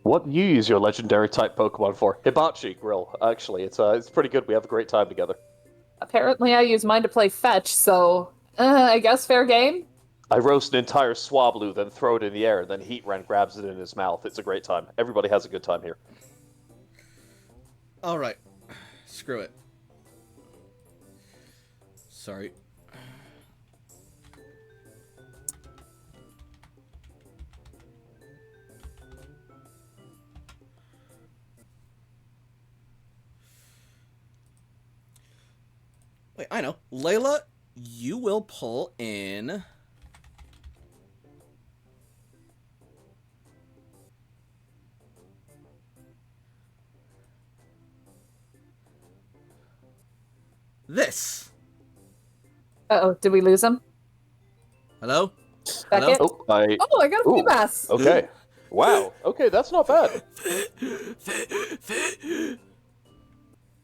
What do you use your legendary type Pokemon for? Hibachi Grill, actually. It's pretty good. We have a great time together. Apparently I use mine to play fetch, so I guess fair game. I roast an entire Swablu, then throw it in the air, and then Heatran grabs it in his mouth. It's a great time. Everybody has a good time here. Alright. Screw it. Sorry. Wait, I know. Layla, you will pull in... this. Uh-oh, did we lose him? Hello? Beckett? Oh, I got a Feebas! Okay. Wow. Okay, that's not bad.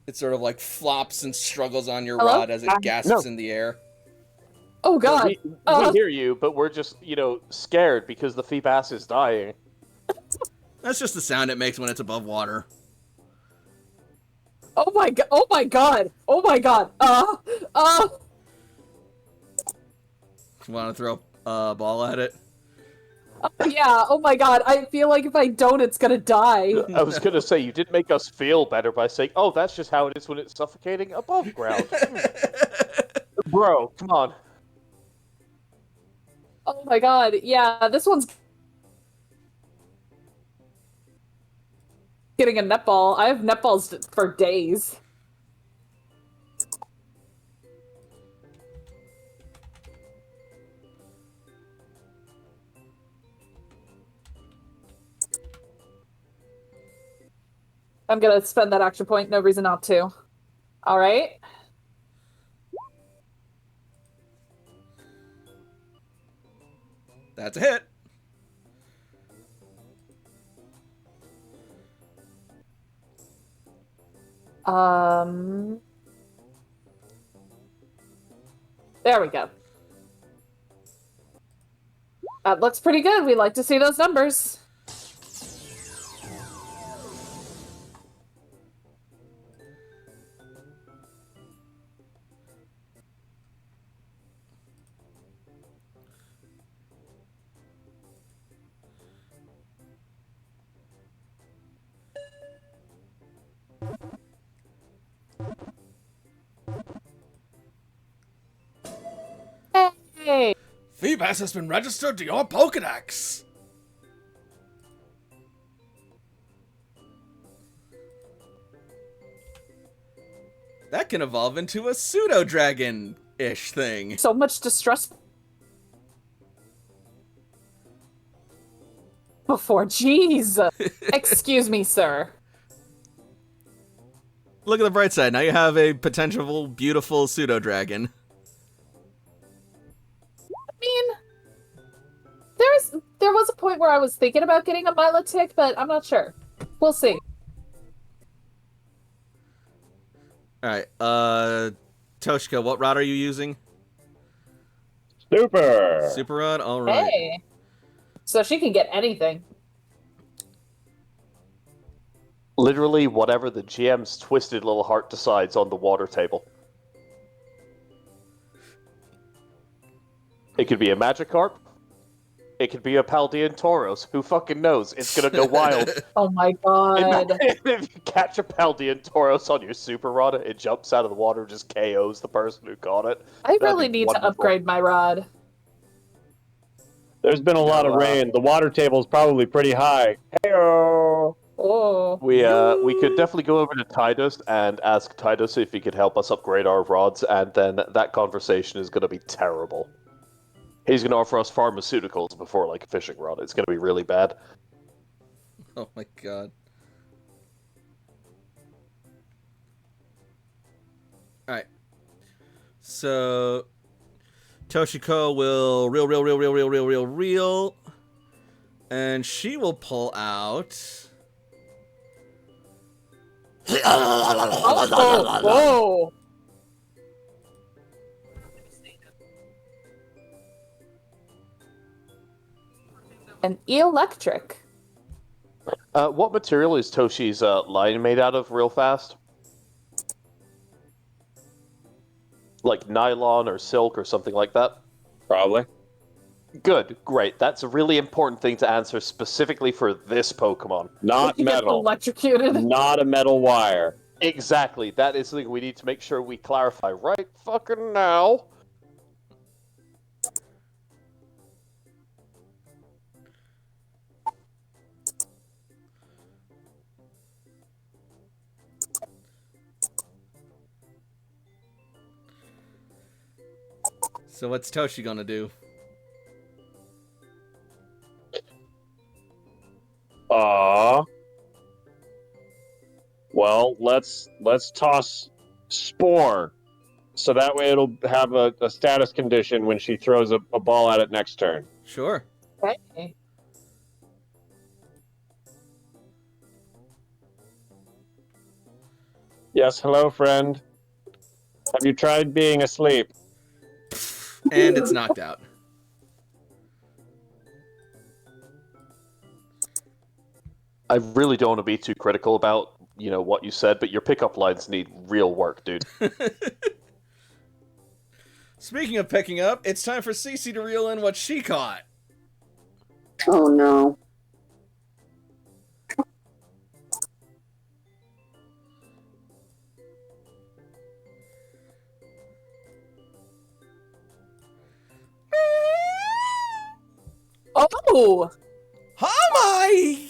It sort of like flops and struggles on your Hello? rod as it gasps No. in the air. Oh god! We hear you, but we're just, scared because the Feebas is dying. That's just the sound it makes when it's above water. Oh my god! Oh my god! Oh my god! Want to throw a ball at it? Yeah, oh my god, I feel like if I don't, it's gonna die. I was going to say, you did make us feel better by saying, oh, that's just how it is when it's suffocating above ground. Bro, come on. Oh my god, yeah, this one's getting a netball. I have netballs for days. I'm gonna spend that action point, no reason not to. Alright. That's a hit. There we go. That looks pretty good. We like to see those numbers. Feebas has been registered to your Pokedex. That can evolve into a pseudo-dragon-ish thing. So much distress before. Jeez. Excuse me, sir. Look at the bright side. Now you have a potential beautiful pseudo-dragon. I mean, there was a point where I was thinking about getting a Milotic, but I'm not sure. We'll see. Alright, Toshika, what rod are you using? Super. Super rod? Alright. Hey. So she can get anything. Literally, whatever the GM's twisted little heart decides on the water table. It could be a Magikarp. It could be a Paldean Tauros. Who fucking knows? It's gonna go wild. Oh my god. If you catch a Paldean Tauros on your super rod, it jumps out of the water and just KOs the person who caught it. I That'd really be need wonderful. to upgrade my rod. There's been a lot of rain. The water table's probably pretty high. Heyo. Oh. We could definitely go over to Tidus and ask Tidus if he could help us upgrade our rods, and then that conversation is going to be terrible. He's going to offer us pharmaceuticals before, like, a fishing rod. It's going to be really bad. Oh my god. Alright. So Toshiko will reel. And she will pull out. Oh, whoa. An electric. What material is Toshi's line made out of real fast? Like nylon or silk or something like that? Probably. Good, great. That's a really important thing to answer specifically for this Pokemon. Not You get metal. electrocuted. Not a metal wire. Exactly. That is something we need to make sure we clarify right fucking now. So what's Toshi gonna do? Well, let's toss Spore, so that way it'll have a status condition when she throws a ball at it next turn. Sure. Okay. Yes, hello, friend. Have you tried being asleep? And it's knocked out. I really don't want to be too critical about, what you said, but your pickup lines need real work, dude. Speaking of picking up, it's time for Cece to reel in what she caught. Oh no. Oh! Oh my!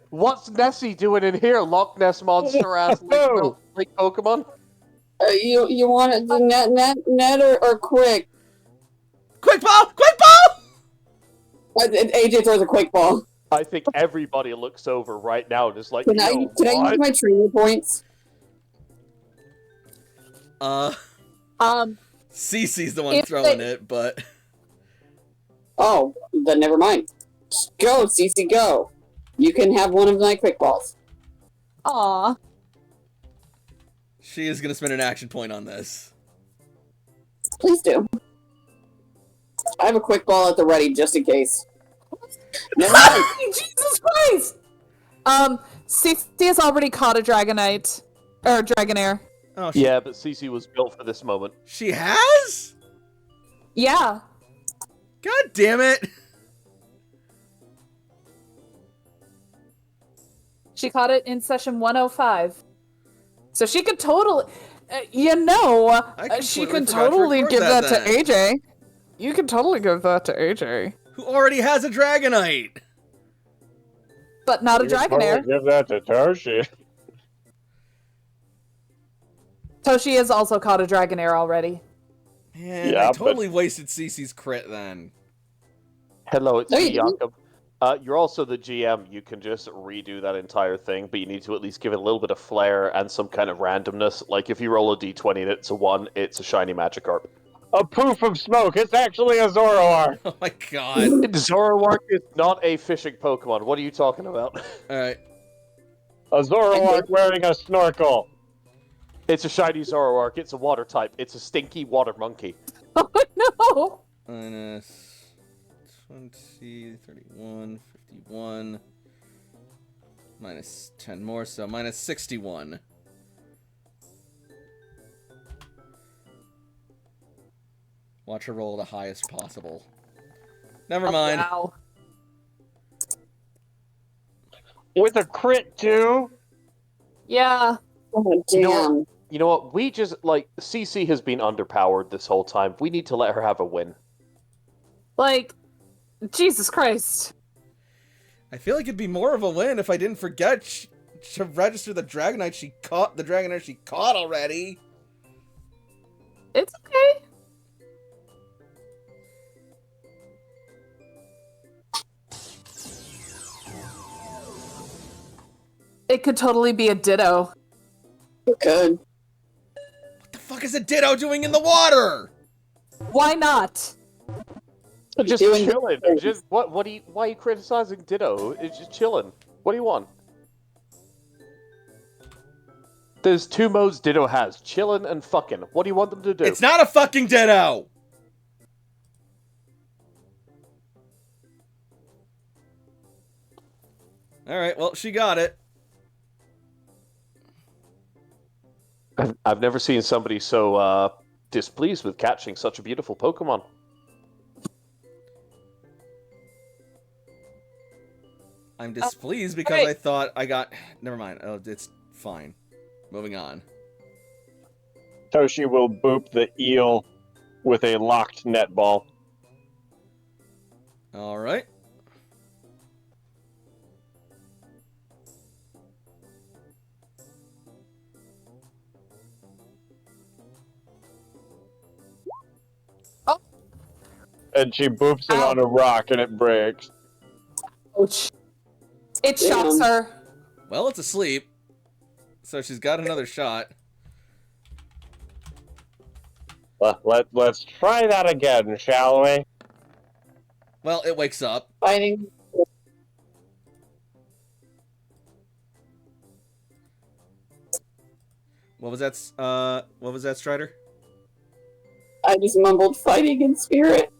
What's Nessie doing in here, Loch Ness monster ass like Pokemon? You want it the net or quick? Quick ball! Quick ball! AJ throws a quick ball. I think everybody looks over right now and is like, Can I use my training points? Cece's the one If throwing they- it, but Oh, then never mind. Go, Cece, go. You can have one of my quick balls. Aw. she is gonna spend an action point on this. Please do. I have a quick ball at the ready just in case. Never mind. Jesus Christ! Cece has already caught a Dragonite. Or Dragonair. Oh, Yeah, but Cece was built for this moment. she has? Yeah. God damn it! She caught it in session 105. So she could totally... She completely could forgot to totally record give that to then. AJ. You could totally give that to AJ. Who already has a Dragonite? But not a Dragonair. Give that to Toshi. Toshi has also caught a Dragonair already. Man, Yeah, I but- totally wasted Cece's crit then. Hello, it's No, me, you didn't. Jakob. You're also the GM. You can just redo that entire thing, but you need to at least give it a little bit of flair and some kind of randomness. Like if you roll a d20 and it's a 1, it's a shiny Magikarp. A poof of smoke. It's actually a Zoroark. Oh my god. Zoroark is not a fishing Pokemon. What are you talking about? Alright. A Zoroark wearing a snorkel. It's a shiny Zoroark. It's a water type. It's a stinky water monkey. Oh no! Minus 20, 31, 51. Minus 10 more, so minus 61. Watch her roll the highest possible. Never mind. Wow. With a crit, too? Yeah. Oh, You know damn. You know what? We just, CC has been underpowered this whole time. We need to let her have a win. Like, Jesus Christ. I feel like it'd be more of a win if I didn't forget to register the Dragonite she caught, the Dragonair she caught already. It's okay. It could totally be a Ditto. Good. What the fuck is a Ditto doing in the water? Why not? Just Doing chilling. good things. Just why are you criticizing Ditto? It's just chilling. What do you want? There's 2 modes Ditto has: chillin' and fucking. What do you want them to do? It's not a fucking Ditto! Alright, well, she got it. I've never seen somebody so displeased with catching such a beautiful Pokemon. I'm displeased because wait. I thought I got... Never mind. Oh, it's fine. Moving on. Toshi will boop the eel with a locked net ball. Alright. And she boops it Ow. on a rock and it breaks. Ouch. It shocks Damn. her. Well, it's asleep. So she's got another shot. Let's try that again, shall we? Well, it wakes up. Fighting. What was that, Strider? I just mumbled fighting in spirit.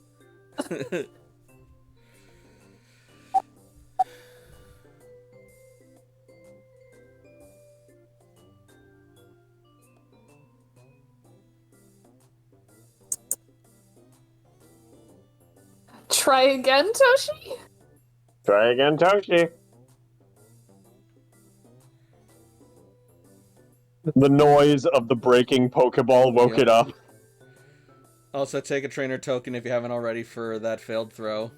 Try again, Toshi? Try again, Toshi. The noise of the breaking Pokeball woke Yep. it up. Also, take a trainer token if you haven't already for that failed throw.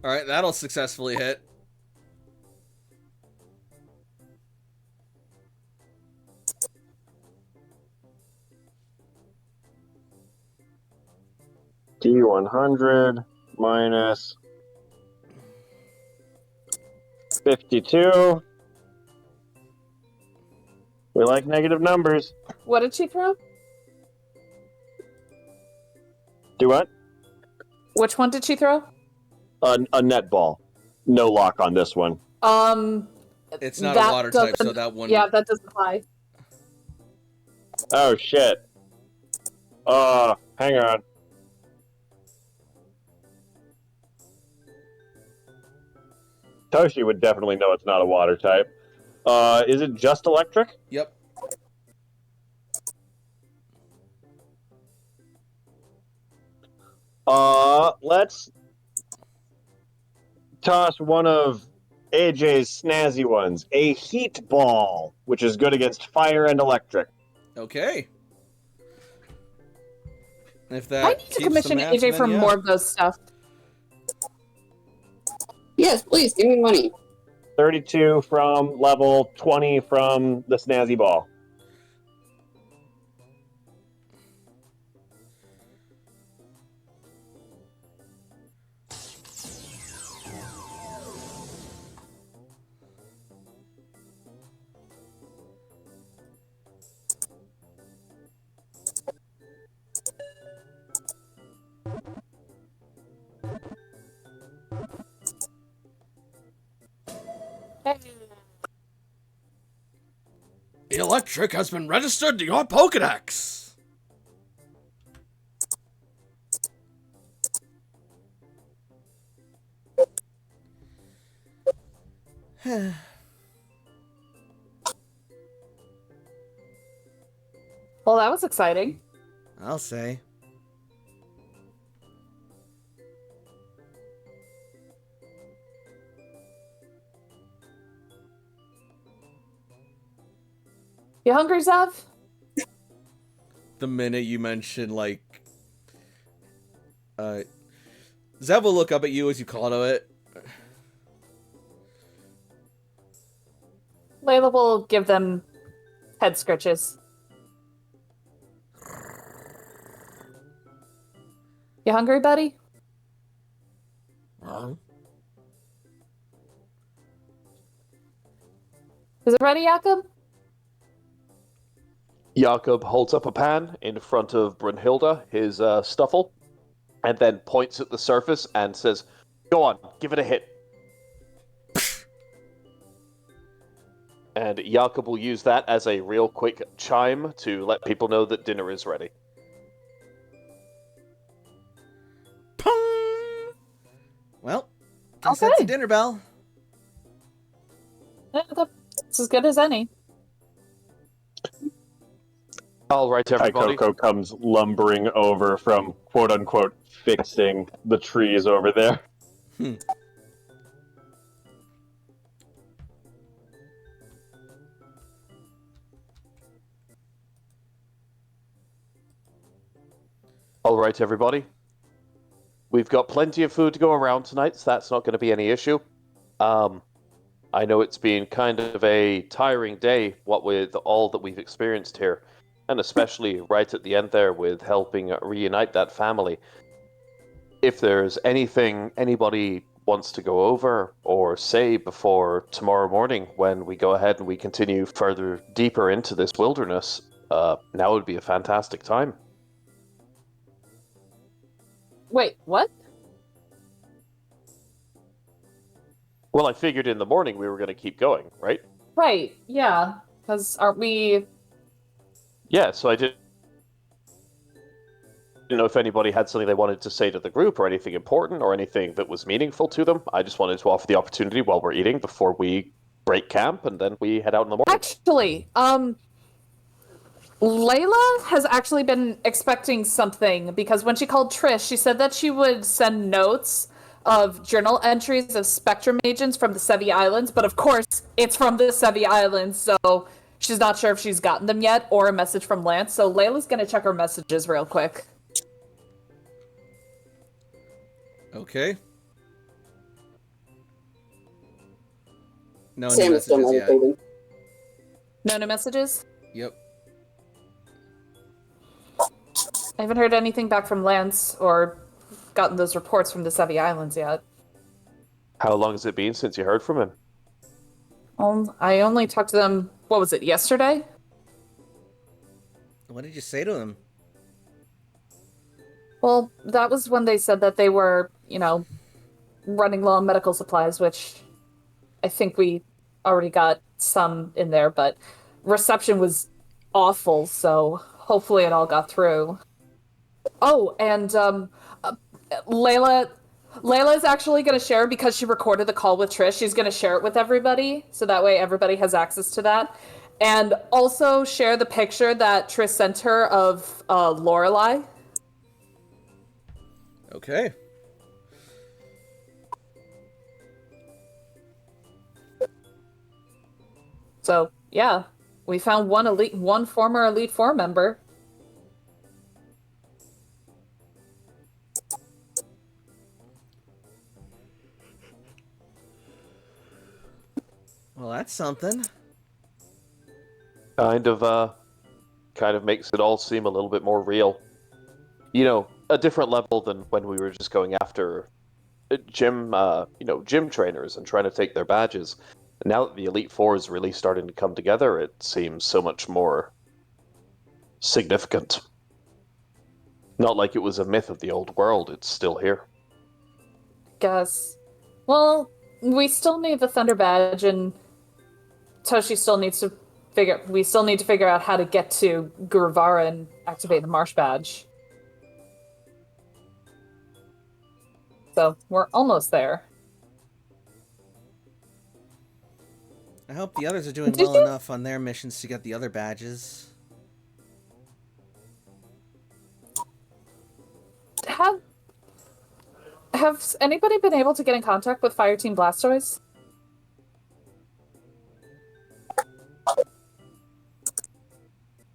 Alright, that'll successfully hit. D100 minus 52. We like negative numbers. What did she throw? Do what? Which one did she throw? A net ball. No lock on this one. It's not that a water type, so doesn't- that wouldn't... Yeah, that doesn't apply. Oh shit. Hang on. Toshi would definitely know it's not a water type. Is it just electric? Yep. Let's toss one of AJ's snazzy ones. A heat ball, which is good against fire and electric. Okay. If I that need to keeps the commission math, AJ then for yeah. more of those stuff. Yes, please give me money. 32 from level, 20 from the snazzy ball. Hey. Electric has been registered to your Pokedex. Well, that was exciting. I'll say. You hungry, Zev? The minute you mention, like, Zev will look up at you as you call to it. Layla will give them head scratches. You hungry, buddy? Is it ready, Jakob? Jakob holds up a pan in front of Brunhilde, his Stuffle, and then points at the surface and says, "Go on, give it a hit." And Jakob will use that as a real quick chime to let people know that dinner is ready. Pong! Well, that's Okay. the dinner bell. That's as good as any. All right, everybody. Coco comes lumbering over from quote-unquote fixing the trees over there. All right, everybody. We've got plenty of food to go around tonight, so that's not going to be any issue. I know it's been kind of a tiring day, what with all that we've experienced here, and especially right at the end there with helping reunite that family. If there's anything anybody wants to go over or say before tomorrow morning when we go ahead and we continue further deeper into this wilderness, now would be a fantastic time. Wait, what? Well, I figured in the morning we were going to keep going, right? Right, yeah. Because aren't we... Yeah, so I didn't know if anybody had something they wanted to say to the group or anything important or anything that was meaningful to them. I just wanted to offer the opportunity while we're eating before we break camp and then we head out in the morning. Actually, Layla has actually been expecting something because when she called Trish, she said that she would send notes of journal entries of spectrum agents from the Sevi Islands, but of course, it's from the Sevi Islands, so she's not sure if she's gotten them yet or a message from Lance, so Layla's gonna check her messages real quick. Okay. No new Sam is still messages yet. meditating. No new messages? Yep. I haven't heard anything back from Lance or gotten those reports from the Sevi Islands yet. How long has it been since you heard from him? I only talked to them, what was it, yesterday? What did you say to him? Well, that was when they said that they were, running low on medical supplies, which I think we already got some in there, but reception was awful, so hopefully it all got through. Oh, and Layla's actually going to share because she recorded the call with Trish. She's going to share it with everybody, so that way everybody has access to that. And also share the picture that Trish sent her of Lorelei. Okay. So, yeah, we found one former Elite Four member. Well, that's something. Kind of makes it all seem a little bit more real. A different level than when we were just going after gym trainers and trying to take their badges. And now that the Elite Four is really starting to come together, it seems so much more significant. Not like it was a myth of the old world, it's still here. Guess. Well, we still need the Thunder Badge, and Toshi still needs to we still need to figure out how to get to Guruvara and activate the Marsh Badge. So, we're almost there. I hope the others are doing Did well you- enough on their missions to get the other badges. Have anybody been able to get in contact with Fireteam Blastoise?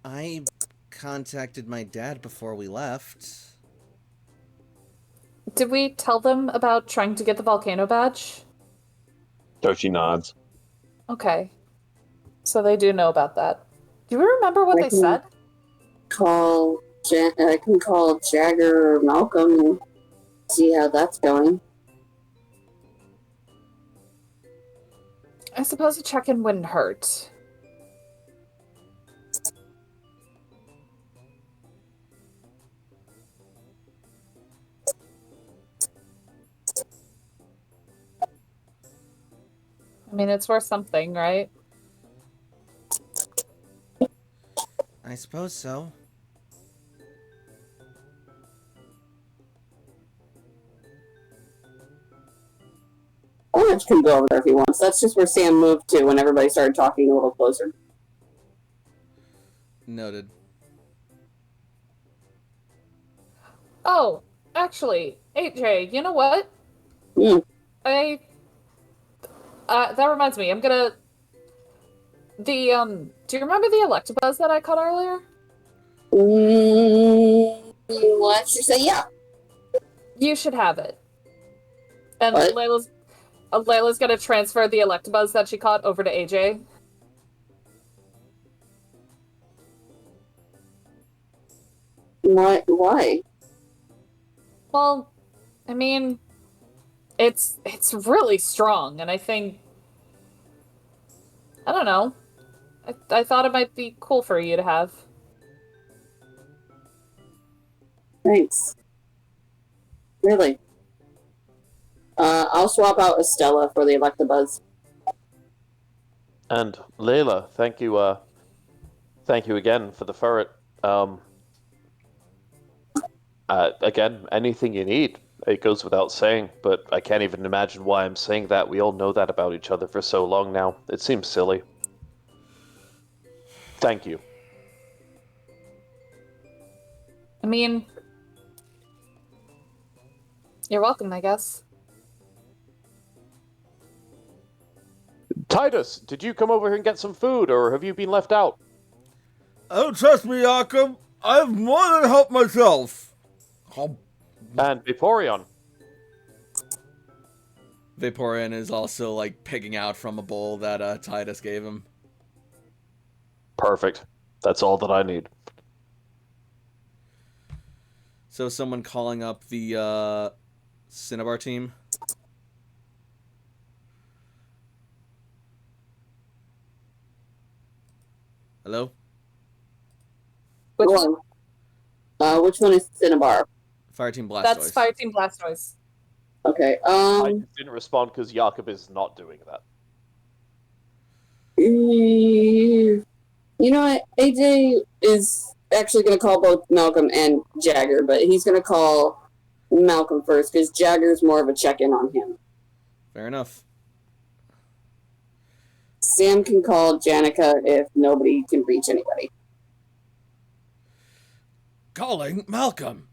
I contacted my dad before we left. Did we tell them about trying to get the Volcano Badge? Toshi nods. Okay. So they do know about that. Do you remember what they said? I can call Jagger or Malcolm and see how that's going. I suppose a check-in wouldn't hurt. I mean, it's worth something, right? I suppose so. Orange can go over there if he wants. That's just where Sam moved to when everybody started talking a little closer. Noted. Oh, actually, AJ, you know what? Hmm. That reminds me, do you remember the Electabuzz that I caught earlier? Let's just say yeah. You should have it. And What? Layla's gonna transfer the Electabuzz that she caught over to AJ. What? Why? Well, I mean, it's really strong, and I think, I don't know. I thought it might be cool for you to have. Thanks. Really? I'll swap out Estella for the Electabuzz. And Layla, thank you again for the ferret. Again, anything you need, it goes without saying, but I can't even imagine why I'm saying that. We all know that about each other for so long now. It seems silly. Thank you. I mean, you're welcome, I guess. Titus, did you come over here and get some food, or have you been left out? Oh, trust me, Jakob. I've more than helped myself. Oh. And Vaporeon. Vaporeon is also, like, picking out from a bowl that Titus gave him. Perfect. That's all that I need. So someone calling up the Cinnabar team. Hello? Which Go one? on. Which one is Cinnabar? Fireteam Blastoise. That's Fireteam Blastoise. Okay. I just didn't respond because Jakob is not doing that. You know what? AJ is actually going to call both Malcolm and Jagger, but he's going to call Malcolm first because Jagger's more of a check-in on him. Fair enough. Sam can call Janica if nobody can reach anybody. Calling Malcolm.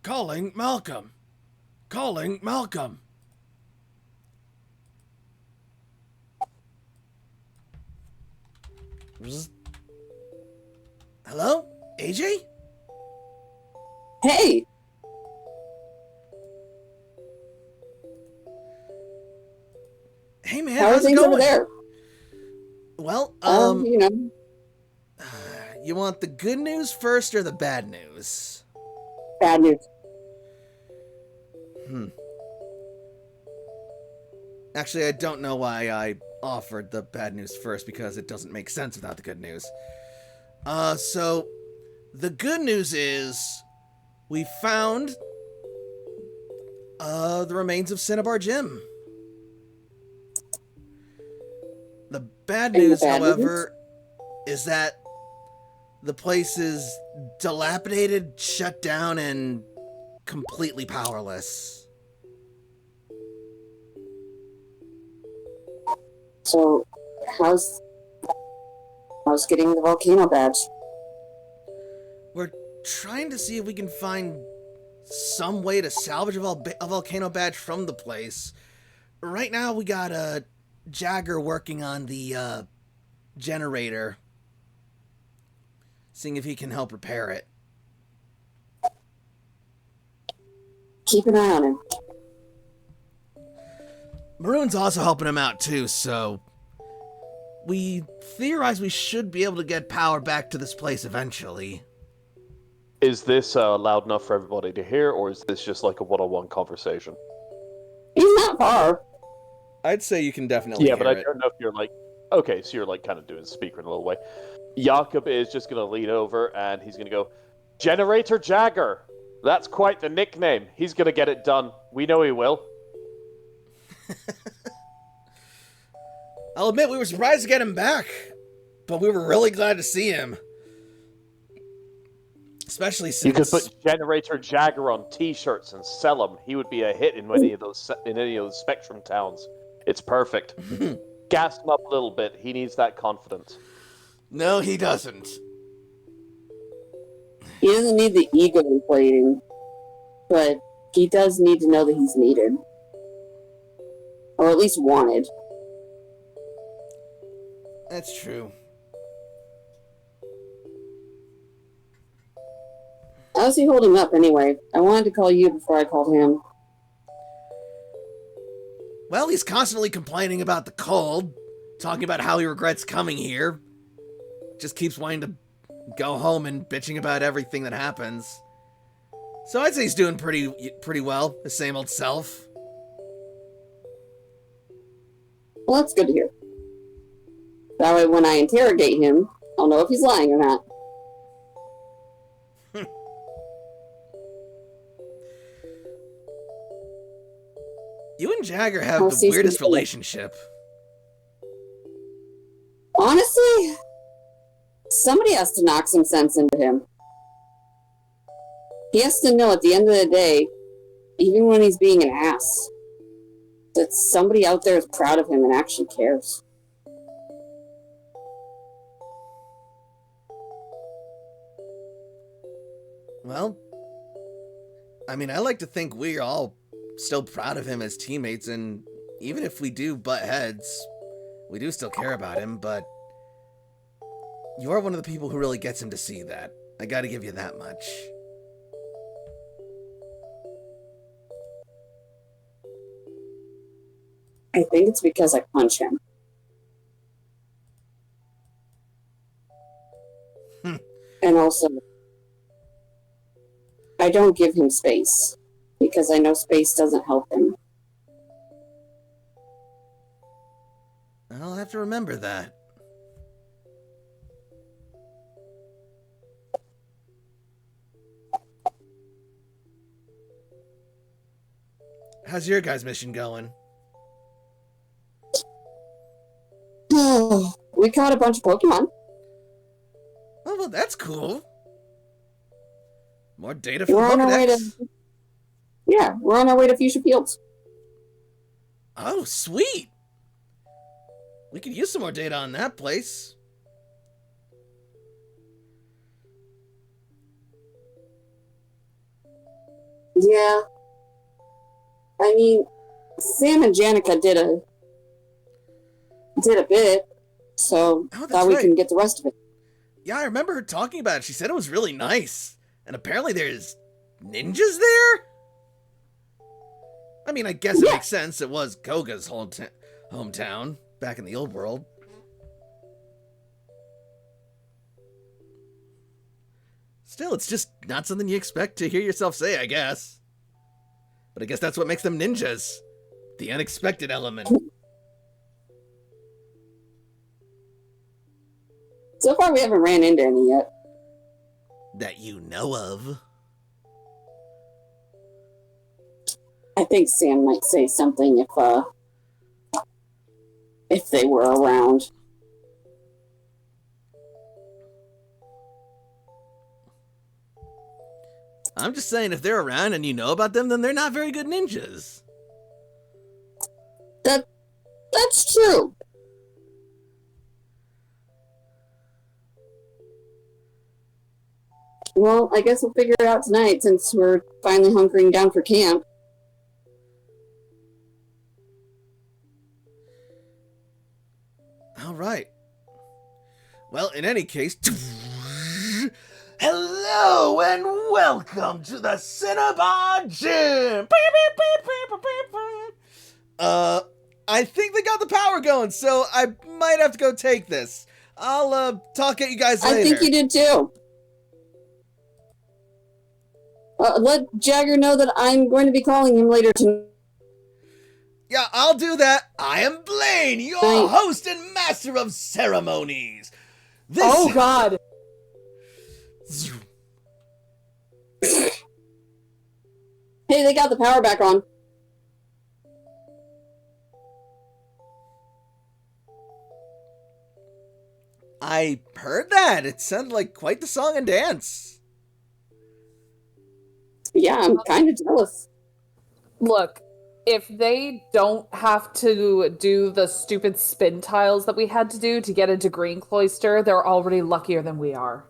Calling Malcolm. Calling Malcolm. Hello? AJ? Hey, Hey man, how are how's it things going? over there? Well, You know, you want the good news first or the bad news? bad news. Actually, I don't know why I offered the bad news first because it doesn't make sense without the good news. So the good news is we found the remains of Cinnabar Jim. The bad And the news, bad however, is that the place is dilapidated, shut down, and completely powerless. So, how's getting the volcano badge? We're trying to see if we can find some way to salvage a volcano badge from the place. Right now, we got a Jagger working on the generator, seeing if he can help repair it. Keep an eye on him. Maroon's also helping him out too, so we theorize we should be able to get power back to this place eventually. Is this loud enough for everybody to hear, or is this just like a one-on-one conversation? He's not far. I'd say you can definitely Yeah, hear but I it. don't know if you're like... Okay, so you're like kind of doing the speaker in a little way. Jakob is just going to lean over and he's going to go, Generator Jagger! That's quite the nickname. He's going to get it done. We know he will. I'll admit we were surprised to get him back, but we were really glad to see him. Especially since You could put Generator Jagger on T-shirts and sell them. He would be a hit in any of those Spectrum towns. It's perfect. Gas him up a little bit. He needs that confidence. No, he doesn't. He doesn't need the ego inflating, but he does need to know that he's needed. Or at least wanted. That's true. How's he holding up anyway? I wanted to call you before I called him. Well, he's constantly complaining about the cold, talking about how he regrets coming here. Just keeps wanting to go home and bitching about everything that happens. So I'd say he's doing pretty well, the same old self. Well, that's good to hear. That way when I interrogate him, I'll know if he's lying or not. You and Jagger have I'll the see weirdest some- relationship. Honestly, somebody has to knock some sense into him. He has to know at the end of the day, even when he's being an ass, that somebody out there is proud of him and actually cares. Well, I mean, I like to think we're all still proud of him as teammates, and even if we do butt heads, we do still care about him, but you are one of the people who really gets him to see that. I gotta give you that much. I think it's because I punch him. And also, I don't give him space because I know space doesn't help him. I'll have to remember that. How's your guys' mission going? We caught a bunch of Pokemon. Oh, well, that's cool. More data for We're the on our way Pokedex. to. Yeah, we're on our way to Fuchsia Fields. Oh, sweet. We could use some more data on that place. Yeah. I mean, Sam and Janica did a bit. So Oh, that's thought we right. can get the rest of it. Yeah, I remember her talking about it. She said it was really nice. And apparently there's ninjas there? I mean, I guess it Yeah. makes sense. It was Koga's hometown back in the old world. Still, it's just not something you expect to hear yourself say, I guess. But I guess that's what makes them ninjas. The unexpected element. So far, we haven't ran into any yet. That you know of. I think Sam might say something if they were around. I'm just saying, if they're around and you know about them, then they're not very good ninjas. That's true. Well, I guess we'll figure it out tonight since we're finally hunkering down for camp. All right. Well, in any case, hello and welcome to the Cinnabar Gym. I think they got the power going, so I might have to go take this. I'll talk at you guys later. I think you did too. Let Jagger know that I'm going to be calling him later tonight. Yeah, I'll do that. I am Blaine, your Right. host and master of ceremonies. This Oh God! Hey, they got the power back on. I heard that. It sounded like quite the song and dance. Yeah, I'm kind of jealous. Look, if they don't have to do the stupid spin tiles that we had to do to get into Green Cloister, they're already luckier than we are.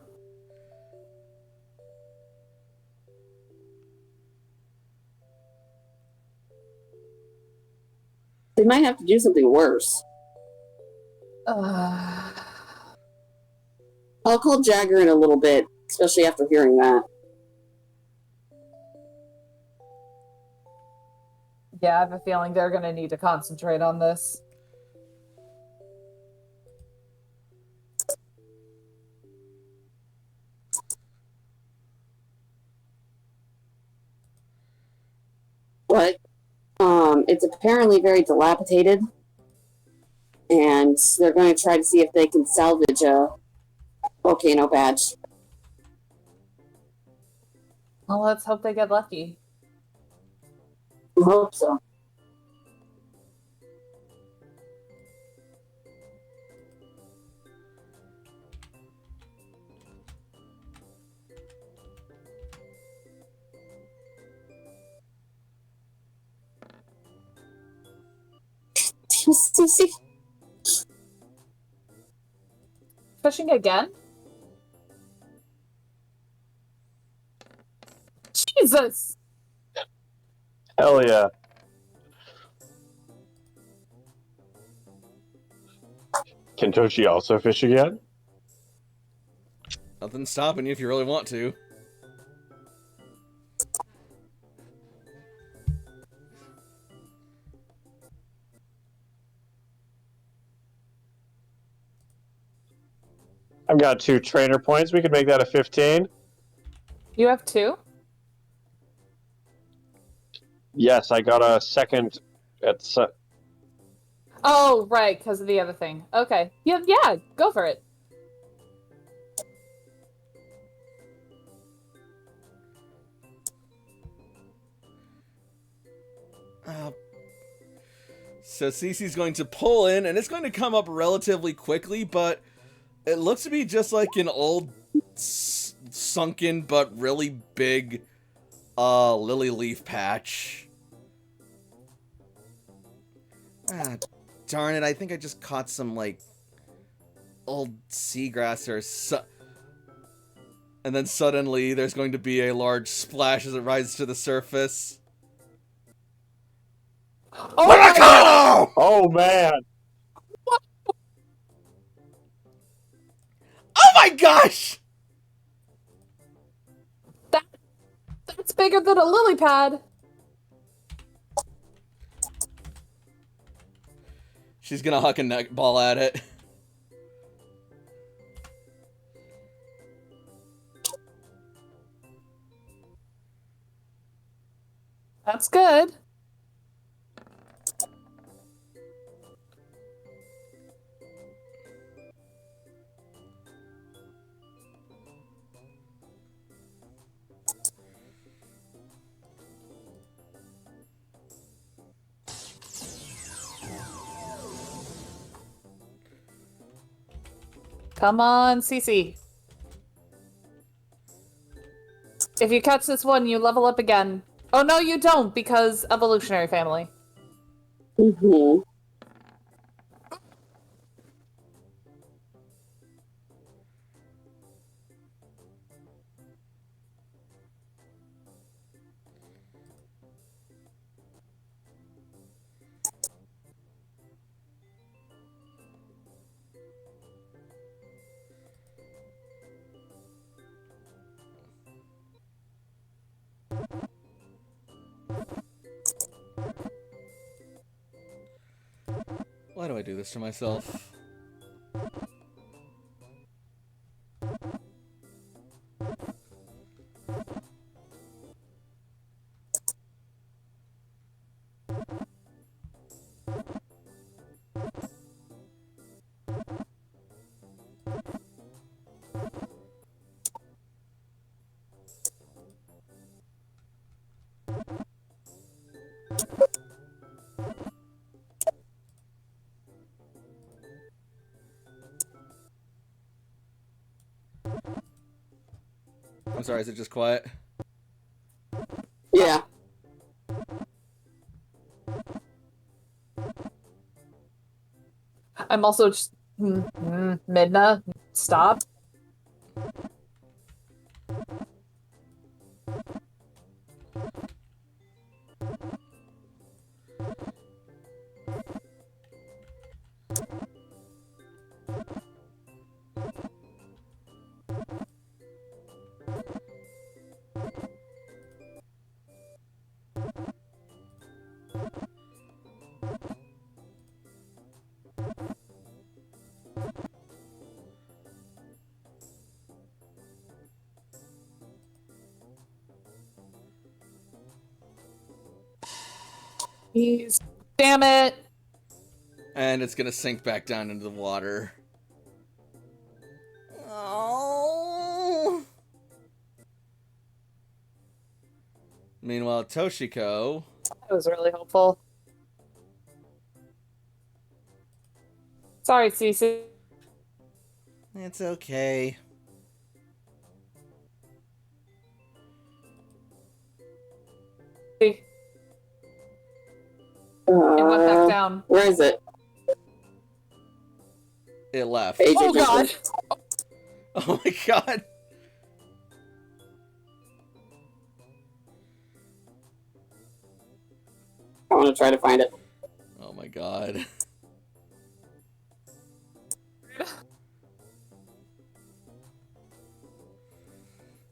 They might have to do something worse. Uh, I'll call Jagger in a little bit, especially after hearing that. yeah, I have a feeling they're gonna need to concentrate on this. But it's apparently very dilapidated, and they're going to try to see if they can salvage a volcano badge. Well, let's hope they get lucky. I hope so. Cece. Pushing again? Jesus! Hell yeah. Can Toshi also fish again? Nothing's stopping you if you really want to. I've got 2 trainer points. We could make that a 15. You have 2? Yes, I got a second at Oh, right, because of the other thing. Okay. Yeah, go for it. So Cece's going to pull in, and it's going to come up relatively quickly, but it looks to be just like an old, sunken but really big lily leaf patch. Ah, darn it, I think I just caught some, like, old seagrass or and then suddenly there's going to be a large splash as it rises to the surface. Oh, my God. Oh man! my gosh! That's bigger than a lily pad. She's gonna huck a neck ball at it. That's good. Come on, Cece. If you catch this one, you level up again. Oh, no, you don't, because evolutionary family. Mm-hmm. Why do I do this to myself? I'm sorry, is it just quiet? Yeah. I'm also just... Midna, stop. Please. Damn it. And it's gonna sink back down into the water. Oh. Meanwhile, Toshiko. That was really helpful. Sorry, Cece. It's okay. It went back Uh, down. where is it? It left. AJ Oh, God. Johnson. Oh my god. I want to try to find it. Oh my god.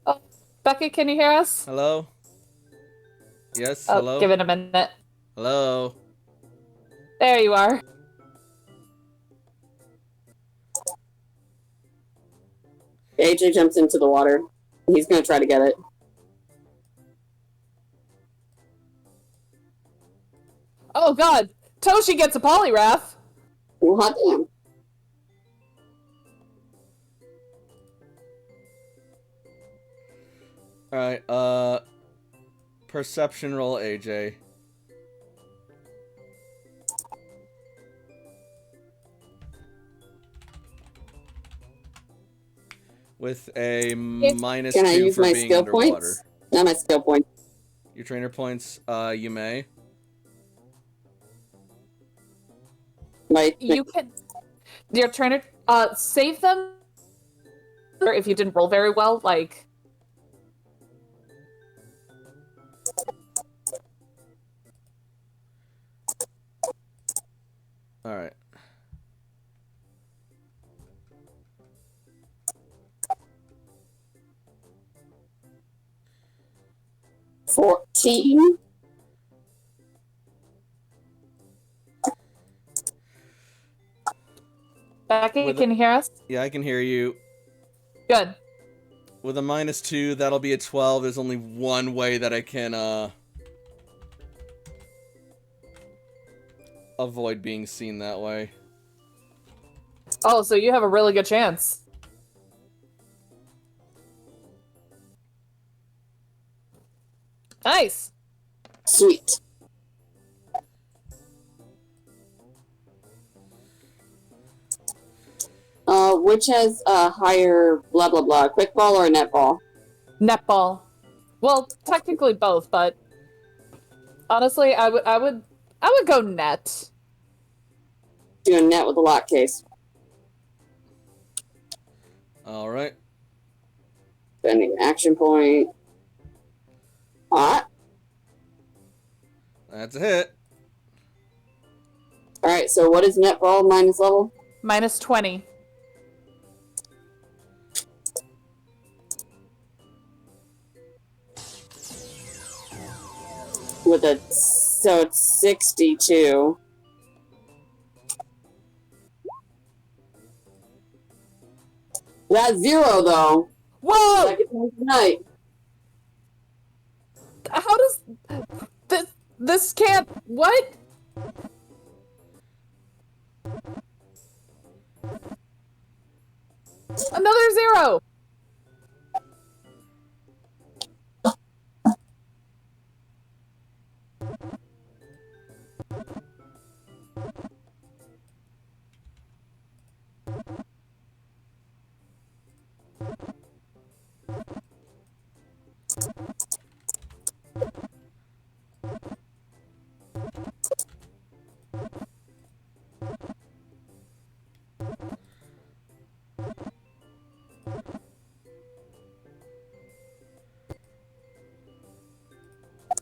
Oh, Becky, can you hear us? Hello? Yes, Oh, hello? give it a minute. Hello? There you are. AJ jumps into the water. He's going to try to get it. Oh, God. Toshi gets a polygraph. Oh, hot damn. Alright, perception roll, AJ. With a minus Can I 2 use for my being skill underwater. points? Not my skill point. Your trainer points, you may. You can... Your trainer... save them. Or if you didn't roll very well, like... Alright. 14. Becky, With can you hear us? Yeah, I can hear you. Good. With a -2, that'll be a 12. There's only one way that I can, avoid being seen that way. Oh, so you have a really good chance. Nice. Sweet. Which has a higher blah blah blah, quick ball or a net ball? Netball. Well, technically both, but honestly, I would go net. Do a net with a lock case. Alright. Spending an action point. Hot. That's a hit. Alright, so what is net ball minus level? -20. So it's 62. That's 0 though. Whoa! Like it's tonight. How does this can't what? Another 0.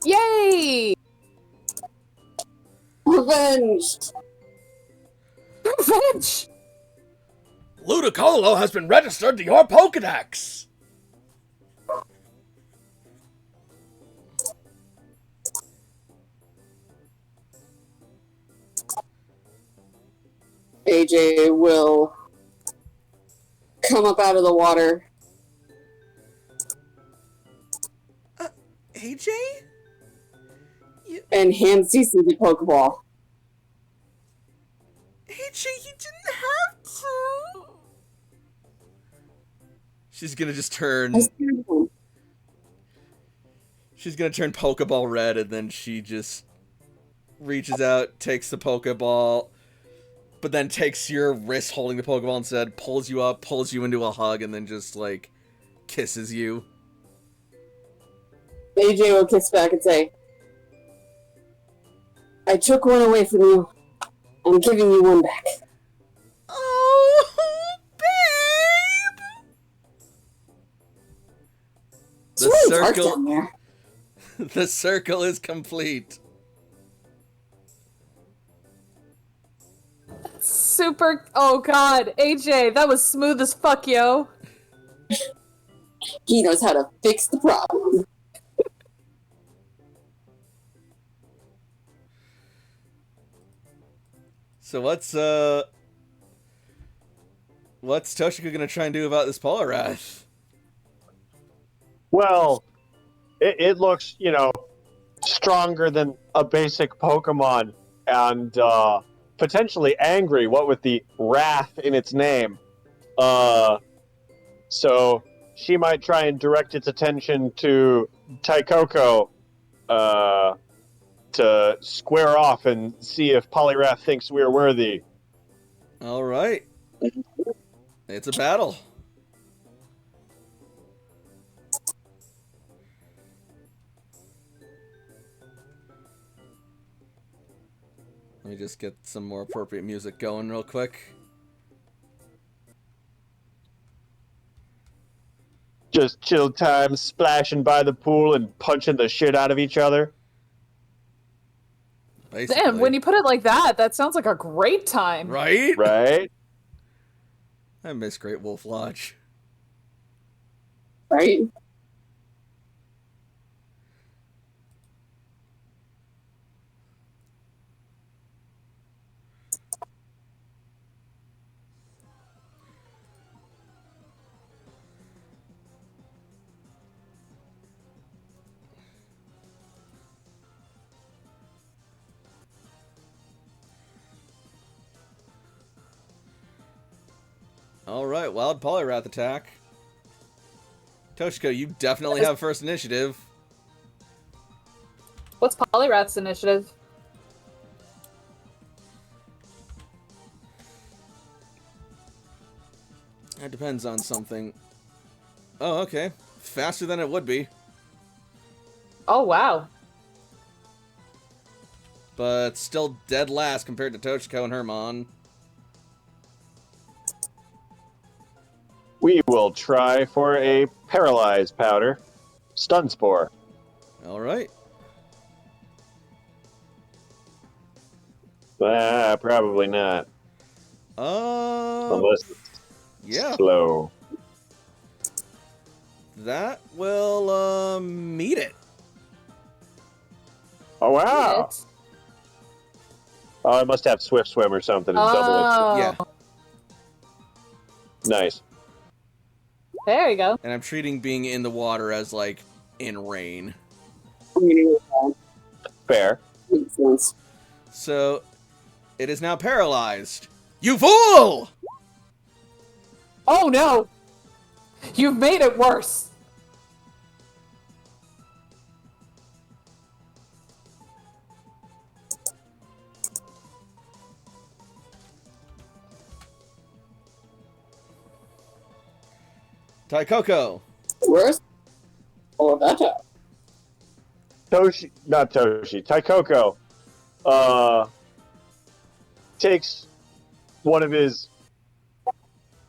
Yay! Revenged. Revenge! Ludicolo has been registered to your Pokedex! AJ will come up out of the water. AJ? And hand Cece the Pokeball. AJ, you didn't have to! She's gonna just turn... I scared him. She's gonna turn Pokeball red, and then she just reaches out, takes the Pokeball, but then takes your wrist holding the Pokeball instead, pulls you up, pulls you into a hug, and then just, like, kisses you. AJ will kiss back and say, I took one away from you. I'm giving you one back. Oh, babe! The It's really dark circle, down there. the circle is complete. Super. Oh god, AJ, that was smooth as fuck, yo. He knows how to fix the problem. So what's Toshika gonna try and do about this Poliwrath? Well, it looks, stronger than a basic Pokemon and potentially angry, what with the wrath in its name. So she might try and direct its attention to Taikoko to square off and see if Poliwrath thinks we're worthy. All right, it's a battle. Let me just get some more appropriate music going real quick. Just chill time, splashing by the pool and punching the shit out of each other. Basically. Damn, when you put it like that, that sounds like a great time. Right? Right? I miss Great Wolf Lodge. Right? Alright, wild Poliwrath attack. Toshiko, you definitely have first initiative. What's Poliwrath's initiative? That depends on something. Oh, okay. Faster than it would be. Oh, wow. But still dead last compared to Toshiko and Hermon. We will try for a Paralyze Powder. Stun Spore. Alright. Probably not. Unless it's Yeah. slow. That will, meet it. Oh, wow. It- Oh, I must have Swift Swim or something and double it. Oh, Yeah. Nice. there you go. And I'm treating being in the water as, like, in rain. Fair. Makes sense. So, it is now paralyzed. You fool! Oh no! You've made it worse! Taikoko. Worse or better? Taikoko, takes one of his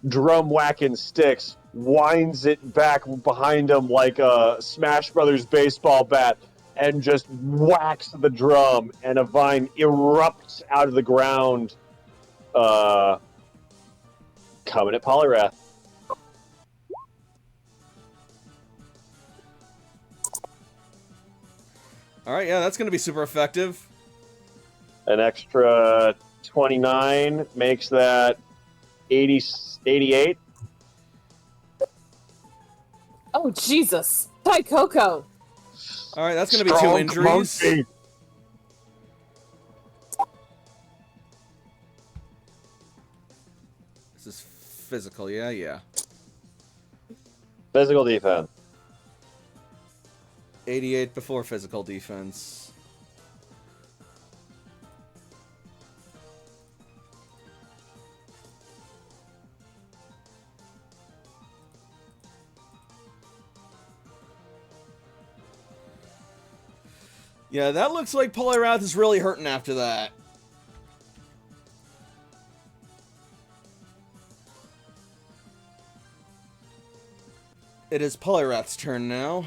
drum whacking sticks, winds it back behind him like a Smash Brothers baseball bat, and just whacks the drum, and a vine erupts out of the ground, coming at Poliwrath. Alright, yeah, that's gonna be super effective. An extra 29 makes that 88. Oh, Jesus! Taikoko! Alright, that's gonna be 2 Strong injuries. monkey. This is physical, yeah, yeah. Physical defense. 88 before physical defense. Yeah, that looks like Poliwrath is really hurting after that. It is Poliwrath's turn now.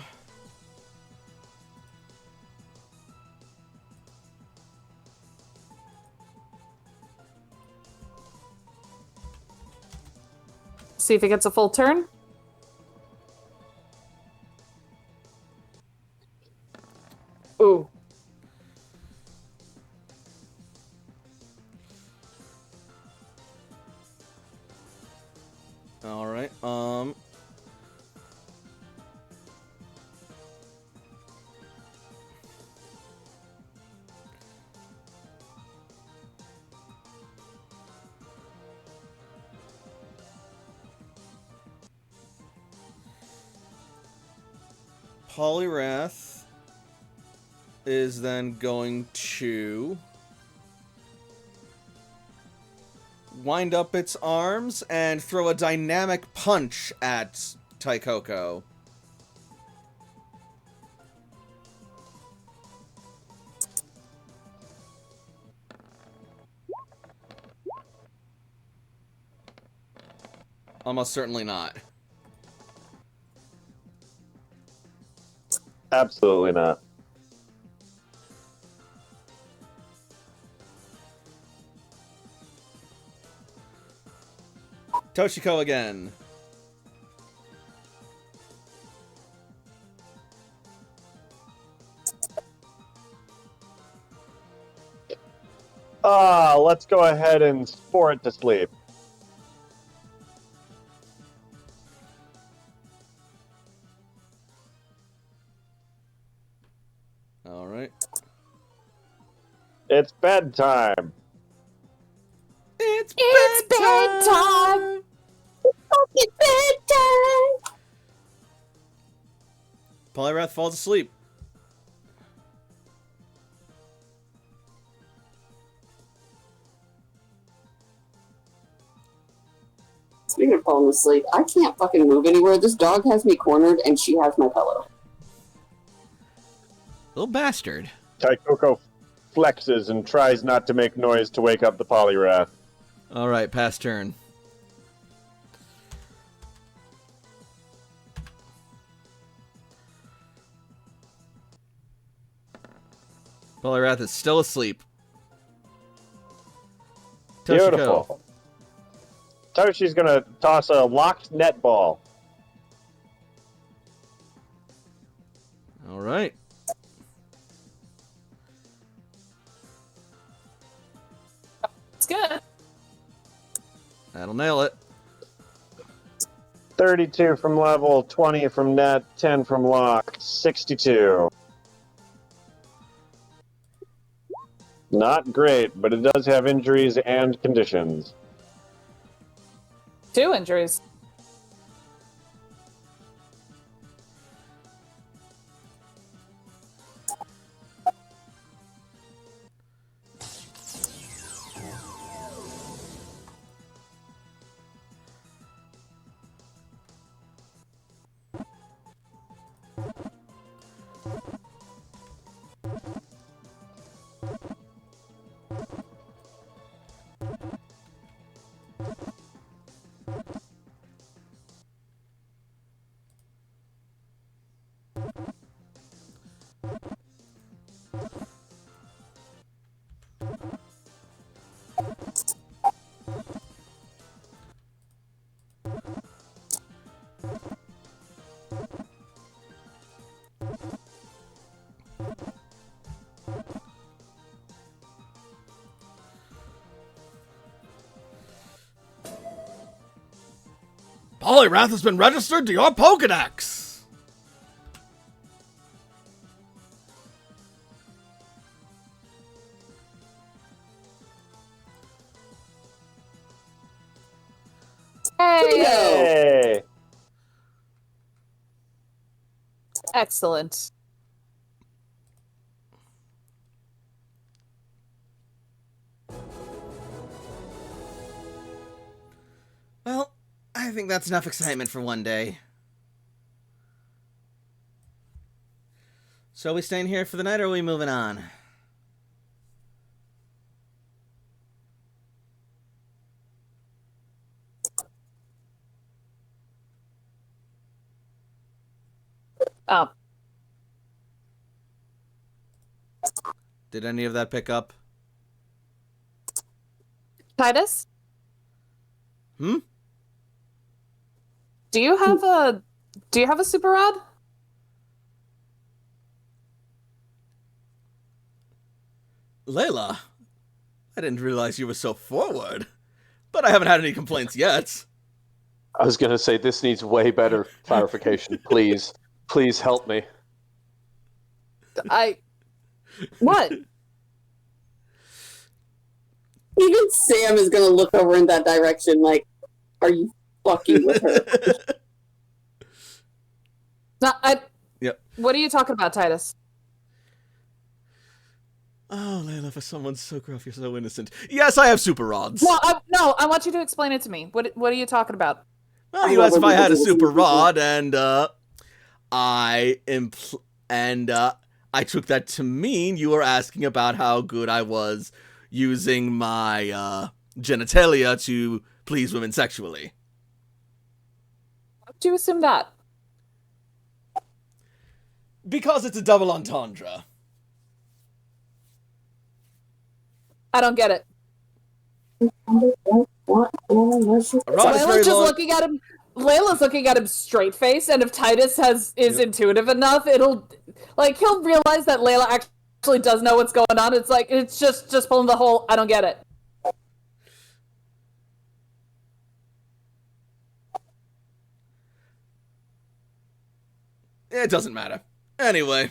See if it gets a full turn. Ooh. Alright, Poliwrath is then going to wind up its arms and throw a dynamic punch at Taikoko. Almost certainly not. Absolutely not. Toshiko again. Let's go ahead and spore it to sleep. Alright. It's bedtime. It's It's bedtime! Polyrath falls asleep. Speaking of falling asleep, I can't fucking move anywhere. This dog has me cornered, and she has my pillow. Little bastard. Taikoko flexes and tries not to make noise to wake up the Polyrath. Alright, pass turn. Polyrath is still asleep. Toshiko. Beautiful. Toshi's gonna toss a locked net ball. Alright. It's good. That'll nail it. 32 from level, 20 from net, 10 from lock, 62. Not great, but it does have injuries and conditions. 2 injuries. Polyrath has been registered to your Pokedex! Hey! Hey! Excellent. Well, I think that's enough excitement for one day. So are we staying here for the night or are we moving on? Oh. Did any of that pick up? Titus? Hmm? Do you have a super rod? Layla, I didn't realize you were so forward. But I haven't had any complaints yet. I was going to say, this needs way better clarification. Please. Please help me. What? Even Sam is gonna look over in that direction like, are you fucking with her? No, Yep. What are you talking about, Titus? Oh, Layla, for someone so gruff, you're so innocent. Yes, I have super rods. Well, I want you to explain it to me. What are you talking about? Well, you asked if I had a super rod, and I took that to mean you were asking about how good I was using my genitalia to please women sexually. How did you assume that? Because it's a double entendre. I don't get it. What? A rod is very Layla's just long. looking at him. Layla's looking at him straight face, and if Titus is intuitive enough, he'll realize that Layla actually does know what's going on. It's like it's just pulling the whole I don't get it. It doesn't matter. Anyway.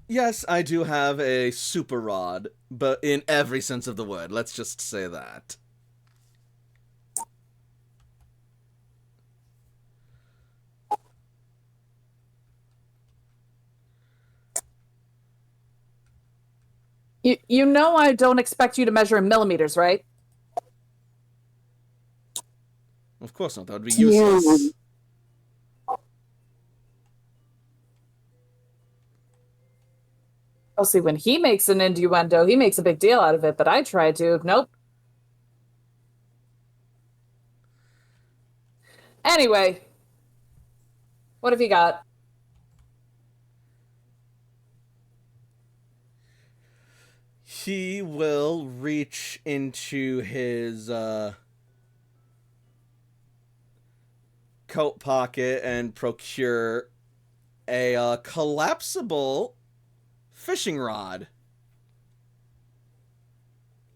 Yes, I do have a super rod, but in every sense of the word. Let's just say that. You know I don't expect you to measure in millimeters, right? Of course not. That would be useless. Oh, see, when he makes an innuendo, he makes a big deal out of it, but I try to. Nope. Anyway, what have you got? He will reach into his coat pocket and procure a collapsible fishing rod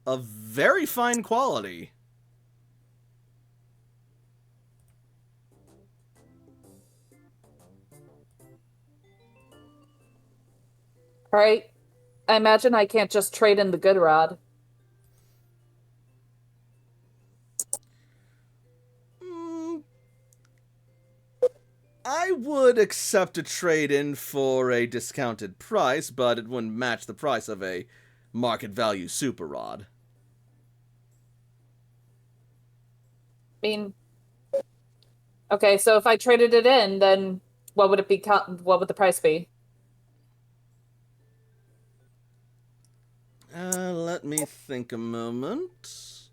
of very fine quality. All right. I imagine I can't just trade in the good rod. I would accept a trade-in for a discounted price, but it wouldn't match the price of a market value super rod. I mean, okay, so if I traded it in, then what would it be? What would the price be? Let me think a moment.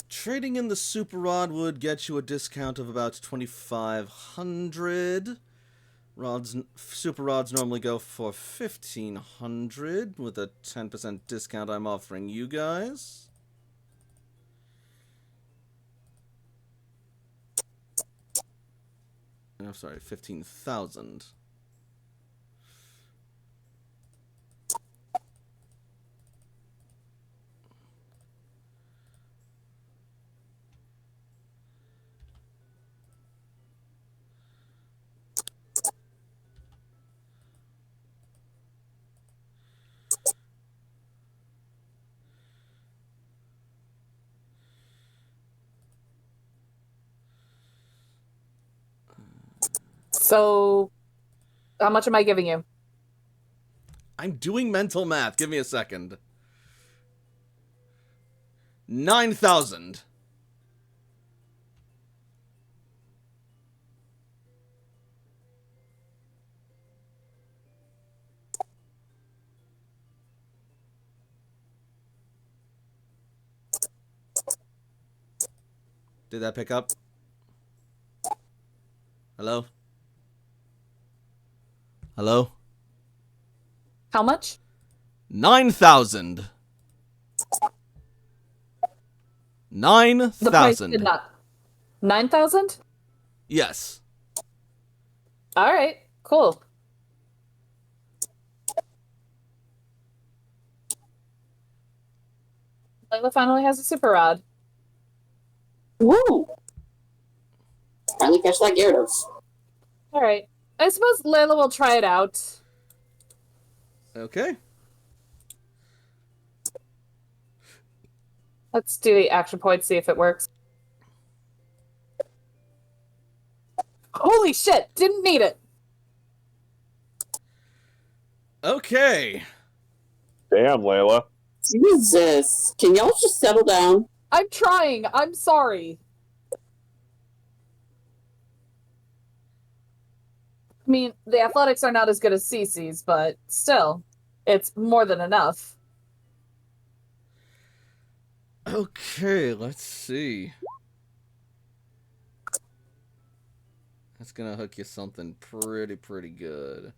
Trading in the super rod would get you a discount of about 2,500. Super rods normally go for 1,500 with a 10% discount I'm offering you guys. I'm sorry, 15,000. So, how much am I giving you? I'm doing mental math. Give me a second. 9,000. Did that pick up? Hello? Hello? How much? 9,000. The price 9,000. did not. 9,000? Yes. All right, cool. Layla finally has a super rod. Woo! Finally catch that Gyarados. All right. I suppose Layla will try it out. Okay. Let's do the action point, see if it works. Holy shit! Didn't need it! Okay. Damn, Layla. Jesus. Can y'all just settle down? I'm trying. I'm sorry. I mean, the athletics are not as good as Cece's, but still, it's more than enough. Okay, let's see. That's gonna hook you something pretty good.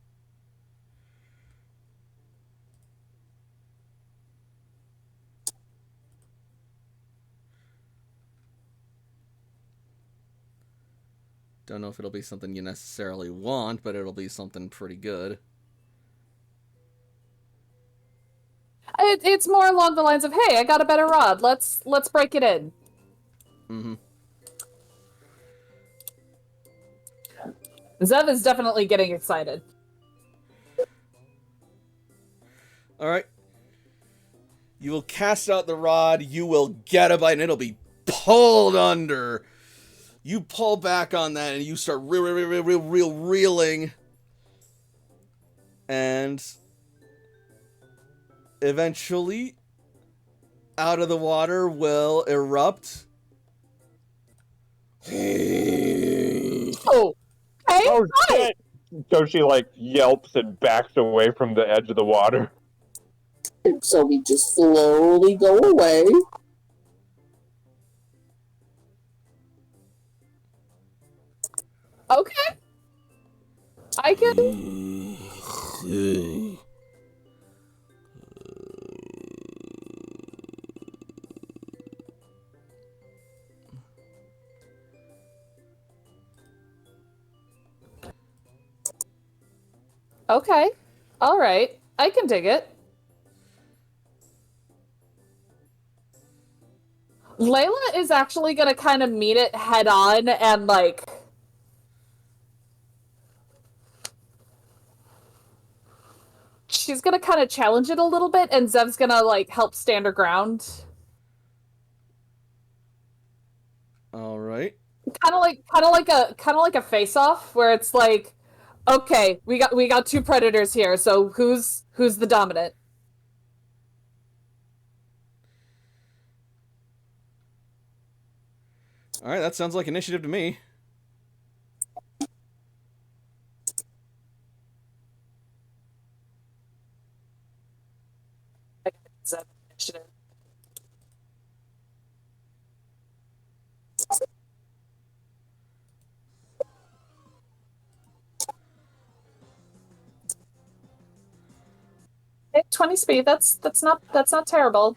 Don't know if it'll be something you necessarily want, but it'll be something pretty good. It's more along the lines of, hey, I got a better rod. Let's break it in. Mm-hmm. Zev is definitely getting excited. All right. You will cast out the rod. You will get a bite, and it'll be pulled under. You pull back on that, and you start reeling. And eventually, out of the water will erupt. Oh, hey, Oh hi. shit! So she like yelps and backs away from the edge of the water. So we just slowly go away. Okay. I can. Okay. All right. I can dig it. Layla is actually gonna kind of meet it head on and like. She's gonna kind of challenge it a little bit, and Zev's gonna like help stand her ground. All right. Kind of like a face off where it's like, okay, we got two predators here, so who's the dominant? All right, that sounds like initiative to me. Zev initiative. Okay, 20 speed. That's not terrible.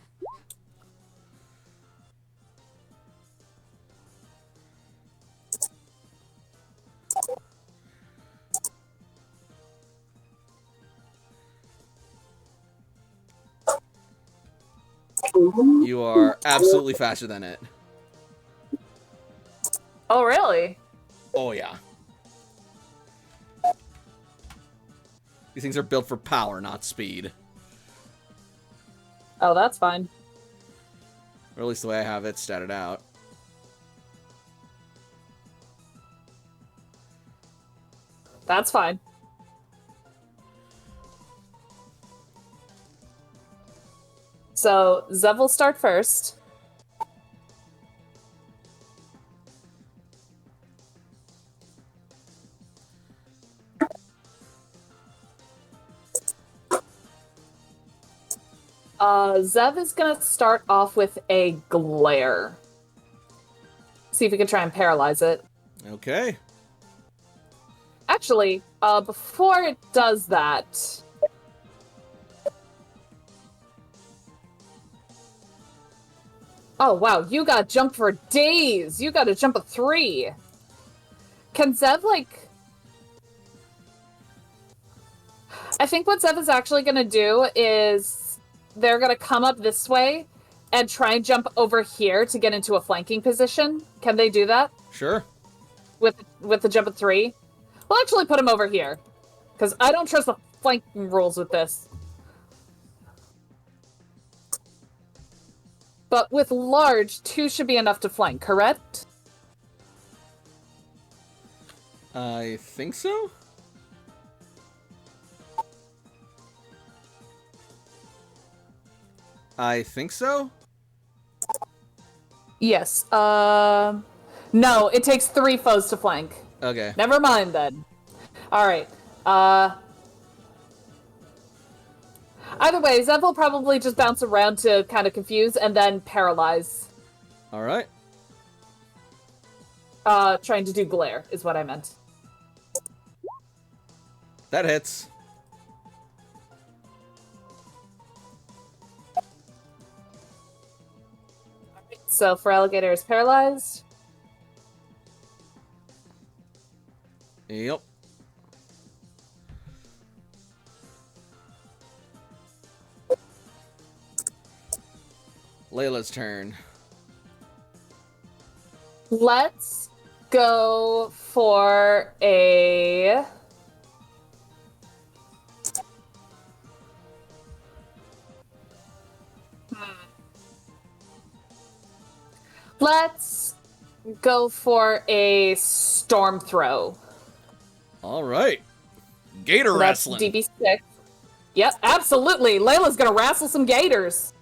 You are absolutely faster than it. Oh, really? Oh, yeah. These things are built for power, not speed. Oh, that's fine. Or at least the way I have it statted out. That's fine. So, Zev will start first. Zev is gonna start off with a glare. See if we can try and paralyze it. Okay. Actually, before it does that... Oh, wow, you got jump for days! You got a jump of 3! Can Zev, like... I think what Zev is actually gonna do is they're gonna come up this way and try and jump over here to get into a flanking position. Can they do that? Sure. With the jump of 3? We'll actually put him over here. Because I don't trust the flanking rules with this. But with large, 2 should be enough to flank, correct? I think so? I think so? Yes. No, it takes 3 foes to flank. Okay. Never mind then. Alright. Either way, Zev will probably just bounce around to kind of confuse and then paralyze. Alright. Trying to do glare is what I meant. That hits. So for alligator is paralyzed. Yep. Layla's turn. Let's go for a... Let's go for a storm throw. All right. Gator That's wrestling. DB6. Yep, absolutely. Layla's gonna wrestle some gators.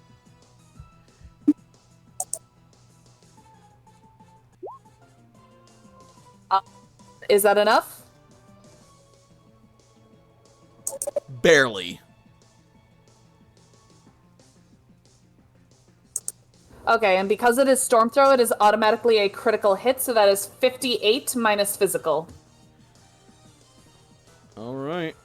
Is that enough? Barely. Okay, and because it is storm throw, it is automatically a critical hit, so that is 58 minus physical. All right.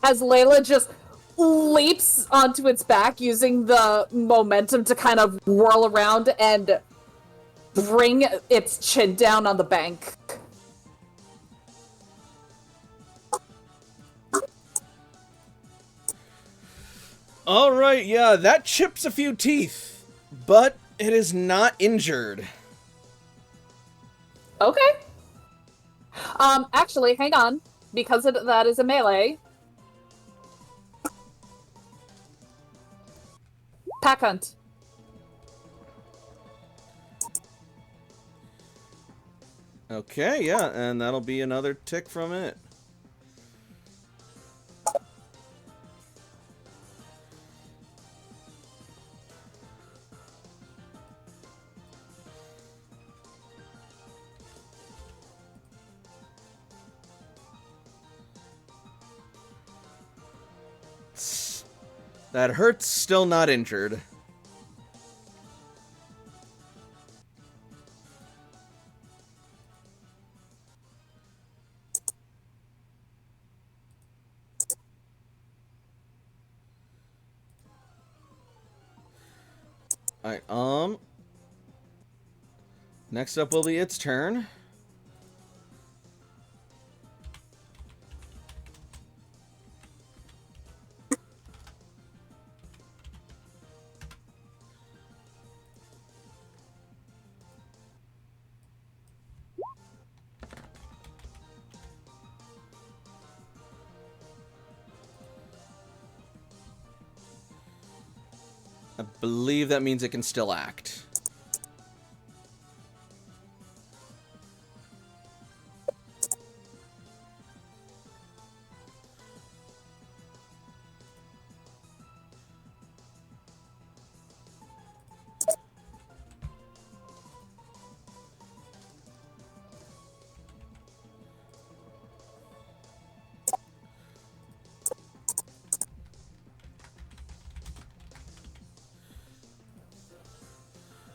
As Layla just leaps onto its back using the momentum to kind of whirl around and bring its chin down on the bank. All right, yeah, that chips a few teeth, but it is not injured. Okay. Actually, hang on. Because that is a melee. Pack hunt. Okay, yeah, and that'll be another tick from it. That hurts, still not injured. Alright, next up will be its turn. I believe that means it can still act.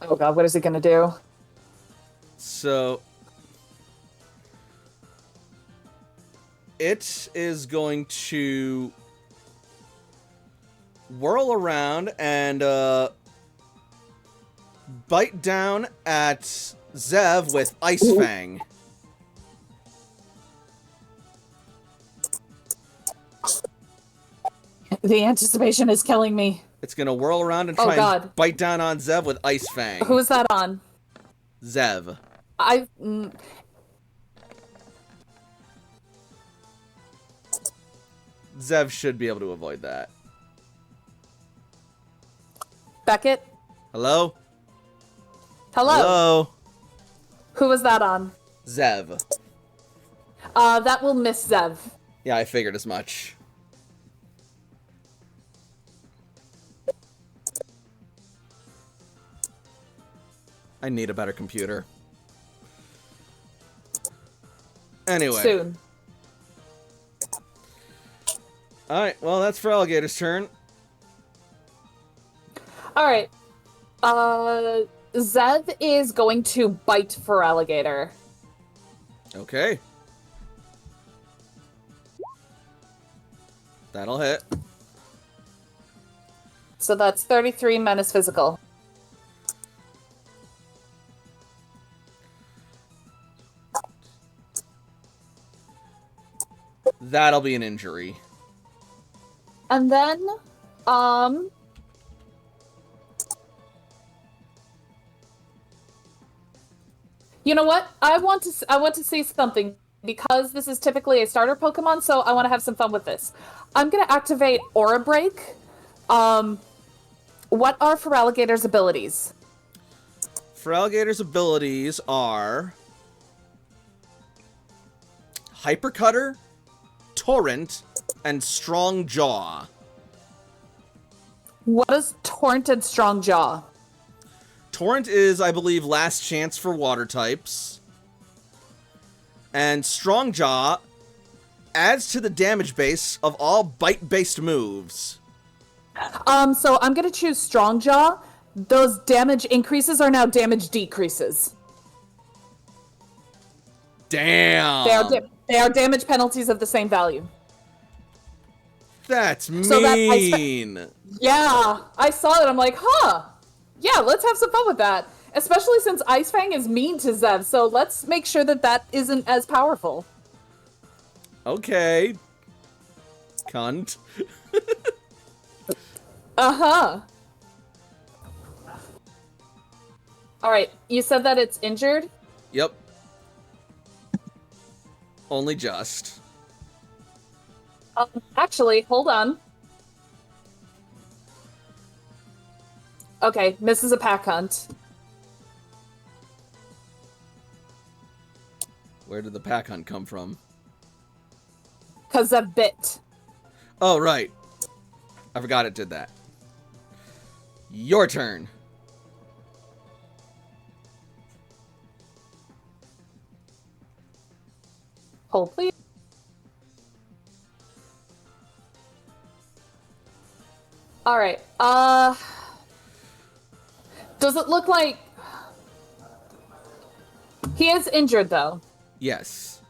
Oh god, what is he gonna do? So it is going to whirl around and bite down at Zev with Ice Fang. The anticipation is killing me. It's gonna whirl around and Oh, try and God. bite down on Zev with Ice Fang. Who is that on? Zev. Zev should be able to avoid that. Beckett? Hello? Hello? Hello? Who is that on? Zev. That will miss Zev. Yeah, I figured as much. I need a better computer. Anyway. Soon. Alright, well, that's for Alligator's turn. Alright. Zev is going to bite for Alligator. Okay. That'll hit. So that's 33 minus physical. That'll be an injury. And then, you know what? I want to say something because this is typically a starter Pokemon, so I want to have some fun with this. I'm gonna activate Aura Break, What are Feraligator's abilities? Feraligator's abilities are Hypercutter, Torrent, and Strong Jaw. What is Torrent and Strong Jaw? Torrent is, I believe, last chance for water types. And Strong Jaw adds to the damage base of all bite-based moves. So I'm gonna choose Strong Jaw. Those damage increases are now damage decreases. Damn! They are damage penalties of the same value. That's So that mean! Yeah, I saw it. I'm like, huh. Yeah, let's have some fun with that. Especially since Ice Fang is mean to Zev, so let's make sure that that isn't as powerful. Okay. Cunt. Uh-huh. Alright, you said that it's injured? Yep. Only just. Actually, hold on. Okay, misses a pack hunt. Where did the pack hunt come from? Cause Zev bit. Oh, right. I forgot it did that. Your turn. Hold, please. Alright, does it look like... He is injured, though. Yes.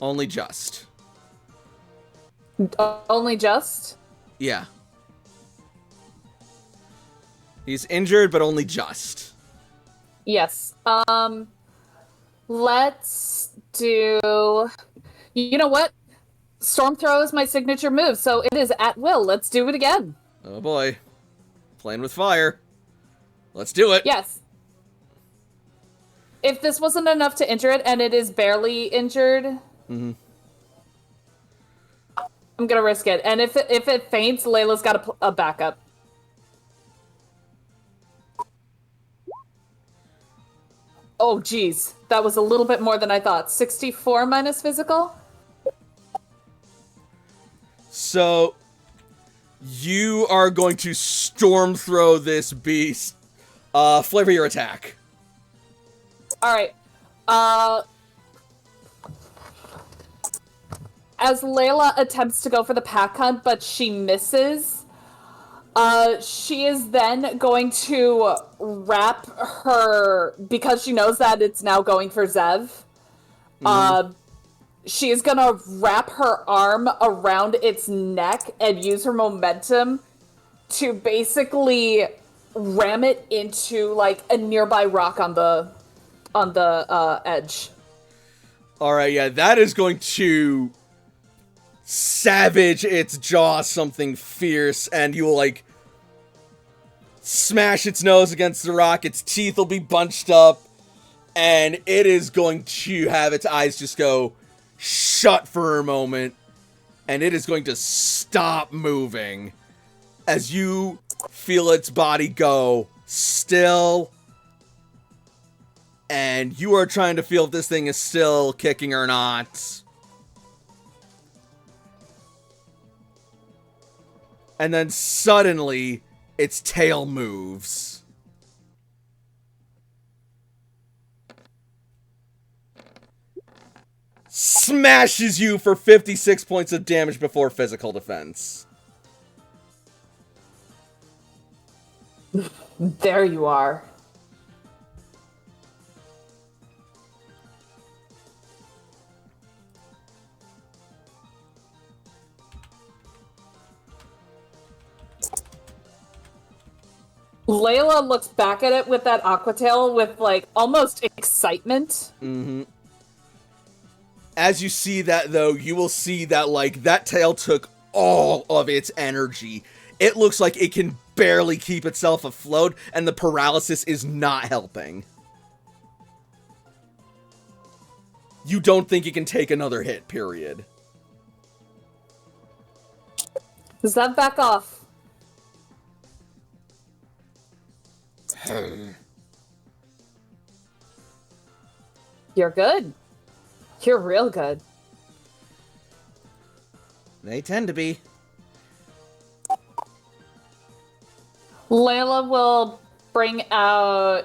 Only just. Only just? Yeah. He's injured, but only just. Yes. Let's do... You know what? Storm Throw is my signature move, so it is at will. Let's do it again. Oh boy. Playing with fire. Let's do it. Yes. If this wasn't enough to injure it, and it is barely injured, Mm-hmm. I'm gonna risk it. And if it faints, Layla's got a backup. Oh, geez. That was a little bit more than I thought. 64 minus physical? So, you are going to storm throw this beast. Flavor your attack. Alright. As Layla attempts to go for the pack hunt, but she misses, she is then going to wrap her, because she knows that it's now going for Zev, she is gonna wrap her arm around its neck and use her momentum to basically ram it into, like, a nearby rock on the edge. Alright, yeah, that is going to savage its jaw something fierce, and you will, like, smash its nose against the rock, its teeth will be bunched up, and it is going to have its eyes just go shut for a moment, and it is going to stop moving as you feel its body go still, and you are trying to feel if this thing is still kicking or not. And then suddenly, its tail moves. Smashes you for 56 points of damage before physical defense. There you are. Layla looks back at it with that aquatail with, like, almost excitement. Mm-hmm. As you see that, though, you will see that, like, that tail took all of its energy. It looks like it can barely keep itself afloat, and the paralysis is not helping. You don't think it can take another hit, period. Zev, back off. You're good. You're real good. They tend to be. Layla will bring out...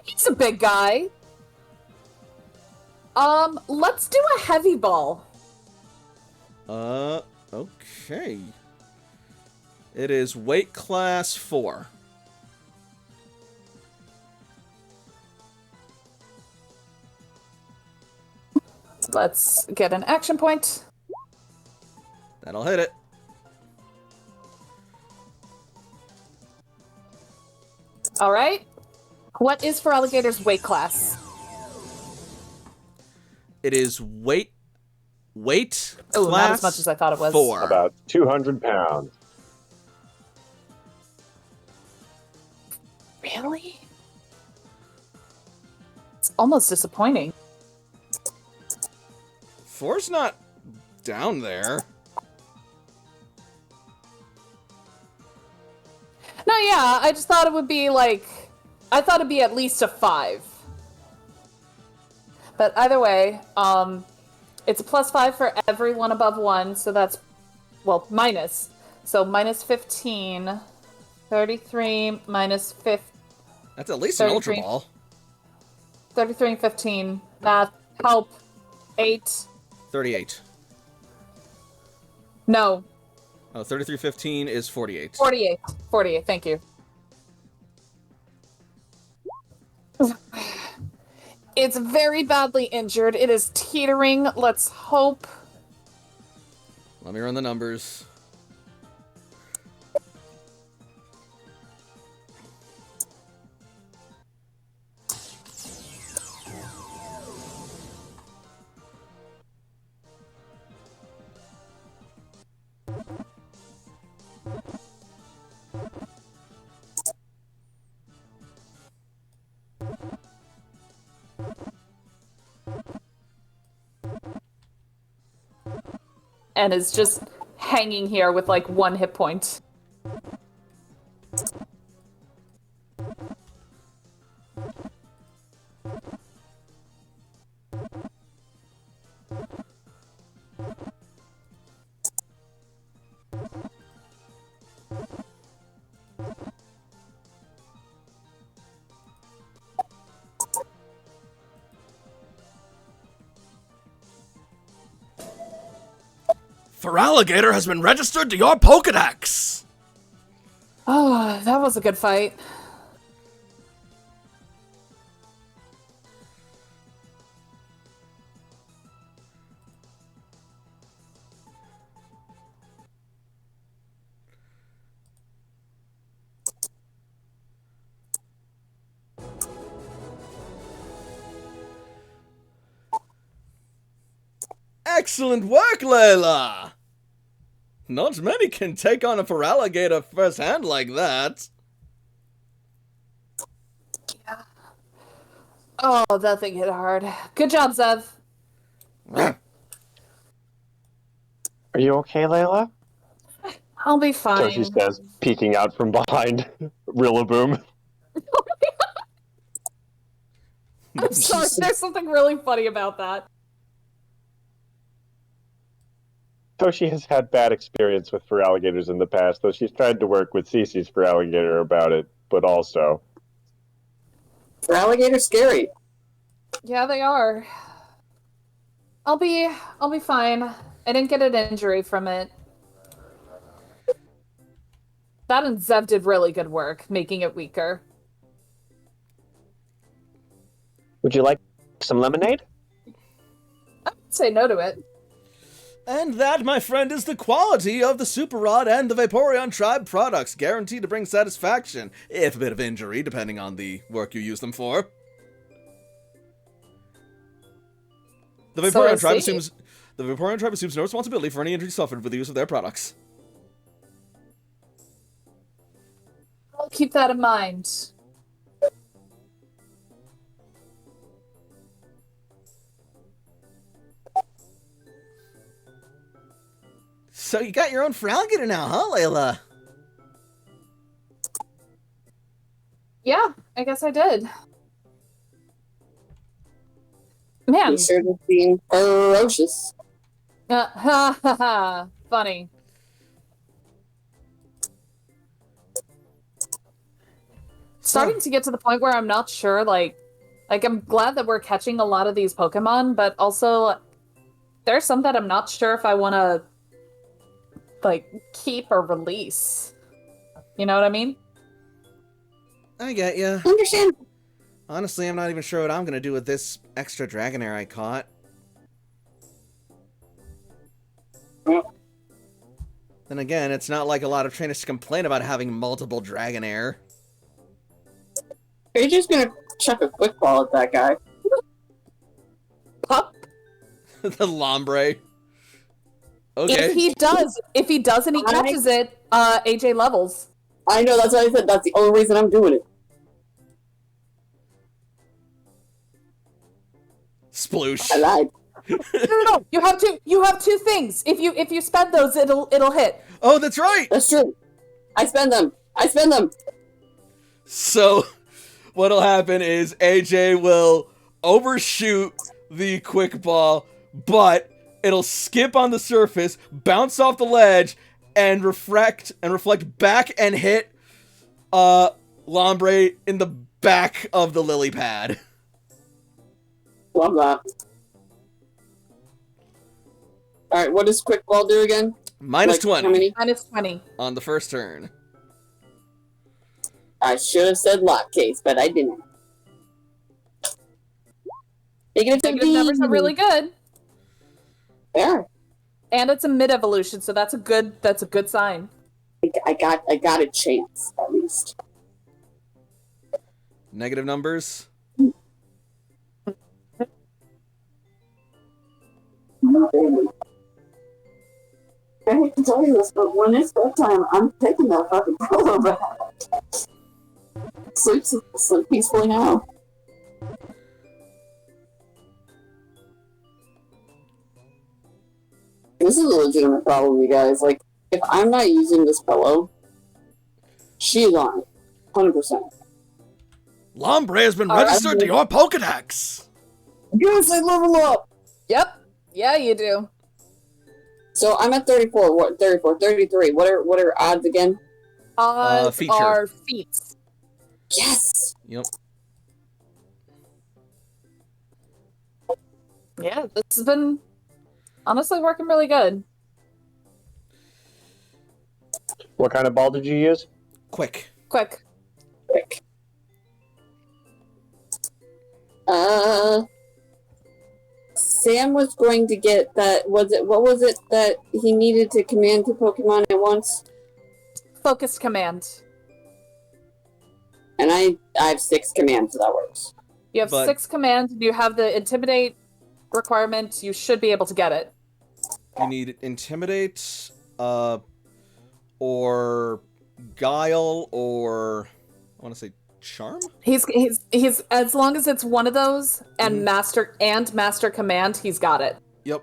He's a big guy. Let's do a heavy ball. Okay. It is weight class 4. Let's get an action point. That'll hit it. All right. What is for alligator's weight class? It is weight Oh, class not as much as I thought it was. 4. About 200 pounds. Really? It's almost disappointing. 4's not down there. No, yeah, I just thought it would be like... I thought it'd be at least a 5. But either way, it's a +5 for everyone above 1, so that's... Well, minus. So minus 15. 33 minus 15. That's at least an Ultra 33. Ball. 33 and 15. Math. Help. 8. 38. No. Oh, 3315 is 48. 48. 48, thank you. It's very badly injured. It is teetering. Let's hope. Let me run the numbers. And is just hanging here with like 1 hit point. Feraligatr has been registered to your Pokedex! Oh, that was a good fight. Excellent work, Layla! Not many can take on a Feraligatr firsthand like that. Oh, that thing hit hard. Good job, Zev. Are you okay, Layla? I'll be So fine. she says, peeking out from behind Rillaboom. I'm sorry, there's something really funny about that. Toshi has had bad experience with Feraligatrs in the past, though she's tried to work with Cece's Feraligatr about it, but also... Feraligatr scary. Yeah, they are. I'll be fine. I didn't get an injury from it. That and Zev did really good work, making it weaker. Would you like some lemonade? I would say no to it. And that, my friend, is the quality of the Super Rod and the Vaporeon Tribe products, guaranteed to bring satisfaction, if a bit of injury, depending on the work you use them for. The Vaporeon Tribe assumes no responsibility for any injury suffered with the use of their products. I'll keep that in mind. So you got your own Feraligatr now, huh, Layla? Yeah, I guess I did. Man, You sure just being ferocious. ha ha ha, funny. Starting to get to the point where I'm not sure, like I'm glad that we're catching a lot of these Pokemon, but also there's some that I'm not sure if I want to like keep or release. You know what I mean? I get ya. Understand? Honestly, I'm not even sure what I'm gonna do with this extra Dragonair I caught. Then again, it's not like a lot of trainers complain about having multiple Dragonair. Are you just gonna chuck a quick ball at that guy? Pup. The Lombre. If Okay. he does and he catches it, AJ levels. I know, that's why I said that's the only reason I'm doing it. Sploosh. I lied. No. You have two things. If you spend those, it'll hit. Oh, that's right! That's true. I spend them. So, what'll happen is AJ will overshoot the quick ball, but it'll skip on the surface, bounce off the ledge, and reflect back and hit Lombre in the back of the lily pad. Love that. Alright, what does quick ball do again? Minus Like, 20 How many? Minus 20. on the first turn. I should have said lock case, but I didn't. Negative Negative numbers are really good. There. And it's a mid-evolution, so that's a good sign. I got a chance, at least. Negative numbers. I hate to tell you this, but when it's bedtime, I'm taking that fucking pillow back. Sleep peacefully now. This is a legitimate problem, you guys. Like, if I'm not using this pillow, she's on it. 100%. Lombre has been Alright, registered to your Pokedex. Yes, I level up! Yep. Yeah, you do. So I'm at 34. What? 34, 33. What are odds again? Odds feature. are feats. Yes! Yep. Yeah, this has been honestly working really good. What kind of ball did you use? Quick. Quick. Quick. Sam was going to get that. What was it that he needed to command to Pokemon at once? Focused command. And I have 6 commands, so that works. You have But- 6 commands, and you have the intimidate requirement. You should be able to get it. You need Intimidate, or Guile, or I want to say Charm? He's as long as it's one of those and master command, he's got it. Yep.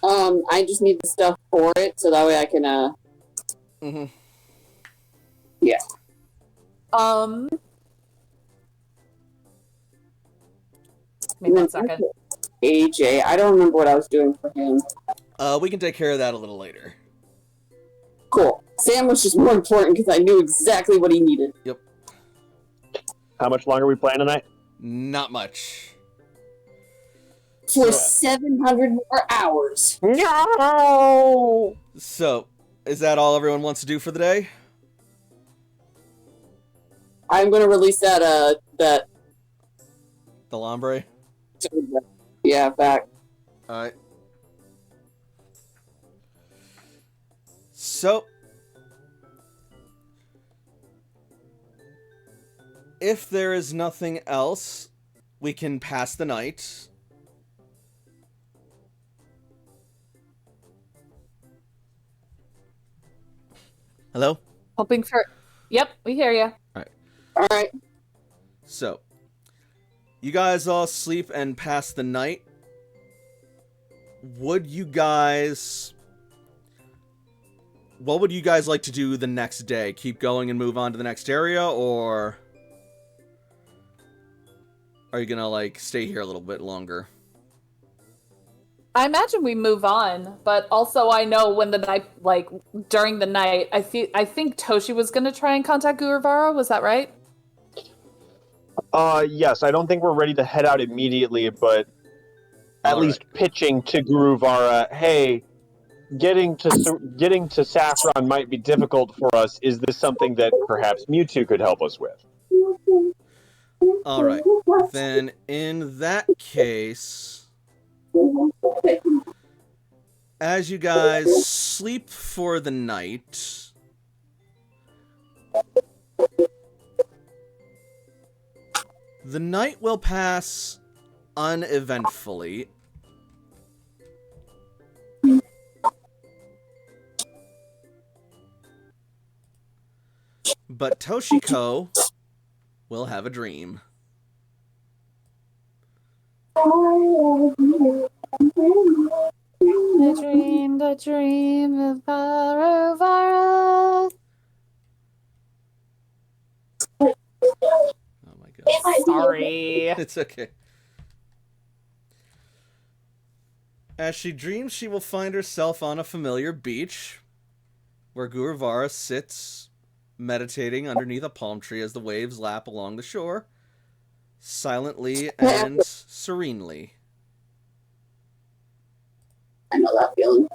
I just need the stuff for it, so that way I can Mm-hmm. Give me 1 second. AJ. I don't remember what I was doing for him. We can take care of that a little later. Cool. Sam was just more important because I knew exactly what he needed. How much longer are we playing tonight? Not much. For 700 more hours. No! So, is that all everyone wants to do for the day? I'm gonna release that The Lombre? yeah, back. Alright. So, if there is nothing else, we can pass the night. Hello? Hoping for. Yep, we hear you. Alright. So, you guys all sleep and pass the night. Would you guys what would you guys like to do the next day? Keep going and move on to the next area, or are you gonna, like, stay here a little bit longer? I imagine we move on, but also I know when the night, like, during the night, I think Toshi was gonna try and contact Guruvara, was that right? Yes, I don't think we're ready to head out immediately, but at All least pitching to Guruvara, hey, getting to Saffron might be difficult for us. Is this something that perhaps Mewtwo could help us with? Alright. Then, in that case, as you guys sleep for the night, the night will pass uneventfully. But Toshiko will have a dream. I dreamed of Guruvara. Oh my god. Sorry. It's okay. As she dreams, she will find herself on a familiar beach where Guruvara sits meditating underneath a palm tree as the waves lap along the shore, silently and serenely. I know that feeling.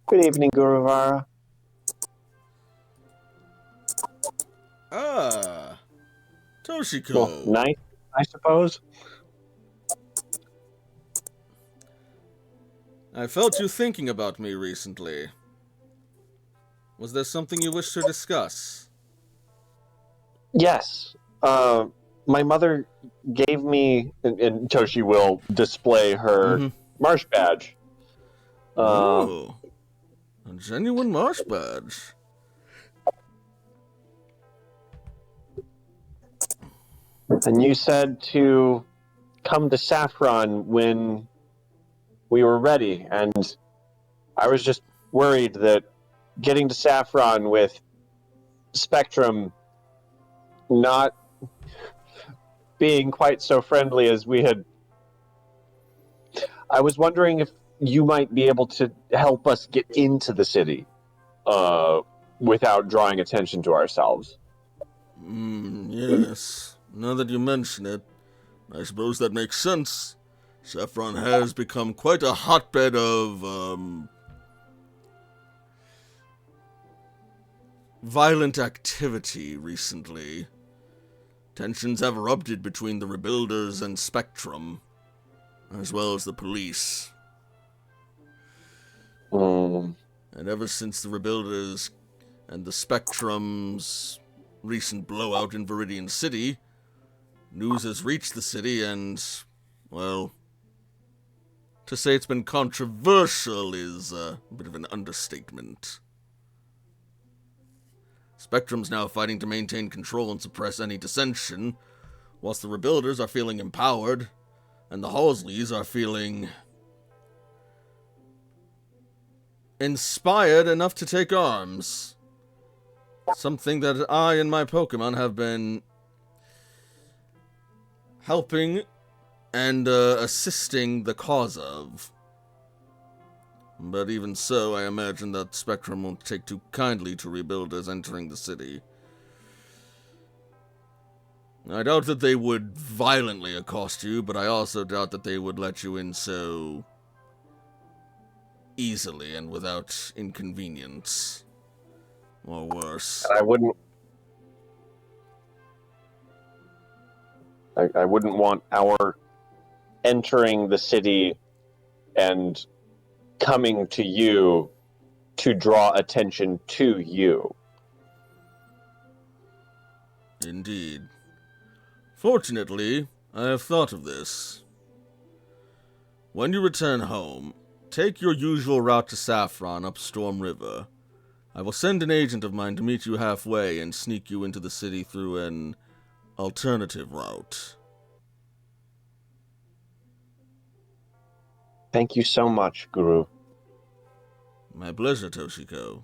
Good evening, Guruvara. Ah, Toshiko. Well, nice, I suppose. I felt you thinking about me recently. Was there something you wish to discuss? Yes. My mother gave me, and Toshi will display her marsh badge. Oh, a genuine marsh badge. And you said to come to Saffron when we were ready, and I was just worried that getting to Saffron with Spectrum not being quite so friendly as we had. I was wondering if you might be able to help us get into the city without drawing attention to ourselves. Yes. Now that you mention it, I suppose that makes sense. Saffron has become quite a hotbed of, violent activity recently. Tensions have erupted between the Rebuilders and Spectrum, as well as the police. And ever since the Rebuilders and the Spectrum's recent blowout in Viridian City, news has reached the city and, well, to say it's been controversial is a bit of an understatement. Spectrum's now fighting to maintain control and suppress any dissension, whilst the Rebuilders are feeling empowered, and the Halsleys are feeling inspired enough to take arms. Something that I and my Pokemon have been helping and assisting the cause of. But even so, I imagine that Spectrum won't take too kindly to Rebuilders entering the city. I doubt that they would violently accost you, but I also doubt that they would let you in so easily and without inconvenience. Or worse. I wouldn't want our entering the city and coming to you to draw attention to you. Indeed. Fortunately, I have thought of this. When you return home, take your usual route to Saffron up Storm River. I will send an agent of mine to meet you halfway and sneak you into the city through an alternative route. Thank you so much, Guru. My pleasure, Toshiko.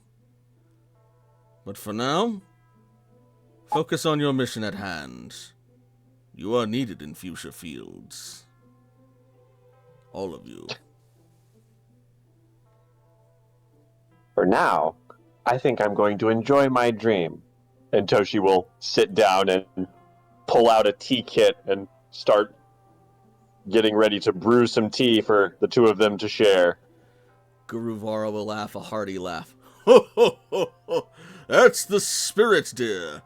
But for now, focus on your mission at hand. You are needed in Fuchsia Fields. All of you. For now, I think I'm going to enjoy my dream. And Toshi will sit down and pull out a tea kit and start getting ready to brew some tea for the two of them to share. Guruvara will laugh a hearty laugh. Ho ho ho ho! That's the spirit, dear.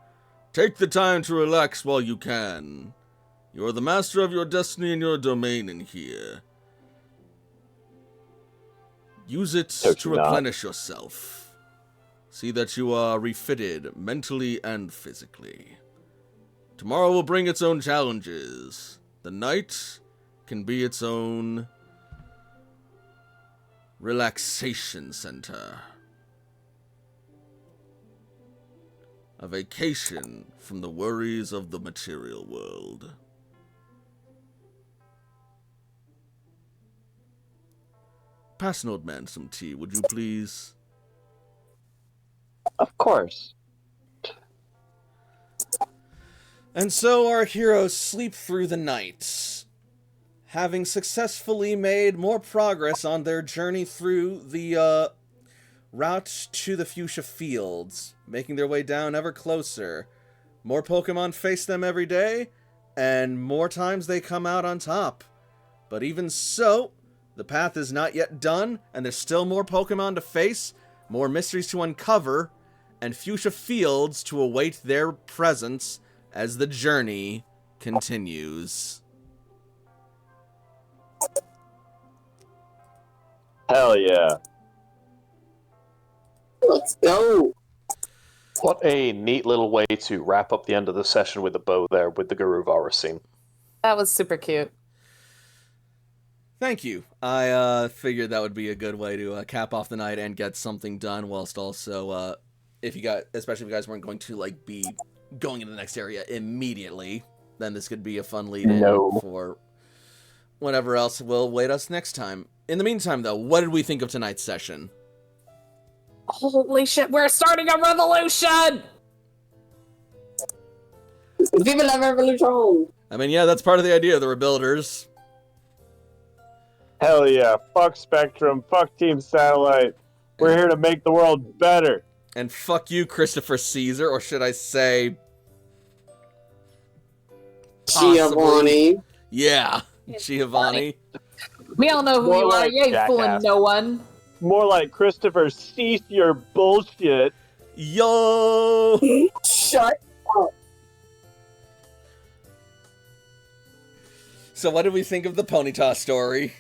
Take the time to relax while you can. You are the master of your destiny and your domain in here. Use it to replenish yourself. See that you are refitted mentally and physically. Tomorrow will bring its own challenges. The night can be its own relaxation center. A vacation from the worries of the material world. Pass an old man some tea, would you please? Of course. And so our heroes sleep through the night, having successfully made more progress on their journey through the route to the Fuchsia Fields, making their way down ever closer. More Pokemon face them every day, and more times they come out on top. But even so, the path is not yet done, and there's still more Pokemon to face, more mysteries to uncover, and Fuchsia Fields to await their presence as the journey continues. Hell yeah. Let's go. What a neat little way to wrap up the end of the session with a bow there with the Guruvara scene. That was super cute. Thank you. I figured that would be a good way to cap off the night and get something done, whilst also, especially if you guys weren't going to be going into the next area immediately, then this could be a fun lead-in for whatever else will await us next time. In the meantime, though, what did we think of tonight's session? Holy shit, we're starting a revolution! Viva la revolution! I mean, yeah, that's part of the idea of the Rebuilders. Hell yeah. Fuck Spectrum. Fuck Team Satellite. We're here to make the world better. And fuck you, Christopher Caesar, or should I say... Giovanni. Yeah, Giovanni. We all know who More you are. like You ain't Jackass. fooling no one. More like Christopher, cease your bullshit. Yo! Shut up. So what did we think of the Ponyta story?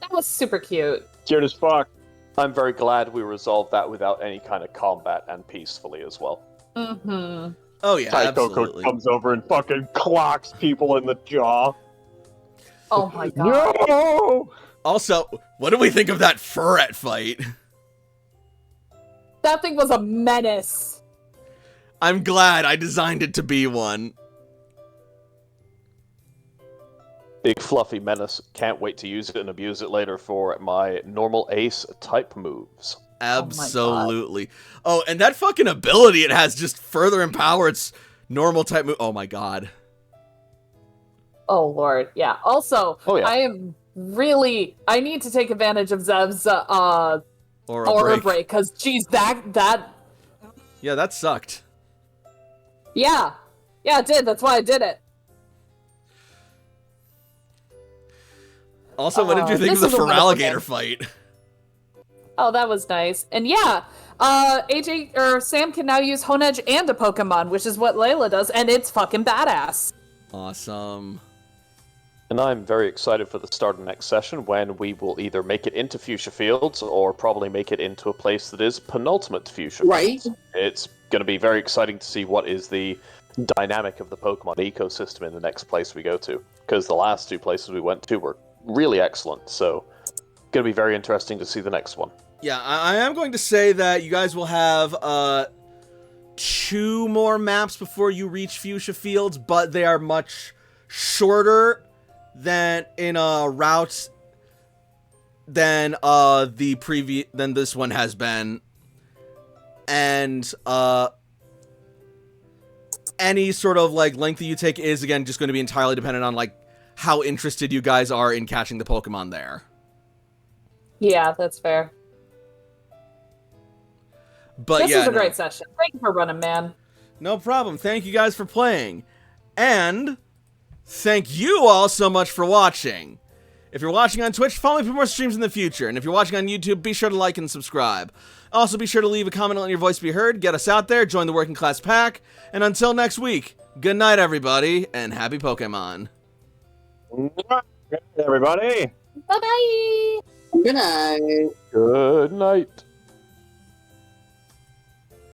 That was super cute. Cute as fuck. I'm very glad we resolved that without any kind of combat and peacefully as well. Mm-hmm. Oh yeah, Psycho absolutely. comes over and fucking clocks people in the jaw. Oh my god. No! Also, what do we think of that Furret fight? That thing was a menace. I'm glad I designed it to be one. Big fluffy menace. Can't wait to use it and abuse it later for my normal ace type moves. Absolutely. Oh, and that fucking ability it has just further empower its normal type move. Oh my god. Oh lord, yeah. Also, Oh, yeah. I need to take advantage of Zev's Or aura break, because geez, that Yeah, that sucked. yeah, it did. That's why I did it. Also, what did you think of this the is a Feraligatr wonderful fight? Oh, that was nice. And yeah, AJ or Sam can now use Honedge and a Pokemon, which is what Layla does, and it's fucking badass. Awesome. And I'm very excited for the start of next session when we will either make it into Fuchsia Fields or probably make it into a place that is penultimate Fuchsia Right? Fields. It's going to be very exciting to see what is the dynamic of the Pokemon ecosystem in the next place we go to. Because the last two places we went to were really excellent, so going to be very interesting to see the next one. Yeah, I am going to say that you guys will have 2 more maps before you reach Fuchsia Fields, but they are much shorter than in routes than than this one has been, and any sort of like length that you take is again just going to be entirely dependent on like how interested you guys are in catching the Pokemon there. Yeah, that's fair. But This yeah, was a no. great session. Thank you for running, man. No problem. Thank you guys for playing. And thank you all so much for watching. If you're watching on Twitch, follow me for more streams in the future. And if you're watching on YouTube, be sure to like and subscribe. Also, be sure to leave a comment and let your voice be heard. Get us out there, join the Working Class Pack. And until next week, good night, everybody, and happy Pokemon. Good, everybody. Bye-bye! Good night. Good night.